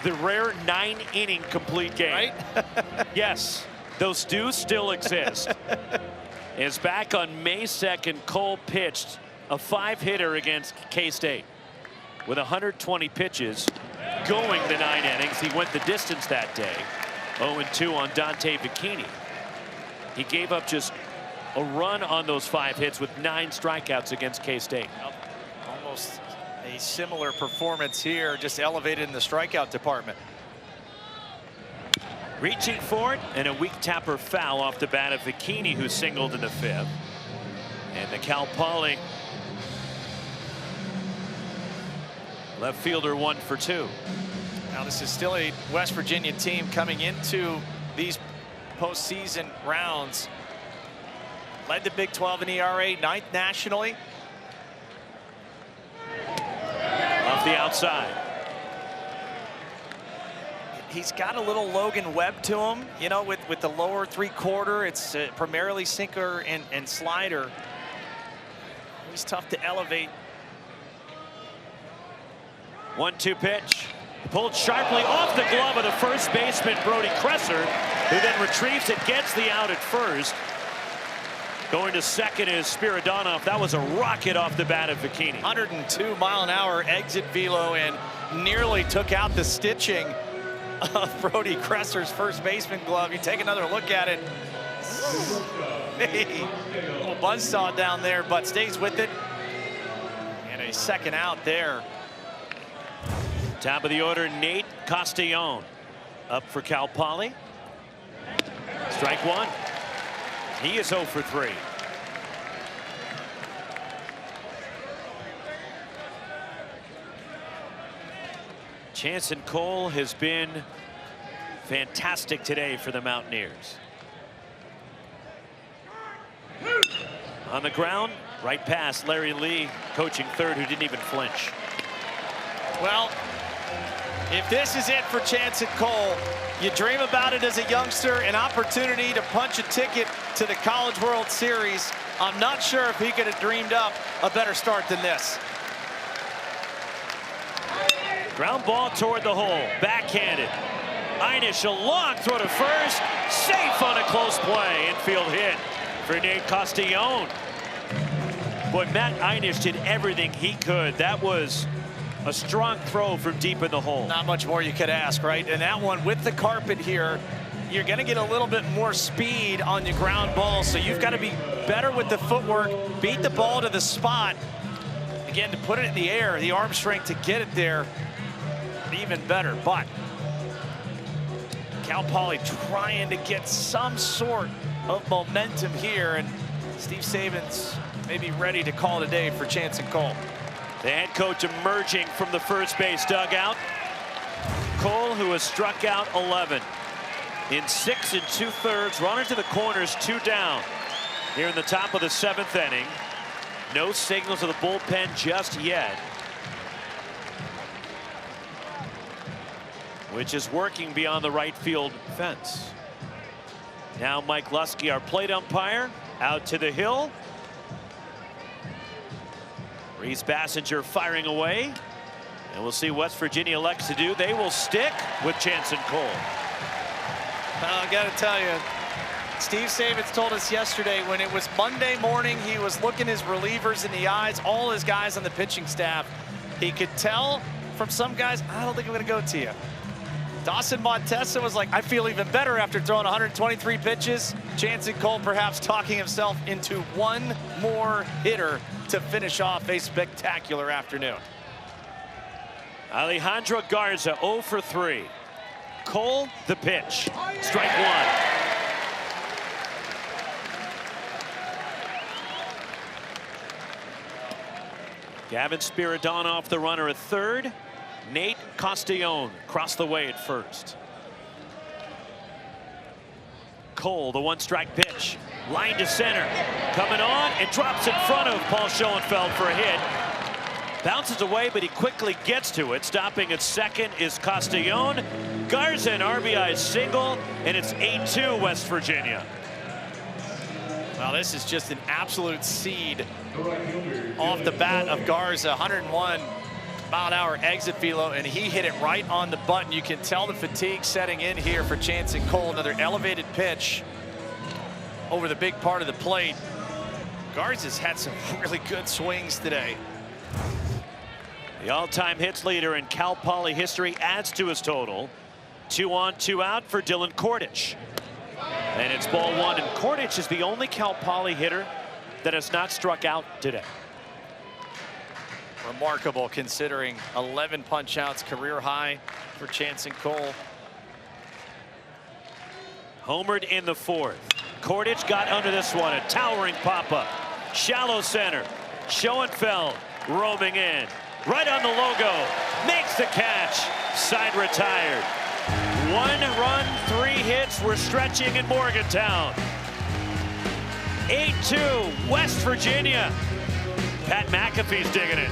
the rare 9-inning complete game. Right? Yes, those do still exist. As back on May 2nd, Cole pitched a 5-hitter against K-State with 120 pitches, going the 9 innings. He went the distance that day. 0-2 on Dante Vicchini. He gave up just a run on those 5 hits with 9 strikeouts against K-State. Almost a similar performance here, just elevated in the strikeout department. Reaching for it, and a weak tapper foul off the bat of Vicchini, who singled in the 5th. And the Cal Poly left fielder 1 for 2. Now this is still a West Virginia team coming into these postseason rounds. Led the Big 12 in ERA, 9th nationally. Off the outside. He's got a little Logan Webb to him, you know, with the lower 3/4. It's primarily sinker and slider. He's tough to elevate. 1-2 pitch. Pulled sharply off the glove of the first baseman, Brody Kresser, who then retrieves it, gets the out at first. Going to second is Spiridonov. That was a rocket off the bat of Vicchini. 102-mile-an-hour exit velo, and nearly took out the stitching of Brody Kresser's first baseman glove. You take another look at it. Hey, a little buzzsaw down there, but stays with it. And a second out there. Top of the order, Nate Castillon up for Cal Poly. Strike 1. He is 0 for 3. Chanson Cole has been fantastic today for the Mountaineers. On the ground, right past Larry Lee, coaching third, who didn't even flinch. Well, if this is it for Chanson Cole, you dream about it as a youngster, an opportunity to punch a ticket to the College World Series. I'm not sure if he could have dreamed up a better start than this. Ground ball toward the hole, backhanded. Einish, a long throw to first, safe on a close play. Infield hit for Nate Castillon. Boy, Matt Einish did everything he could. That was a strong throw from deep in the hole. Not much more you could ask, right? And that one with the carpet here, you're going to get a little bit more speed on your ground ball, so you've got to be better with the footwork, beat the ball to the spot. Again, to put it in the air, the arm strength to get it there, even better. But Cal Poly trying to get some sort of momentum here, and Steve Saban's maybe ready to call it a day for Chance and Cole. The head coach emerging from the first base dugout. Cole, who has struck out 11 in 6 2/3, runner to the corners, 2 down. Here in the top of the 7th inning. No signals of the bullpen just yet, which is working beyond the right field fence. Now Mike Lusky, our plate umpire, out to the hill. Reese Bassinger firing away, and we'll see West Virginia elects to do. They will stick with Chance and Cole. I got to tell you, Steve Saban told us yesterday when it was Monday morning, he was looking his relievers in the eyes, all his guys on the pitching staff. He could tell from some guys, I don't think I'm going to go to you. Dawson Montesa was like, I feel even better after throwing 123 pitches. Chance and Cole perhaps talking himself into one more hitter to finish off a spectacular afternoon. Alejandro Garza 0 for 3. Cole, the pitch. Strike 1. Gavin Spiridonov, the runner at third. Nate Castellone across the way at first. Cole, the 1-strike pitch. Line to center. Coming on and drops in front of Paul Schoenfeld for a hit. Bounces away, but he quickly gets to it. Stopping at second is Castellone. Garza an RBI single, and it's 8-2 West Virginia. Well, this is just an absolute seed off the bat of Garza. 101 mile-an-hour exit velo, and he hit it right on the button. You can tell the fatigue setting in here for Chance and Cole. Another elevated pitch over the big part of the plate. Garza's had some really good swings today. The all-time hits leader in Cal Poly history adds to his total. 2 on, 2 out for Dylan Kordich. And it's ball 1, and Kordich is the only Cal Poly hitter that has not struck out today. Remarkable considering 11 punch-outs, career high for Chance and Cole. Homered in the 4th. Kordich got under this one, a towering pop-up. Shallow center. Schoenfeld roaming in. Right on the logo. Makes the catch. Side retired. 1 run, 3 hits. We're stretching in Morgantown. 8-2 West Virginia. Pat McAfee's digging it.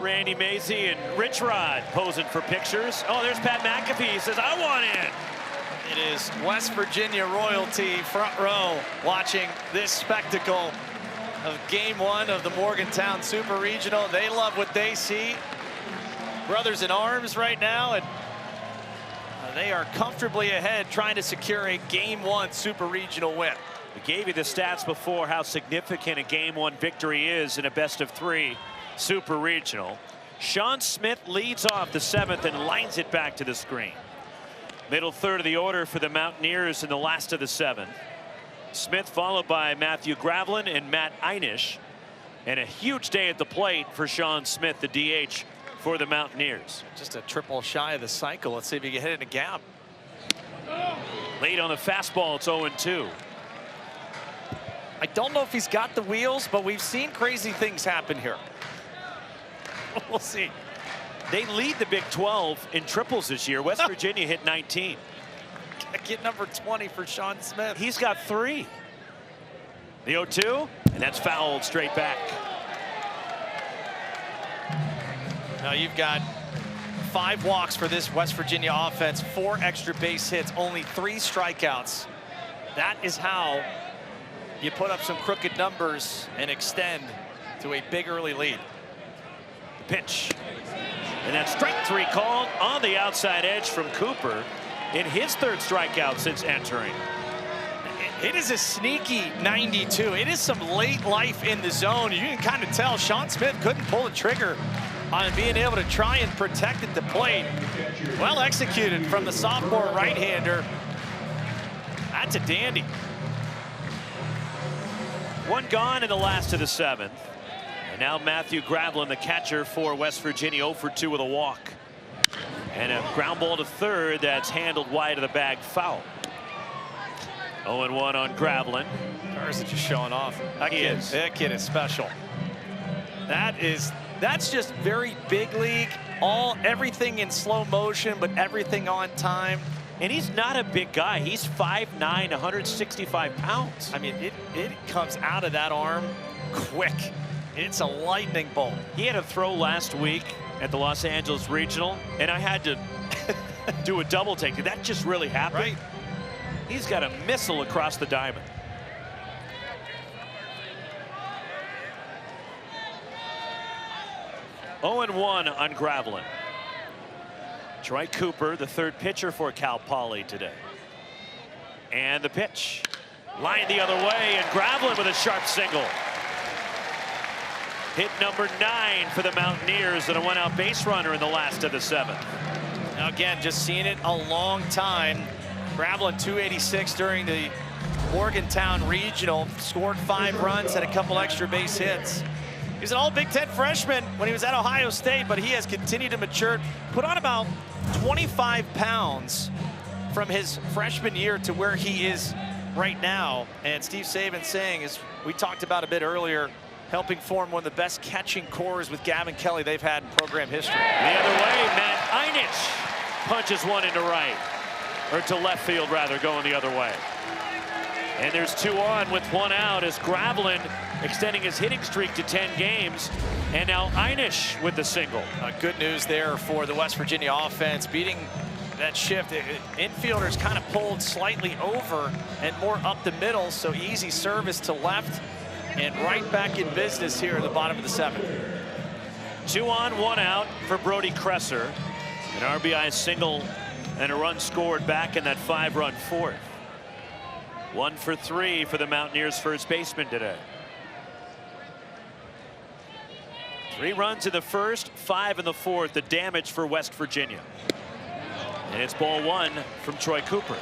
Randy Mazie and Rich Rod posing for pictures. Oh, there's Pat McAfee. He says, I want in. It is West Virginia royalty front row watching this spectacle of game one of the Morgantown Super Regional. They love what they see. Brothers in arms right now, and they are comfortably ahead trying to secure a game one Super Regional win. We gave you the stats before how significant a game one victory is in a best of three Super Regional. Sean Smith leads off the seventh and lines it back to the screen. Middle third of the order for the Mountaineers in the last of the seventh. Smith followed by Matthew Gravlin and Matt Einish. And a huge day at the plate for Sean Smith, the DH for the Mountaineers. Just a triple shy of the cycle. Let's see if he can hit it in a gap. Late on the fastball, it's 0-2. I don't know if he's got the wheels, but we've seen crazy things happen here. We'll see. They lead the Big 12 in triples this year. West Virginia hit 19. Get number 20 for Sean Smith. He's got 3. The 0-2, and that's fouled straight back. Now you've got 5 walks for this West Virginia offense, 4 extra base hits, only 3 strikeouts. That is how you put up some crooked numbers and extend to a big early lead. The pitch. And that strike 3 called on the outside edge from Cooper in his 3rd strikeout since entering. It is a sneaky 92. It is some late life in the zone. You can kind of tell Sean Smith couldn't pull the trigger on being able to try and protect at the plate. Well executed from the sophomore right-hander. That's a dandy. 1 gone in the last of the 7th. And now Matthew Gravlin, the catcher for West Virginia, 0 for 2 with a walk. And a ground ball to third that's handled wide of the bag, foul. 0-1 on Gravlin. Cars are just showing off. That kid is special. That's just very big league. Everything in slow motion, but everything on time. And he's not a big guy. He's 5'9", 165 pounds. I mean, it comes out of that arm quick. It's a lightning bolt. He had a throw last week at the Los Angeles Regional, and I had to do a double take. Did that just really happen? Right. He's got a missile across the diamond. Oh, 0-1 on Gravlin. Troy Cooper, the 3rd pitcher for Cal Poly today. And the pitch. Line the other way, and Gravlin with a sharp single. Hit number 9 for the Mountaineers and a 1-out base runner in the last of the 7th. Now again, just seeing it a long time. Gravlin 286 during the Morgantown Regional, scored 5 runs, had a couple extra base hits. He was an all Big Ten freshman when he was at Ohio State, but he has continued to mature, put on about 25 pounds from his freshman year to where he is right now. And Steve Saban saying, as we talked about a bit earlier, helping form one of the best catching cores with Gavin Kelly they've had in program history. The other way, Matt Einish punches one into right, or to left field rather, going the other way. And there's 2 on with 1 out as Gravlin extending his hitting streak to 10 games. And now Einish with the single. Good news there for the West Virginia offense, beating that shift. Infielders kind of pulled slightly over and more up the middle, so easy service to left and right back in business here in the bottom of the 7th. 2 on, 1 out for Brody Kresser. An RBI single and a run scored back in that 5-run 4th. 1 for 3 for the Mountaineers' first baseman today. 3 runs in the 1st, 5 in the 4th. The damage for West Virginia. And it's ball 1 from Troy Cooper.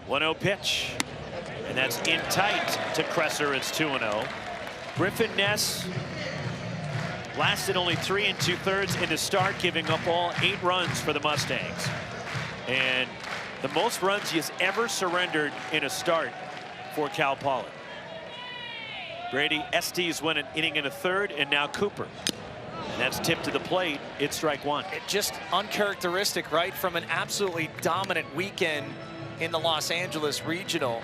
One-0 pitch. And that's in tight to Kresser. It's 2-0. Griffin Ness lasted only 3 2/3 in the start, giving up all 8 runs for the Mustangs. And the most runs he has ever surrendered in a start for Cal Poly. Brady Estes went an inning and a 1/3, and now Cooper. And that's tipped to the plate. It's strike one. It just uncharacteristic, right, from an absolutely dominant weekend in the Los Angeles Regional.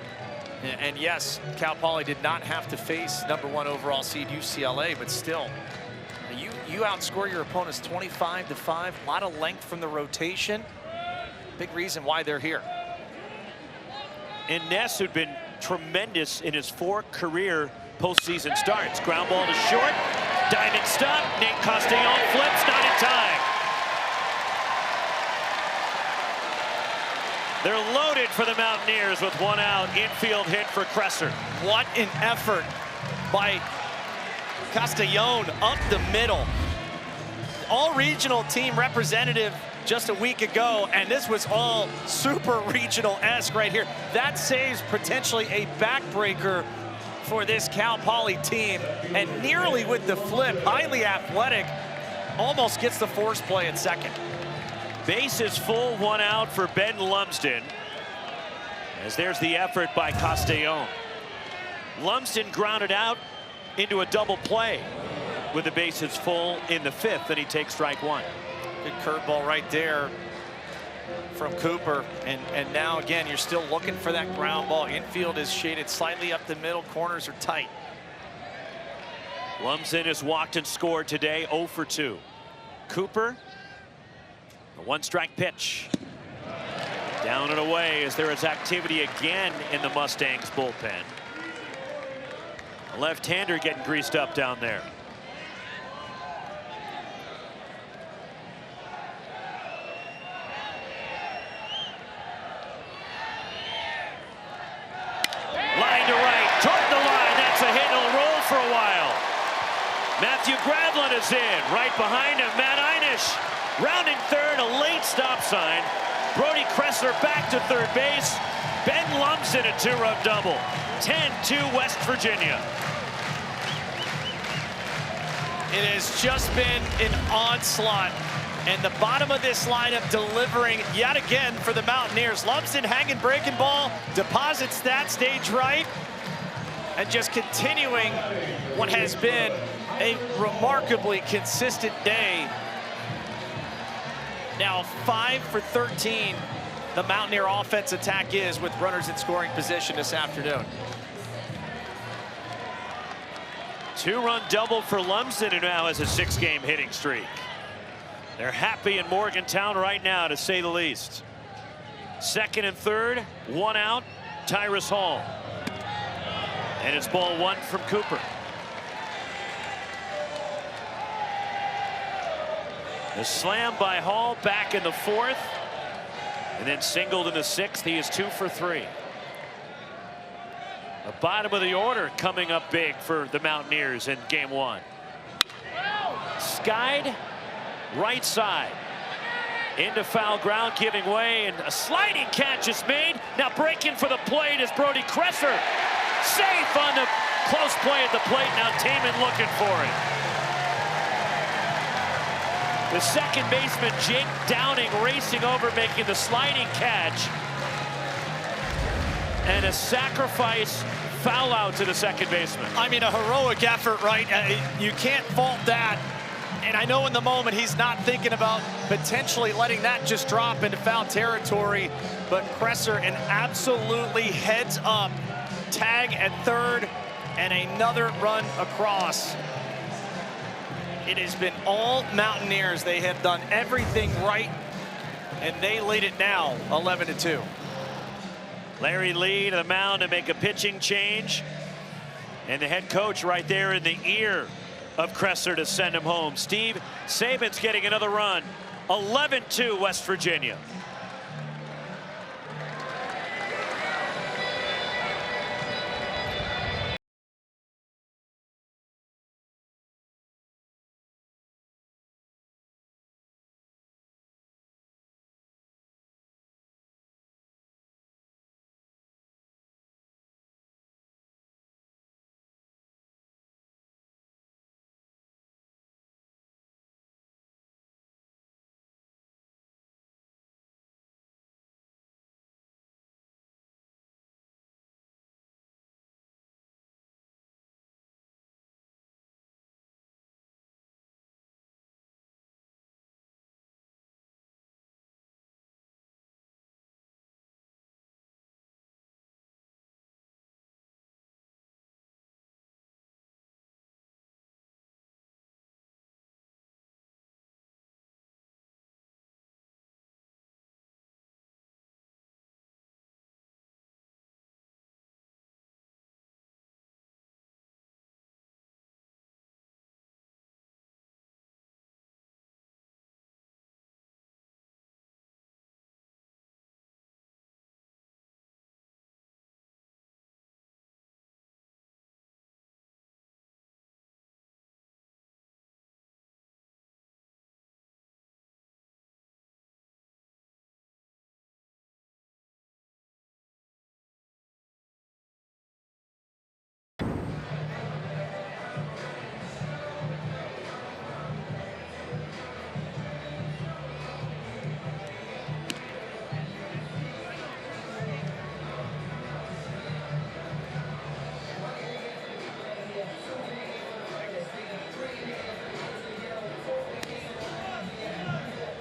And yes, Cal Poly did not have to face #1 overall seed UCLA, but still, you outscore your opponents 25-5. A lot of length from the rotation. Big reason why they're here. And Ness, who'd been tremendous in his 4 career postseason starts. Ground ball to short. Diving stop. Nate Castellón flips, not in time. They're loaded for the Mountaineers with 1 out. Infield hit for Kresser. What an effort by Castellón up the middle. All regional team representative just a week ago, and this was all super regional-esque right here. That saves potentially a backbreaker for this Cal Poly team, and nearly with the flip, highly athletic, almost gets the force play at second. Bases full, 1 out for Ben Lumsden, as there's the effort by Castellón. Lumsden grounded out into a double play with the bases full in the 5th, and he takes strike 1. Good curveball right there from Cooper, and now again you're still looking for that ground ball. Infield is shaded slightly up the middle, corners are tight. Lumsden has walked and scored today, 0 for 2. Cooper, a 1-strike pitch. Down and away as there is activity again in the Mustangs bullpen. A left-hander getting greased up down there. Line to right, toward the line. That's a hit. It'll roll for a while. Matthew Gravlin is in. Right behind him, Matt Einish. Rounding third, a late stop sign. Brody Kresser back to third base. Ben Lumsden a 2-run double. 10-2 West Virginia. It has just been an onslaught, and the bottom of this lineup delivering yet again for the Mountaineers. Lumsden hanging breaking ball, deposits that stage right, and just continuing what has been a remarkably consistent day. Now 5 for 13 the Mountaineer offense attack is with runners in scoring position this afternoon. 2-run double for Lumsden, who now has a 6-game hitting streak. They're happy in Morgantown right now, to say the least. Second and third, 1 out, Tyrus Hall. And it's ball 1 from Cooper. The slam by Hall back in the 4th, and then singled in the 6th. He is 2 for 3. The bottom of the order coming up big for the Mountaineers in game 1. Skied right side into foul ground, giving way, and a sliding catch is made. Now breaking for the plate is Brody Kresser. Safe on the close play at the plate. Now Taman looking for it. The second baseman, Jake Downing, racing over, making the sliding catch. And a sacrifice foul out to the second baseman. I mean, a heroic effort, right? You can't fault that. And I know in the moment he's not thinking about potentially letting that just drop into foul territory. But Kresser, an absolutely heads up tag at third and another run across. It has been all Mountaineers. They have done everything right, and they lead it now 11-2. Larry Lee to the mound to make a pitching change. And the head coach right there in the ear of Kresser to send him home. Steve Saban's getting another run. 11-2 West Virginia.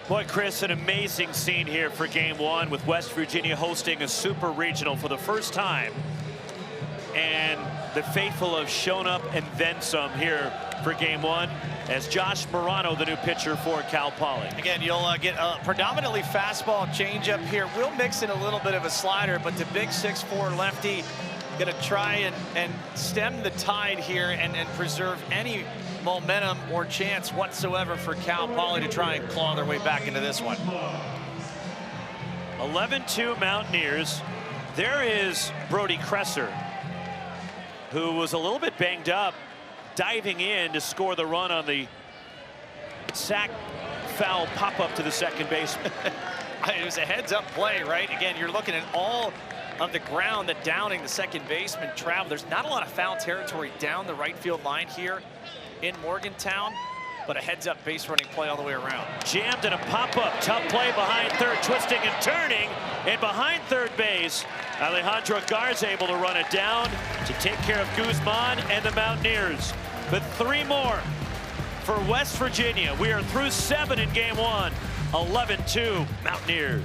Boy, Chris, an amazing scene here for game one with West Virginia hosting a super regional for the first time. And the faithful have shown up and then some here for game one as Josh Morano, the new pitcher for Cal Poly. Again, you'll get a predominantly fastball changeup here. We'll mix in a little bit of a slider, but the big 6'4" lefty going to try and stem the tide here and preserve any momentum or chance whatsoever for Cal Poly to try and claw their way back into this one. 11-2 Mountaineers. There is Brody Kresser, who was a little bit banged up, diving in to score the run on the sac foul pop-up to the second baseman. It was a heads-up play, right? Again, you're looking at all of the ground that Downing, the second baseman, traveled. There's not a lot of foul territory down the right field line here in Morgantown, but a heads-up base running play all the way around. Jammed in a pop-up, tough play behind third, twisting and turning, and behind third base, Alejandro Garza able to run it down to take care of Guzman and the Mountaineers. But 3 more for West Virginia. We are through 7 in game one. 11-2 Mountaineers.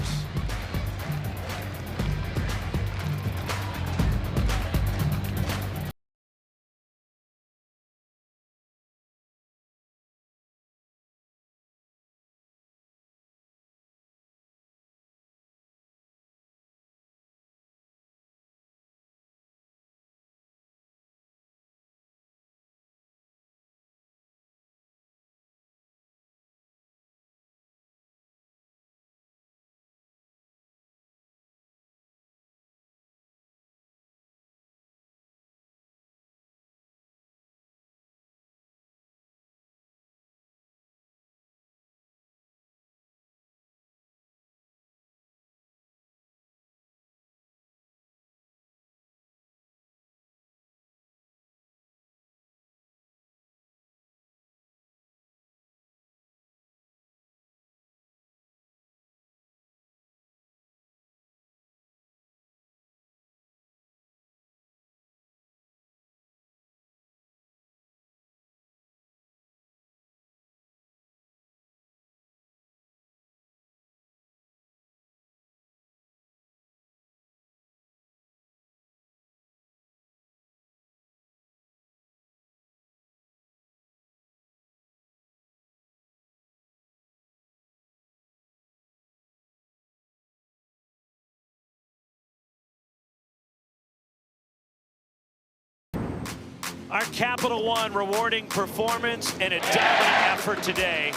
Our Capital One rewarding performance and a dominant effort today.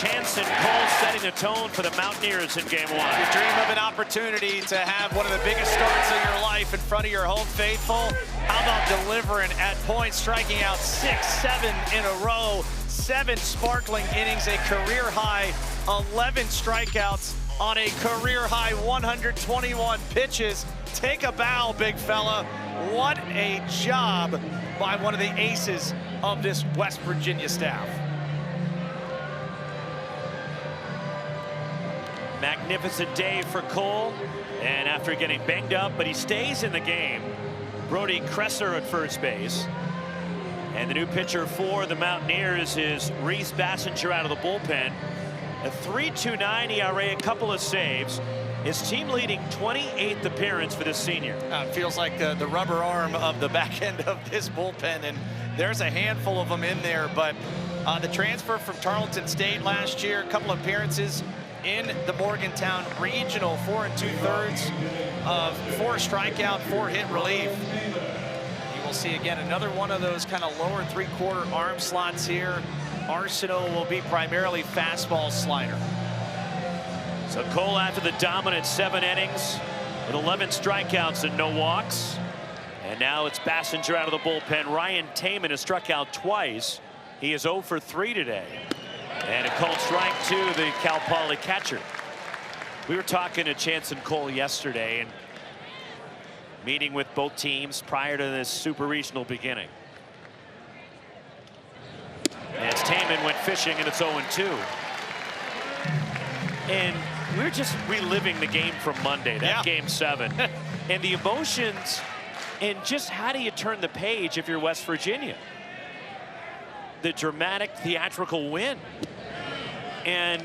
Chance and Cole setting the tone for the Mountaineers in game one. You dream of an opportunity to have one of the biggest starts of your life in front of your home faithful. How about delivering at points, striking out 6, 7 in a row, 7 sparkling innings, a career high 11 strikeouts on a career high 121 pitches. Take a bow, big fella. What a job by one of the aces of this West Virginia staff. Magnificent day for Cole, and after getting banged up, but he stays in the game. Brody Kresser at first base. And the new pitcher for the Mountaineers is Reese Bassinger out of the bullpen. A 3.29 ERA, a couple of saves. His team leading 28th appearance for this senior. It feels like the rubber arm of the back end of this bullpen, and there's a handful of them in there. But the transfer from Tarleton State last year, a couple appearances in the Morgantown Regional, 4 2/3 of 4 strikeout, 4 hit relief. You will see again another one of those kind of lower 3/4 arm slots here. Arsenal will be primarily fastball slider. So Cole after the dominant 7 innings with 11 strikeouts and no walks. And now it's Bassinger out of the bullpen. Ryan Taman has struck out twice. He is 0 for 3 today. And a called strike to the Cal Poly catcher. We were talking to Chance and Cole yesterday and meeting with both teams prior to this super regional beginning. As Taman went fishing and it's 0-2. And we're just reliving the game from Monday, that game 7. And the emotions and just how do you turn the page if you're West Virginia? The dramatic theatrical win. And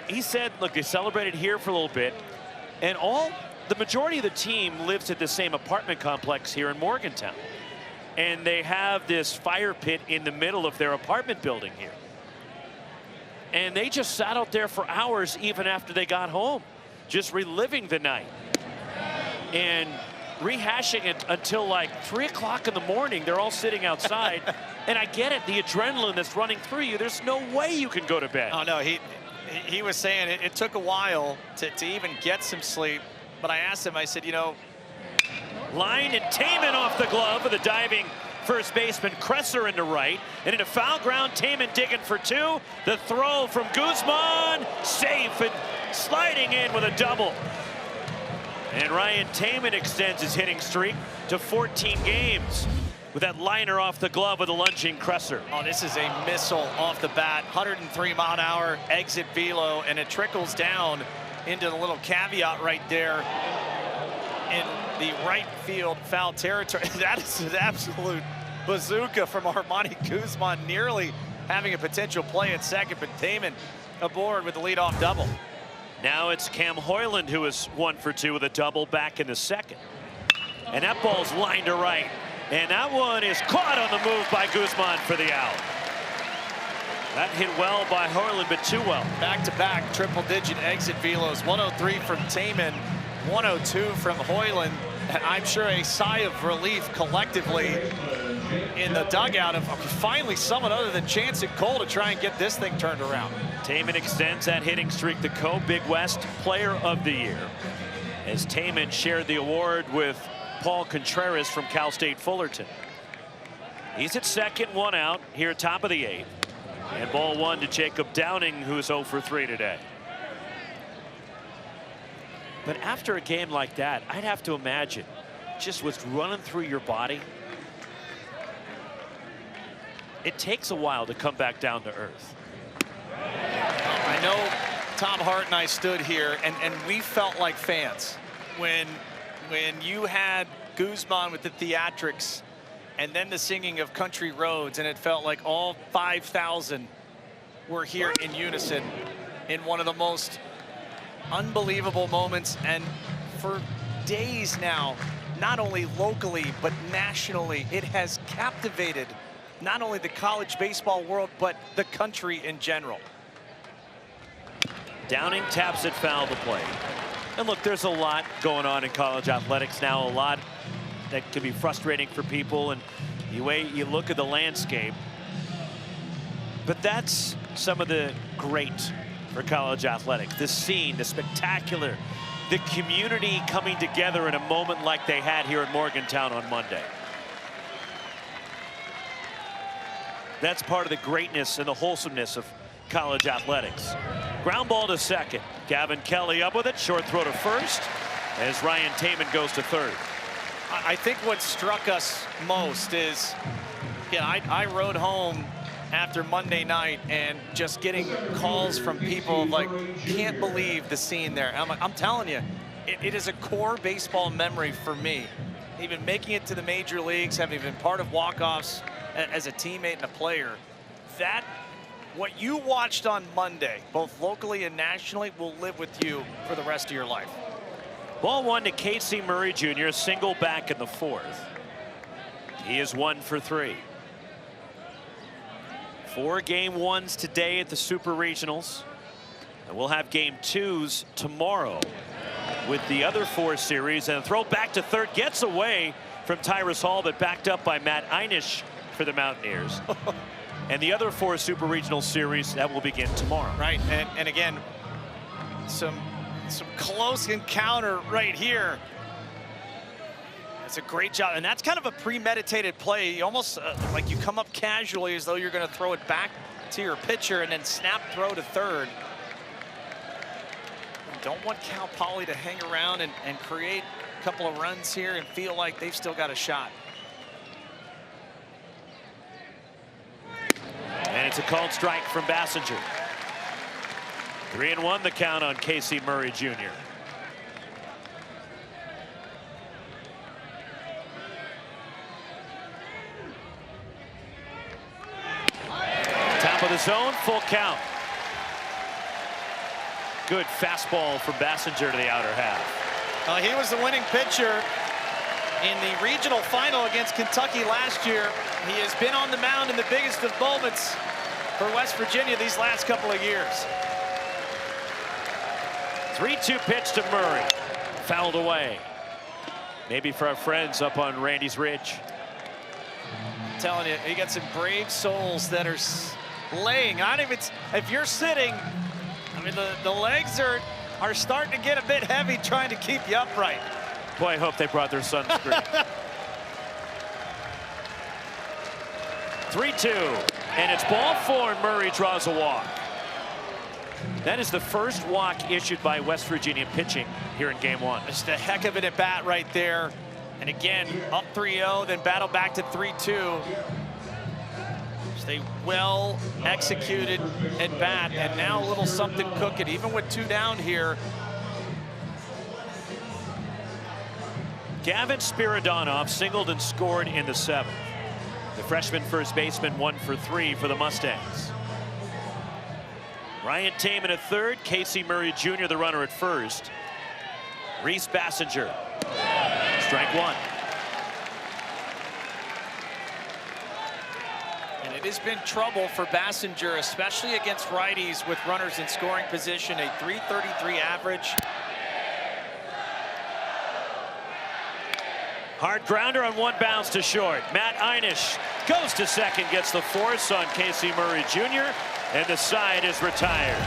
he said, look, they celebrated here for a little bit, and the majority of the team lives at the same apartment complex here in Morgantown. And they have this fire pit in the middle of their apartment building here. And they just sat out there for hours even after they got home, just reliving the night and rehashing it until like 3 o'clock in the morning. They're all sitting outside. And I get it, the adrenaline that's running through you, there's no way you can go to bed. Oh, no, he was saying it took a while to even get some sleep. But I asked him, I said, you know. Line and Taman off the glove with a diving first baseman Kresser into right. And into foul ground, Taman digging for 2. The throw from Guzman, safe and sliding in with a double. And Ryan Taman extends his hitting streak to 14 games with that liner off the glove with a lunging Kresser. Oh, this is a missile off the bat, 103-mile-an-hour exit velo, and it trickles down into the little caveat right there in the right field foul territory. That is an absolute bazooka from Armani Guzman, nearly having a potential play at second, but Taman aboard with the leadoff double. Now it's Cam Hoyland who is 1 for 2 with a double back in the second. And that ball's lined to right. And that one is caught on the move by Guzman for the out. That hit well by Hoyland, but too well. Back-to-back triple-digit exit velos. 103 from Taman, 102 from Hoyland. And I'm sure a sigh of relief collectively in the dugout of finally someone other than Chance and Cole to try and get this thing turned around. Taman extends that hitting streak to Co-Big West Player of the Year, as Taman shared the award with Paul Contreras from Cal State Fullerton. He's at second, 1 out here, top of the 8th. And ball 1 to Jacob Downing, who's 0 for 3 today. But after a game like that, I'd have to imagine just what's running through your body. It takes a while to come back down to earth. I know Tom Hart and I stood here and we felt like fans when you had Guzman with the theatrics and then the singing of Country Roads, and it felt like all 5,000 were here in unison in one of the most unbelievable moments. And for days now, not only locally but nationally, it has captivated not only the college baseball world but the country in general. Downing taps it foul the plate. And look, there's a lot going on in college athletics now, a lot that can be frustrating for people, and the way you look at the landscape. But that's some of the great for college athletics. The scene, the spectacular, the community coming together in a moment like they had here in Morgantown on Monday. That's part of the greatness and the wholesomeness of college athletics. Ground ball to second. Gavin Kelly up with it. Short throw to first as Ryan Taman goes to third. I think what struck us most is, I rode home after Monday night and just getting calls from people like, can't believe the scene there. I'm telling you, it is a core baseball memory for me. Even making it to the major leagues, having been part of walk-offs as a teammate and a player, that what you watched on Monday, both locally and nationally, will live with you for the rest of your life. Ball 1 to Casey Murray Jr., single back in the 4th. He is 1 for 3. 4 game 1s today at the Super Regionals. And we'll have game 2s tomorrow with the other 4 series. And a throw back to third gets away from Tyrus Hall, but backed up by Matt Einish for the Mountaineers. And the other 4 Super Regional series that will begin tomorrow. Right, and again, some close encounter right here. That's a great job, and that's kind of a premeditated play. You almost like you come up casually as though you're going to throw it back to your pitcher and then snap throw to third. Don't want Cal Poly to hang around and create a couple of runs here and feel like they've still got a shot. And it's a called strike from Bassinger. 3-1 the count on Casey Murray Jr. Top of the zone, full count. Good fastball from Bassinger to the outer half. He was the winning pitcher in the regional final against Kentucky last year. He has been on the mound in the biggest of moments for West Virginia these last couple of years. 3-2 pitch to Murray. Fouled away. Maybe for our friends up on Randy's Ridge. I'm telling you, you got some brave souls that are laying. Not even if you're sitting. I mean, the legs are starting to get a bit heavy trying to keep you upright. Boy, I hope they brought their sunscreen. 3-2, and it's ball 4, and Murray draws a walk. That is the first walk issued by West Virginia pitching here in game 1. Just a heck of an at bat right there. And again, up 3-0, then battle back to 3-2. Just a well executed at bat, and now a little something cooking, even with 2 down here. Gavin Spiridonov singled and scored in the 7th. The freshman first baseman 1 for 3 for the Mustangs. Ryan Taman at third, Casey Murray Jr. the runner at first. Reese Bassinger, strike 1. And it has been trouble for Bassinger, especially against righties with runners in scoring position, a .333 average. Hard grounder on 1 bounce to short. Matt Einish goes to second, gets the force on Casey Murray Jr., and the side is retired.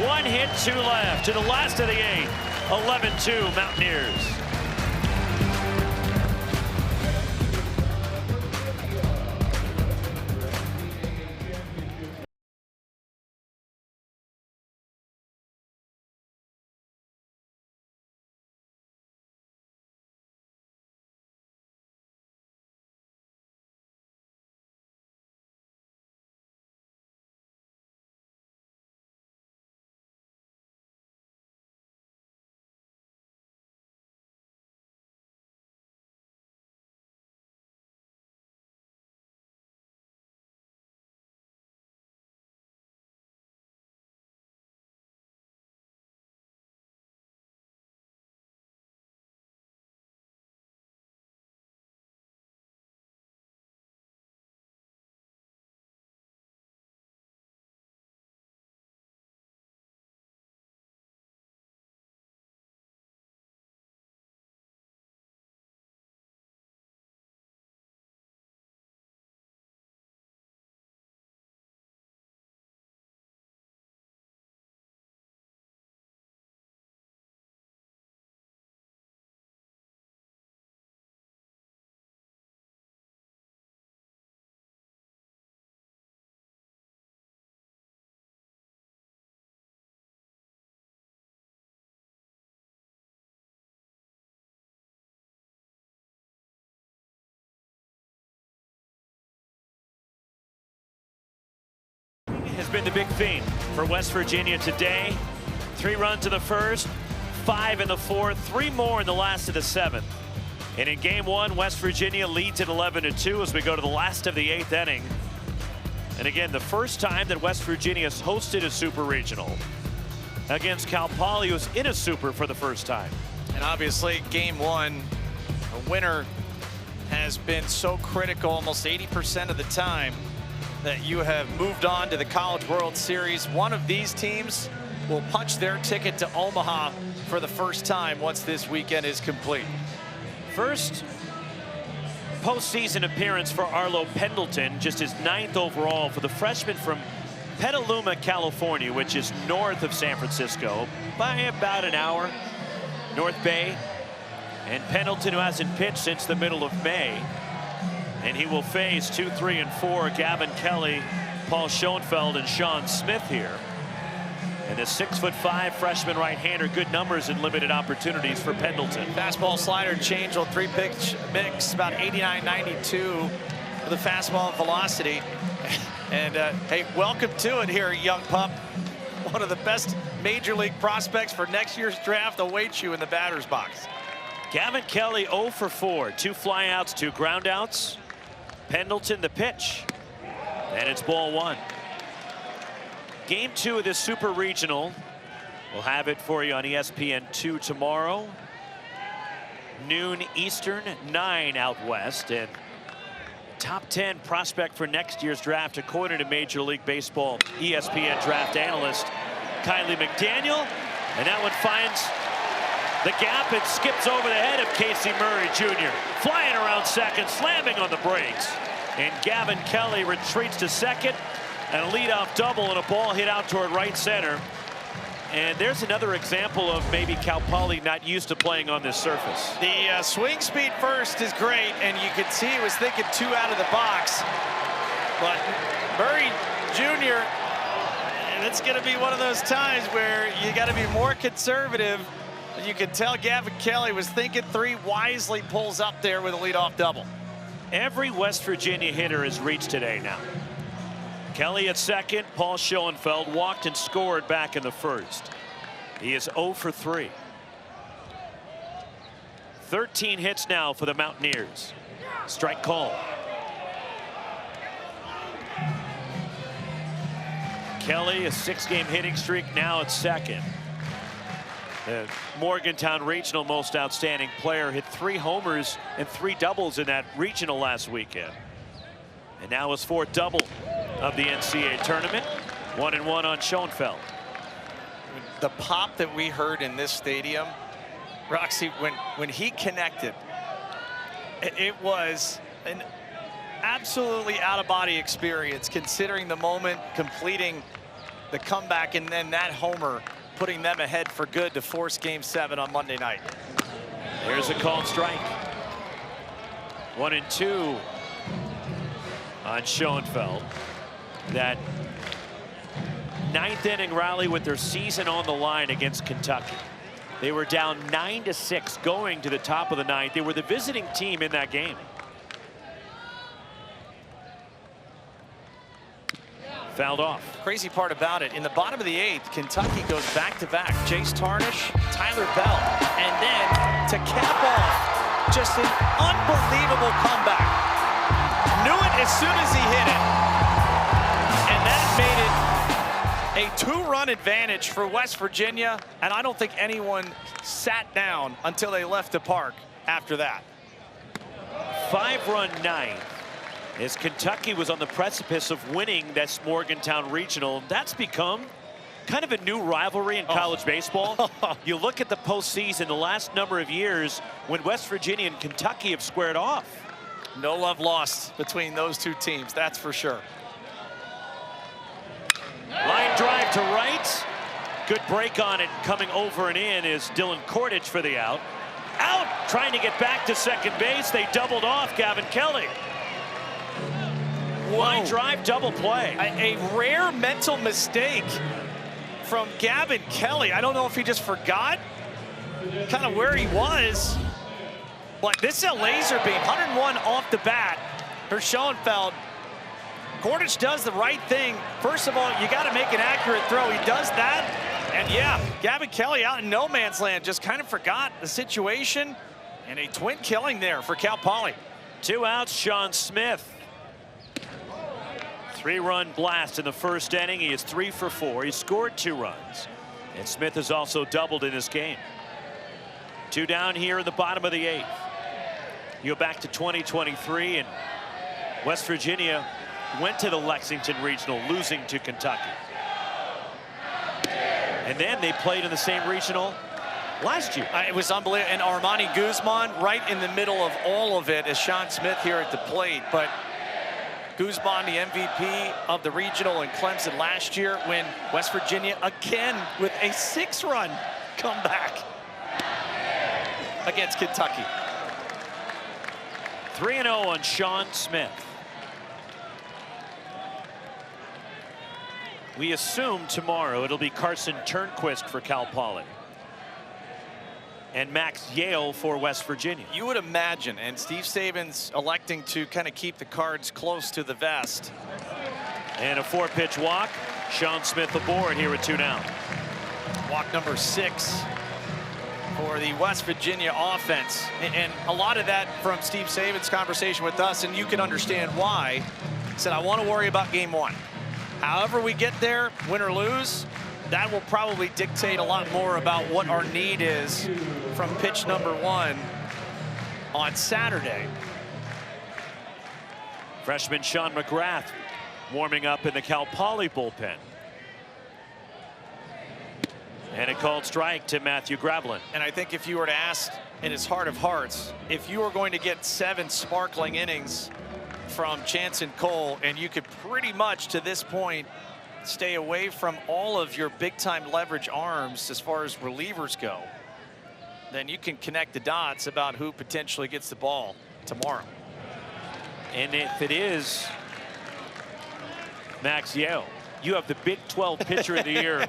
1 hit, 2 left to the last of the 8th. 11-2 Mountaineers. Has been the big theme for West Virginia today. 3 runs in the first, 5 in the 4th, 3 more in the last of the 7th. And in game 1, West Virginia leads at 11-2 as we go to the last of the 8th inning. And again, the first time that West Virginia has hosted a super regional against Cal Poly, who's in a super for the first time. And obviously, game 1, a winner has been so critical almost 80% of the time that you have moved on to the College World Series. One of these teams will punch their ticket to Omaha for the first time once this weekend is complete. First postseason appearance for Arlo Pendleton, just his 9th overall for the freshman from Petaluma, California, which is north of San Francisco by about an hour, North Bay. And Pendleton, who hasn't pitched since the middle of May. And he will face 2, 3, and 4 Gavin Kelly, Paul Schoenfeld, and Sean Smith here. And the 6'5" freshman right-hander, good numbers and limited opportunities for Pendleton. Fastball, slider, changeup, 3-pitch mix, about 89-92 for the fastball velocity. And hey, welcome to it here, young pup. One of the best major league prospects for next year's draft awaits you in the batter's box. Gavin Kelly 0 for 4, 2 flyouts, 2 groundouts. Pendleton the pitch, and it's ball 1. Game 2 of this super regional We'll have it for you on ESPN2 tomorrow. Noon Eastern, 9 out west. And top 10 prospect for next year's draft, according to Major League Baseball ESPN draft analyst Kylie McDaniel. And that one finds the gap and skips over the head of Casey Murray Jr. Flying around second, slamming on the brakes. And Gavin Kelly retreats to second. And a leadoff double and a ball hit out toward right center. And there's another example of maybe Cal Poly not used to playing on this surface. The swing speed first is great, and you could see he was thinking 2 out of the box. But Murray Jr., and it's going to be one of those times where you got to be more conservative. You can tell Gavin Kelly was thinking 3, wisely pulls up there with a leadoff double. Every West Virginia hitter has reached today now. Kelly at second, Paul Schoenfeld walked and scored back in the first. He is 0 for 3. 13 hits now for the Mountaineers. Strike call. Kelly, a 6-game hitting streak, now at second. The Morgantown Regional most outstanding player hit 3 homers and 3 doubles in that regional last weekend. And now his 4th double of the NCAA tournament. 1-1 on Schoenfeld. The pop that we heard in this stadium, Roxy, when he connected, it was an absolutely out-of-body experience, considering the moment, completing the comeback, and then that homer putting them ahead for good to force Game 7 on Monday night. There's a called strike. 1-2 on Schoenfeld. That 9th inning rally with their season on the line against Kentucky. They were down 9-6 going to the top of the 9th. They were the visiting team in that game. Fouled off. Crazy part about it, in the bottom of the 8th, Kentucky goes back-to-back. Jace Tarnish, Tyler Bell, and then to cap off, just an unbelievable comeback. Knew it as soon as he hit it. And that made it a 2-run advantage for West Virginia, and I don't think anyone sat down until they left the park after that. 5-run 9th. As Kentucky was on the precipice of winning this Morgantown Regional. That's become kind of a new rivalry in college baseball. You look at the postseason the last number of years when West Virginia and Kentucky have squared off. No love lost between those 2 teams, that's for sure. Line drive to right. Good break on it. Coming over and in is Dylan Kordich for the out. Out, trying to get back to second base. They doubled off Gavin Kelly. Line drive, double play. A rare mental mistake from Gavin Kelly. I don't know if he just forgot kind of where he was. But this is a laser beam, 101 off the bat for Schoenfeld. Kordich does the right thing. First of all, you got to make an accurate throw. He does that. And yeah, Gavin Kelly out in no man's land, just kind of forgot the situation. And a twin killing there for Cal Poly. 2 outs, Sean Smith. 3-run blast in the first inning. He is 3 for 4. He scored 2 runs. And Smith has also doubled in this game. 2 down here in the bottom of the 8th. You go back to 2023, and West Virginia went to the Lexington Regional, losing to Kentucky. And then they played in the same regional last year. It was unbelievable. And Armani Guzman right in the middle of all of it as Sean Smith here at the plate. But Guzman, the MVP of the regional in Clemson last year, when West Virginia again with a 6-run comeback against Kentucky. 3-0 on Sean Smith. We assume tomorrow it'll be Carson Turnquist for Cal Poly and Max Yale for West Virginia. You would imagine, and Steve Saban's electing to kind of keep the cards close to the vest. And a 4-pitch walk. Sean Smith aboard here with 2 down. Walk number 6 for the West Virginia offense. And a lot of that from Steve Saban's conversation with us, and you can understand why. He said, I want to worry about game 1. However we get there, win or lose, that will probably dictate a lot more about what our need is from pitch number 1 on Saturday. Freshman Sean McGrath warming up in the Cal Poly bullpen. And a called strike to Matthew Gravelin. And I think if you were to ask in his heart of hearts, if you were going to get 7 sparkling innings from Jansen Cole, and you could pretty much to this point stay away from all of your big-time leverage arms as far as relievers go, then you can connect the dots about who potentially gets the ball tomorrow. And if it is Max Yale, you have the Big 12 Pitcher of the Year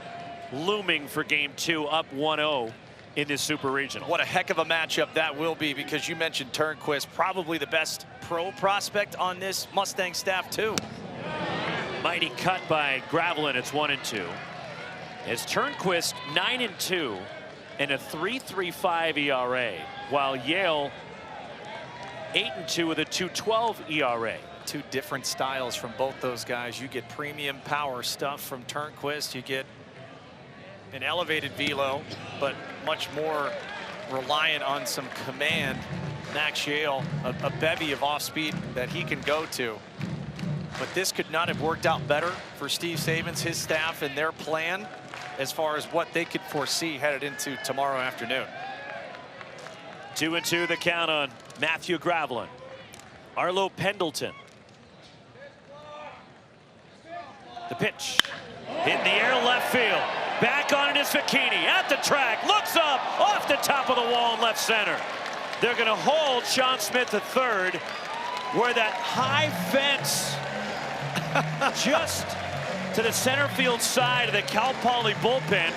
looming for Game 2, up 1-0 in this Super Regional. What a heck of a matchup that will be, because you mentioned Turnquist, probably the best pro prospect on this Mustang staff too. Mighty cut by Gravelin. It's 1-2. As Turnquist 9-2 and a 3.35 ERA, while Yale 8-2 with a 2.12 ERA. 2 different styles from both those guys. You get premium power stuff from Turnquist. You get an elevated velo, but much more reliant on some command. Max Yale, a bevy of off speed that he can go to. But this could not have worked out better for Steve Sabins, his staff, and their plan as far as what they could foresee headed into tomorrow afternoon. 2-2 the count on Matthew Gravelin. Arlo Pendleton. The pitch. Hit in the air left field. Back on it is Vicchini at the track. Looks up off the top of the wall in left center. They're going to hold Sean Smith at third, where that high fence just to the center field side of the Cal Poly bullpen,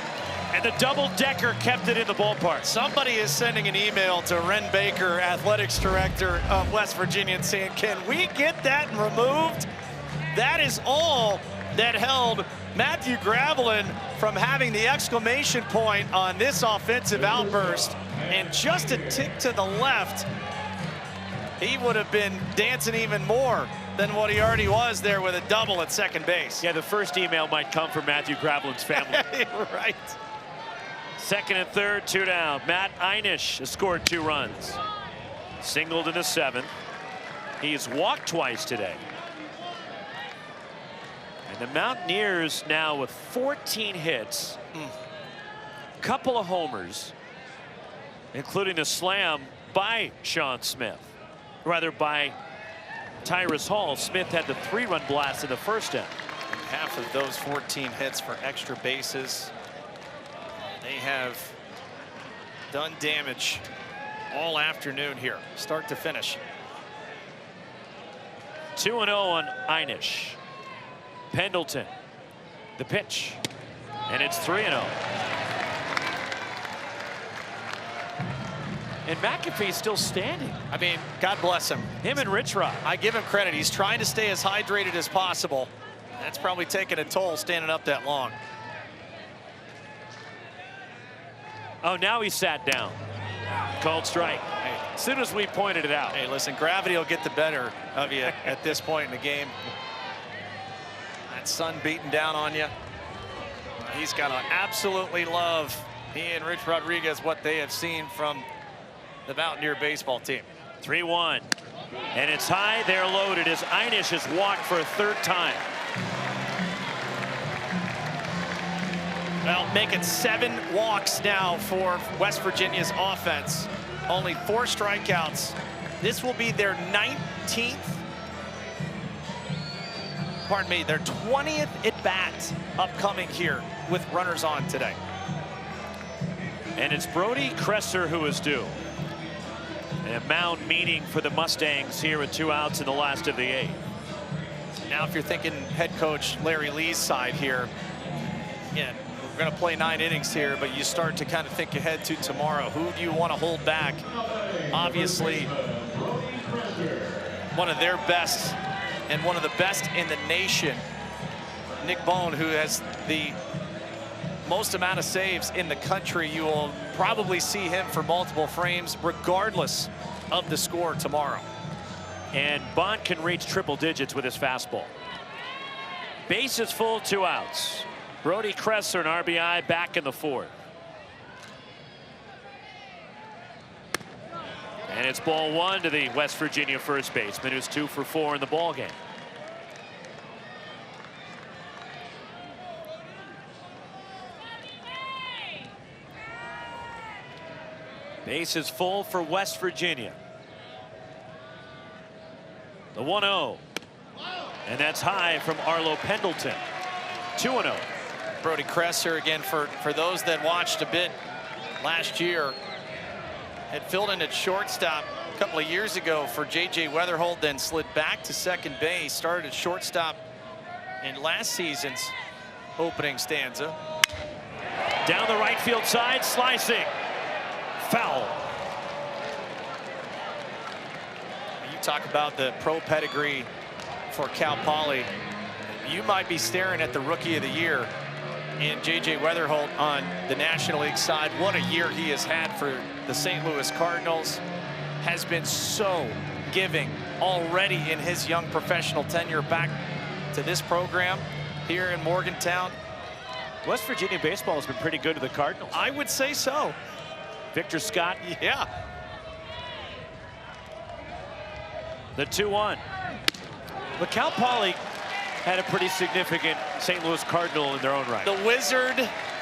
and the double-decker kept it in the ballpark. Somebody is sending an email to Ren Baker, athletics director of West Virginia, and saying, can we get that removed? That is all that held Matthew Gravelin from having the exclamation point on this offensive outburst. And just a tick to the left, he would have been dancing even more than what he already was there with a double at second base. Yeah, the first email might come from Matthew Gravelin's family. Right. Second and third, 2 down. Matt Einish has scored 2 runs. Singled in the 7th. He's walked twice today. And the Mountaineers now with 14 hits, couple of homers, including a slam by Sean Smith, rather by Tyrus Hall. Smith had the 3-run blast in the first inning. Half of those 14 hits for extra bases. They have done damage all afternoon here, start to finish. 2-0 on Einish. Pendleton, the pitch, and it's 3-0. And McAfee's still standing. I mean, God bless him. Him and Rich Rod. I give him credit. He's trying to stay as hydrated as possible. That's probably taking a toll standing up that long. Oh, now he sat down. Called strike. Hey, As soon as we pointed it out. hey, listen, gravity will get the better of you at this point in the game. That sun beating down on you. He's got to absolutely love, he and Rich Rodriguez, what they have seen from the Mountaineer baseball team. 3-1. And it's high, they're loaded as Einish has walked for a 3rd time. Well, making 7 walks now for West Virginia's offense. Only 4 strikeouts. This will be their 19th, pardon me, their 20th at-bat upcoming here with runners on today. And it's Brody Kresser who is due. A mound meeting for the Mustangs here with 2 outs in the last of the 8th. Now, if you're thinking head coach Larry Lee's side here, again, we're going to play 9 innings here, but you start to kind of think ahead to tomorrow. Who do you want to hold back? Obviously, one of their best and one of the best in the nation, Nick Bone, who has the most amount of saves in the country. You will probably see him for multiple frames regardless of the score tomorrow. And Bond can reach triple digits with his fastball. Bases full, 2 outs. Brody Kresser, an RBI, back in the fourth. And it's ball one to the West Virginia first baseman, who's 2 for 4 in the ball game. Base is full for West Virginia. The 1-0. And that's high from Arlo Pendleton. 2-0. Brody Kresser, again, for those that watched a bit last year, had filled in at shortstop a couple of years ago for J.J. Weatherholt, then slid back to second base, started at shortstop in last season's opening stanza. Down the right field side, slicing. Foul. You talk about the pro pedigree for Cal Poly. You might be staring at the Rookie of the Year in J.J. Weatherholt on the National League side. What a year he has had for the St. Louis Cardinals. Has been so giving already in his young professional tenure back to this program here in Morgantown. West Virginia baseball has been pretty good to the Cardinals. I would say so. Victor Scott. Yeah. The 2-1. But Cal Poly had a pretty significant St. Louis Cardinal in their own right. The Wizard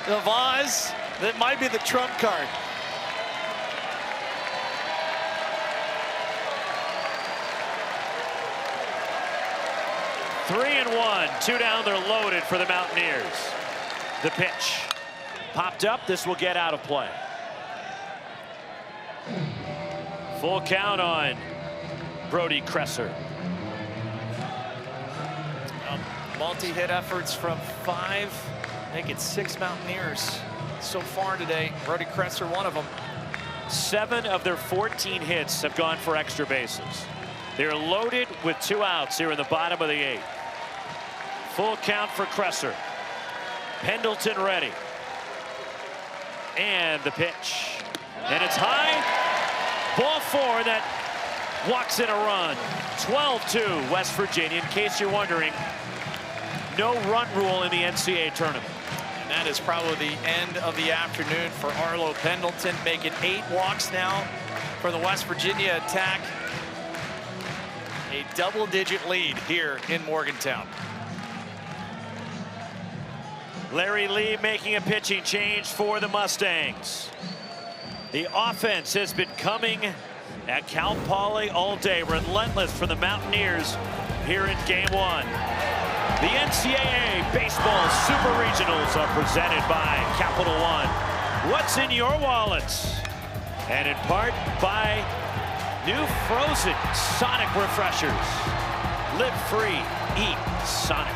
of Oz, that might be the trump card. Three and one, 2 down, they're loaded for the Mountaineers. The pitch popped up, this will get out of play. Full count on Brody Kresser. Multi-hit efforts from 5, make it 6 Mountaineers so far today. Brody Kresser, one of them. 7 of their 14 hits have gone for extra bases. They're loaded with 2 outs here in the bottom of the 8th. Full count for Kresser. Pendleton ready. And the pitch. And it's high. Ball 4 that walks in a run. 12-2 West Virginia. In case you're wondering, no run rule in the NCAA tournament. And that is probably the end of the afternoon for Arlo Pendleton, making 8 walks now for the West Virginia attack. A double-digit lead here in Morgantown. Larry Lee making a pitching change for the Mustangs. The offense has been coming at Cal Poly all day. Relentless for the Mountaineers here in Game 1. The NCAA Baseball Super Regionals are presented by Capital One. What's in your wallets? And in part by new frozen Sonic refreshers. Live free, eat Sonic.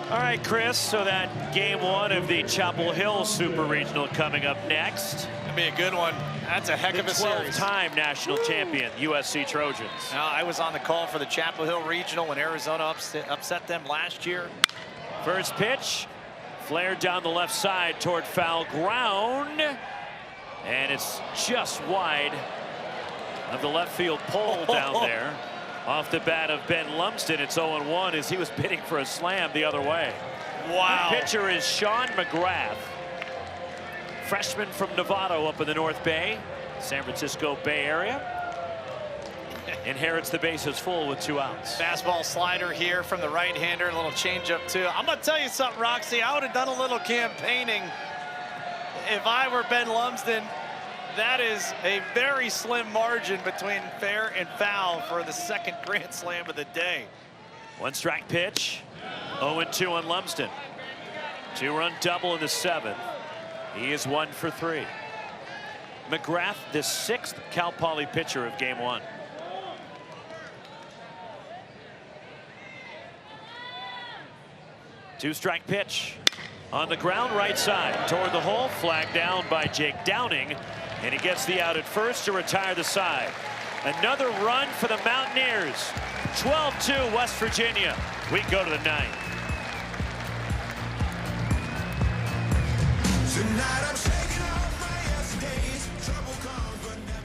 All right, Chris, so that game one of the Chapel Hill Super Regional coming up next. It'll be a good one. That's a heck of a series. 12-time national champion, USC Trojans. I was on the call for the Chapel Hill Regional when Arizona upset them last year. First pitch, flared down the left side toward foul ground. And it's just wide of the left field pole down there. Off the bat of Ben Lumsden, it's 0-1 as he was bidding for a slam the other way. Wow. The pitcher is Sean McGrath, freshman from Novato up in the North Bay, San Francisco Bay Area. Inherits the bases full with 2 outs. Fastball slider here from the right-hander, a little changeup too. I'm gonna tell you something, Roxy. I would have done a little campaigning if I were Ben Lumsden. That is a very slim margin between fair and foul for the second grand slam of the day. 1-strike pitch, 0-2 on Lumsden. 2-run double in the 7th. He is 1 for 3. McGrath, the 6th Cal Poly pitcher of game 1. Two-strike pitch on the ground right side toward the hole, flagged down by Jake Downing. And he gets the out at first to retire the side. Another run for the Mountaineers. 12-2 West Virginia. We go to the 9th. Tonight I'm shaking off my yesterday's trouble comes but never.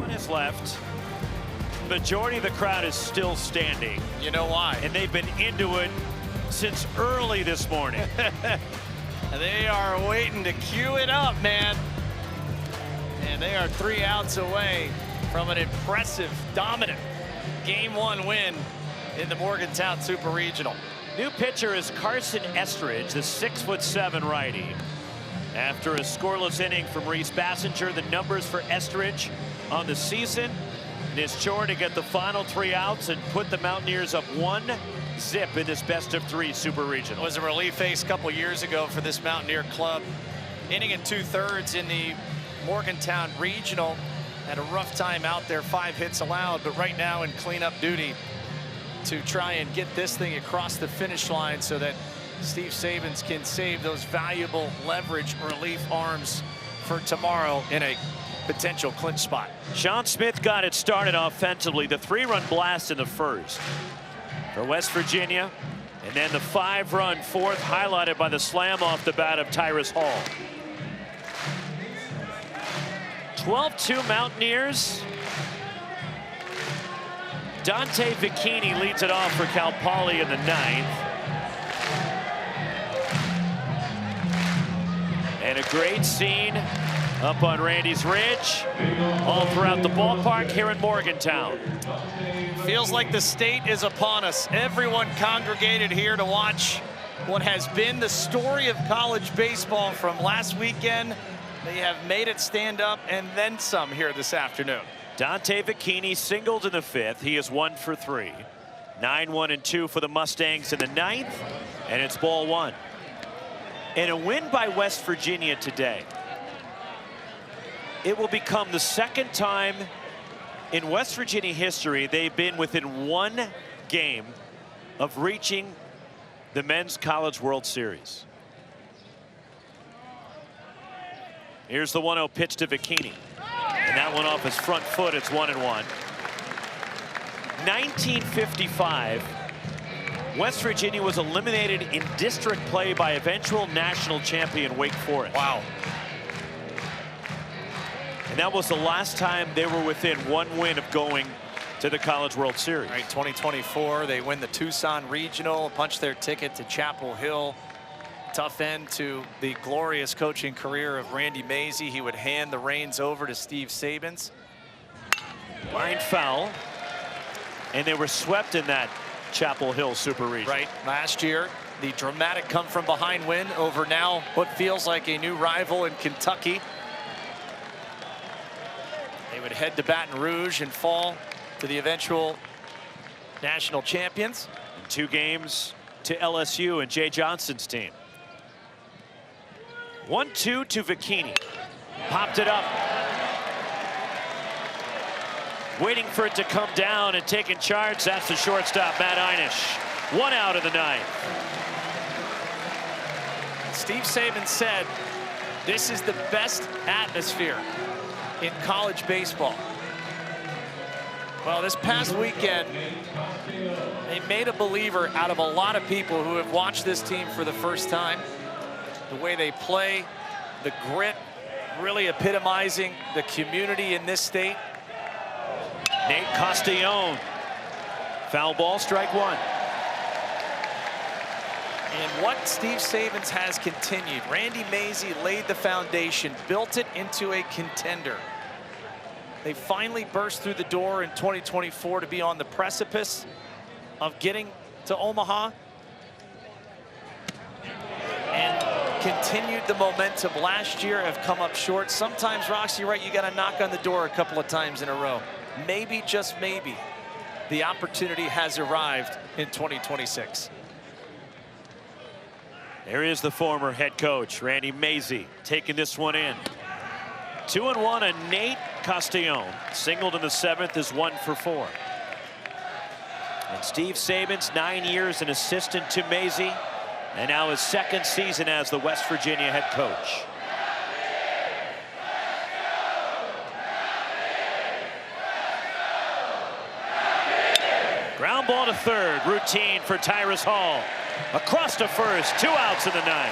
Is left. Majority of the crowd is still standing. You know why? And they've been into it since early this morning. They are waiting to cue it up, man. And they are 3 outs away from an impressive, dominant game 1 win in the Morgantown Super Regional. New pitcher is Carson Estridge, the 6'7" righty. After a scoreless inning from Reese Bassinger, the numbers for Estridge on the season, and his chore to get the final 3 outs and put the Mountaineers up 1-0 in this best-of-3 Super Regional. It was a relief ace a couple years ago for this Mountaineer club. Inning and 2/3 in the Morgantown Regional. Had a rough time out there, 5 hits allowed, but right now in cleanup duty to try and get this thing across the finish line so that Steve Sabins can save those valuable leverage relief arms for tomorrow in a potential clinch spot. Sean Smith got it started offensively. The 3-run blast in the first for West Virginia, and then the 5-run 4th highlighted by the slam off the bat of Tyrus Hall. 12-2 Mountaineers. Dante Vicchini leads it off for Cal Poly in the 9th. And a great scene up on Randy's Ridge, all throughout the ballpark here in Morgantown. Feels like the state is upon us. Everyone congregated here to watch what has been the story of college baseball from last weekend. They have made it stand up and then some here this afternoon. Dante Vicchini singled in the 5th. He is 1 for 3. 9-1-2 for the Mustangs in the 9th, and it's ball 1. And a win by West Virginia today. It will become the second time in West Virginia history they've been within 1 game of reaching the Men's College World Series. Here's the 1-0 pitch to Bikini. And that one off his front foot. It's 1-1. 1955, West Virginia was eliminated in district play by eventual national champion Wake Forest. Wow. And that was the last time they were within 1 win of going to the College World Series. Right, 2024, they win the Tucson Regional, punch their ticket to Chapel Hill. Tough end to the glorious coaching career of Randy Mazey. He would hand the reins over to Steve Sabins. Line foul. And they were swept in that Chapel Hill Super Regional. Right, last year, the dramatic come from behind win over now what feels like a new rival in Kentucky. They would head to Baton Rouge and fall to the eventual national champions. 2 games to LSU and Jay Johnson's team. 1-2 to Bikini. Popped it up. Waiting for it to come down and taking charge. That's the shortstop, Matt Einish. 1 out of the 9th. Steve Sabins said this is the best atmosphere in college baseball. Well, this past weekend, they made a believer out of a lot of people who have watched this team for the first time. The way they play, the grit, really epitomizing the community in this state. Nate Castellone. Foul ball, strike 1. And what Steve Sabins has continued. Randy Mazey laid the foundation, built it into a contender. They finally burst through the door in 2024 to be on the precipice of getting to Omaha. And continued the momentum last year, have come up short. Sometimes, Roxy, right, you got to knock on the door a couple of times in a row. Maybe, just maybe, the opportunity has arrived in 2026. There is the former head coach, Randy Mazey, taking this one in. 2-1 on Nate Castellone. Singled in the 7th is 1 for 4. And Steve Sabins, 9 years an assistant to Mazey, and now his 2nd season as the West Virginia head coach. Ground ball to 3rd, routine for Tyrus Hall. Across to 1st, 2 outs in the 9th.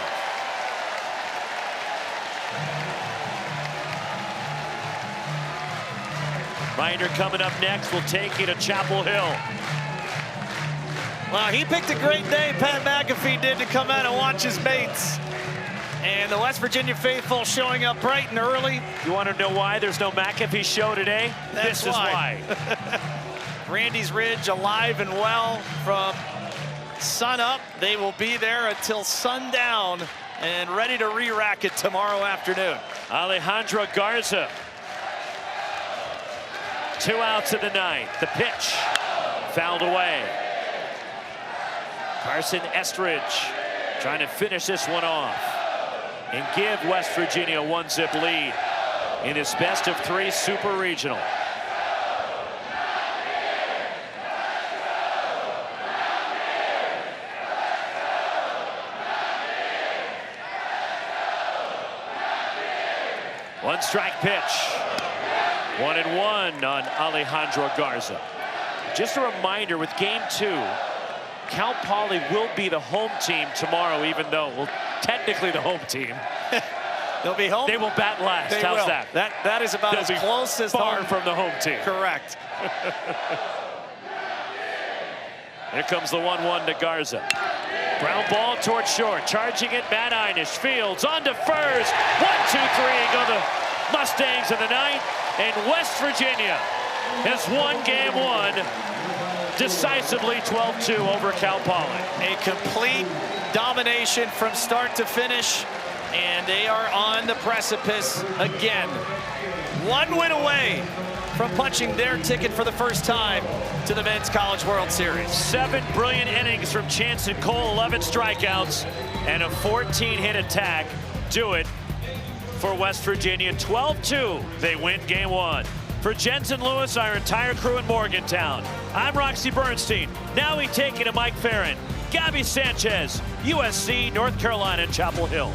Binder coming up next. We'll take you to Chapel Hill. Well, he picked a great day, Pat McAfee did, to come out and watch his mates. And the West Virginia faithful showing up bright and early. You want to know why there's no McAfee show today? That's this is why. Randy's Ridge alive and well from sun up. They will be there until sundown and ready to re-rack it tomorrow afternoon. Alejandro Garza. 2 outs in the 9th. The pitch fouled away. Carson Estridge trying to finish this one off and give West Virginia a 1-zip lead in his best of 3 Super Regional. One strike pitch. 1-1 on Alejandro Garza. Just a reminder, with game 2, Cal Poly will be the home team tomorrow, even though, well, technically the home team. They'll be home. They will bat last. They How's will. that? That is about They'll as be close as far home. from the home team. Correct. Here comes the 1-1 to Garza. Ground ball towards short. Charging it, Matt Einish. Fields on to first. 1-2-3 go the Mustangs in the 9th. And West Virginia has won game 1 decisively 12-2 over Cal Poly. A complete domination from start to finish. And they are on the precipice again. one win away from punching their ticket for the first time to the Men's College World Series. 7 brilliant innings from Chanson Cole, 11 strikeouts, and a 14-hit attack. Do it for West Virginia. 12-2, they win game 1. For Jensen Lewis, our entire crew in Morgantown, I'm Roxy Bernstein. Now we take it to Mike Farron, Gabby Sanchez, USC, North Carolina, Chapel Hill.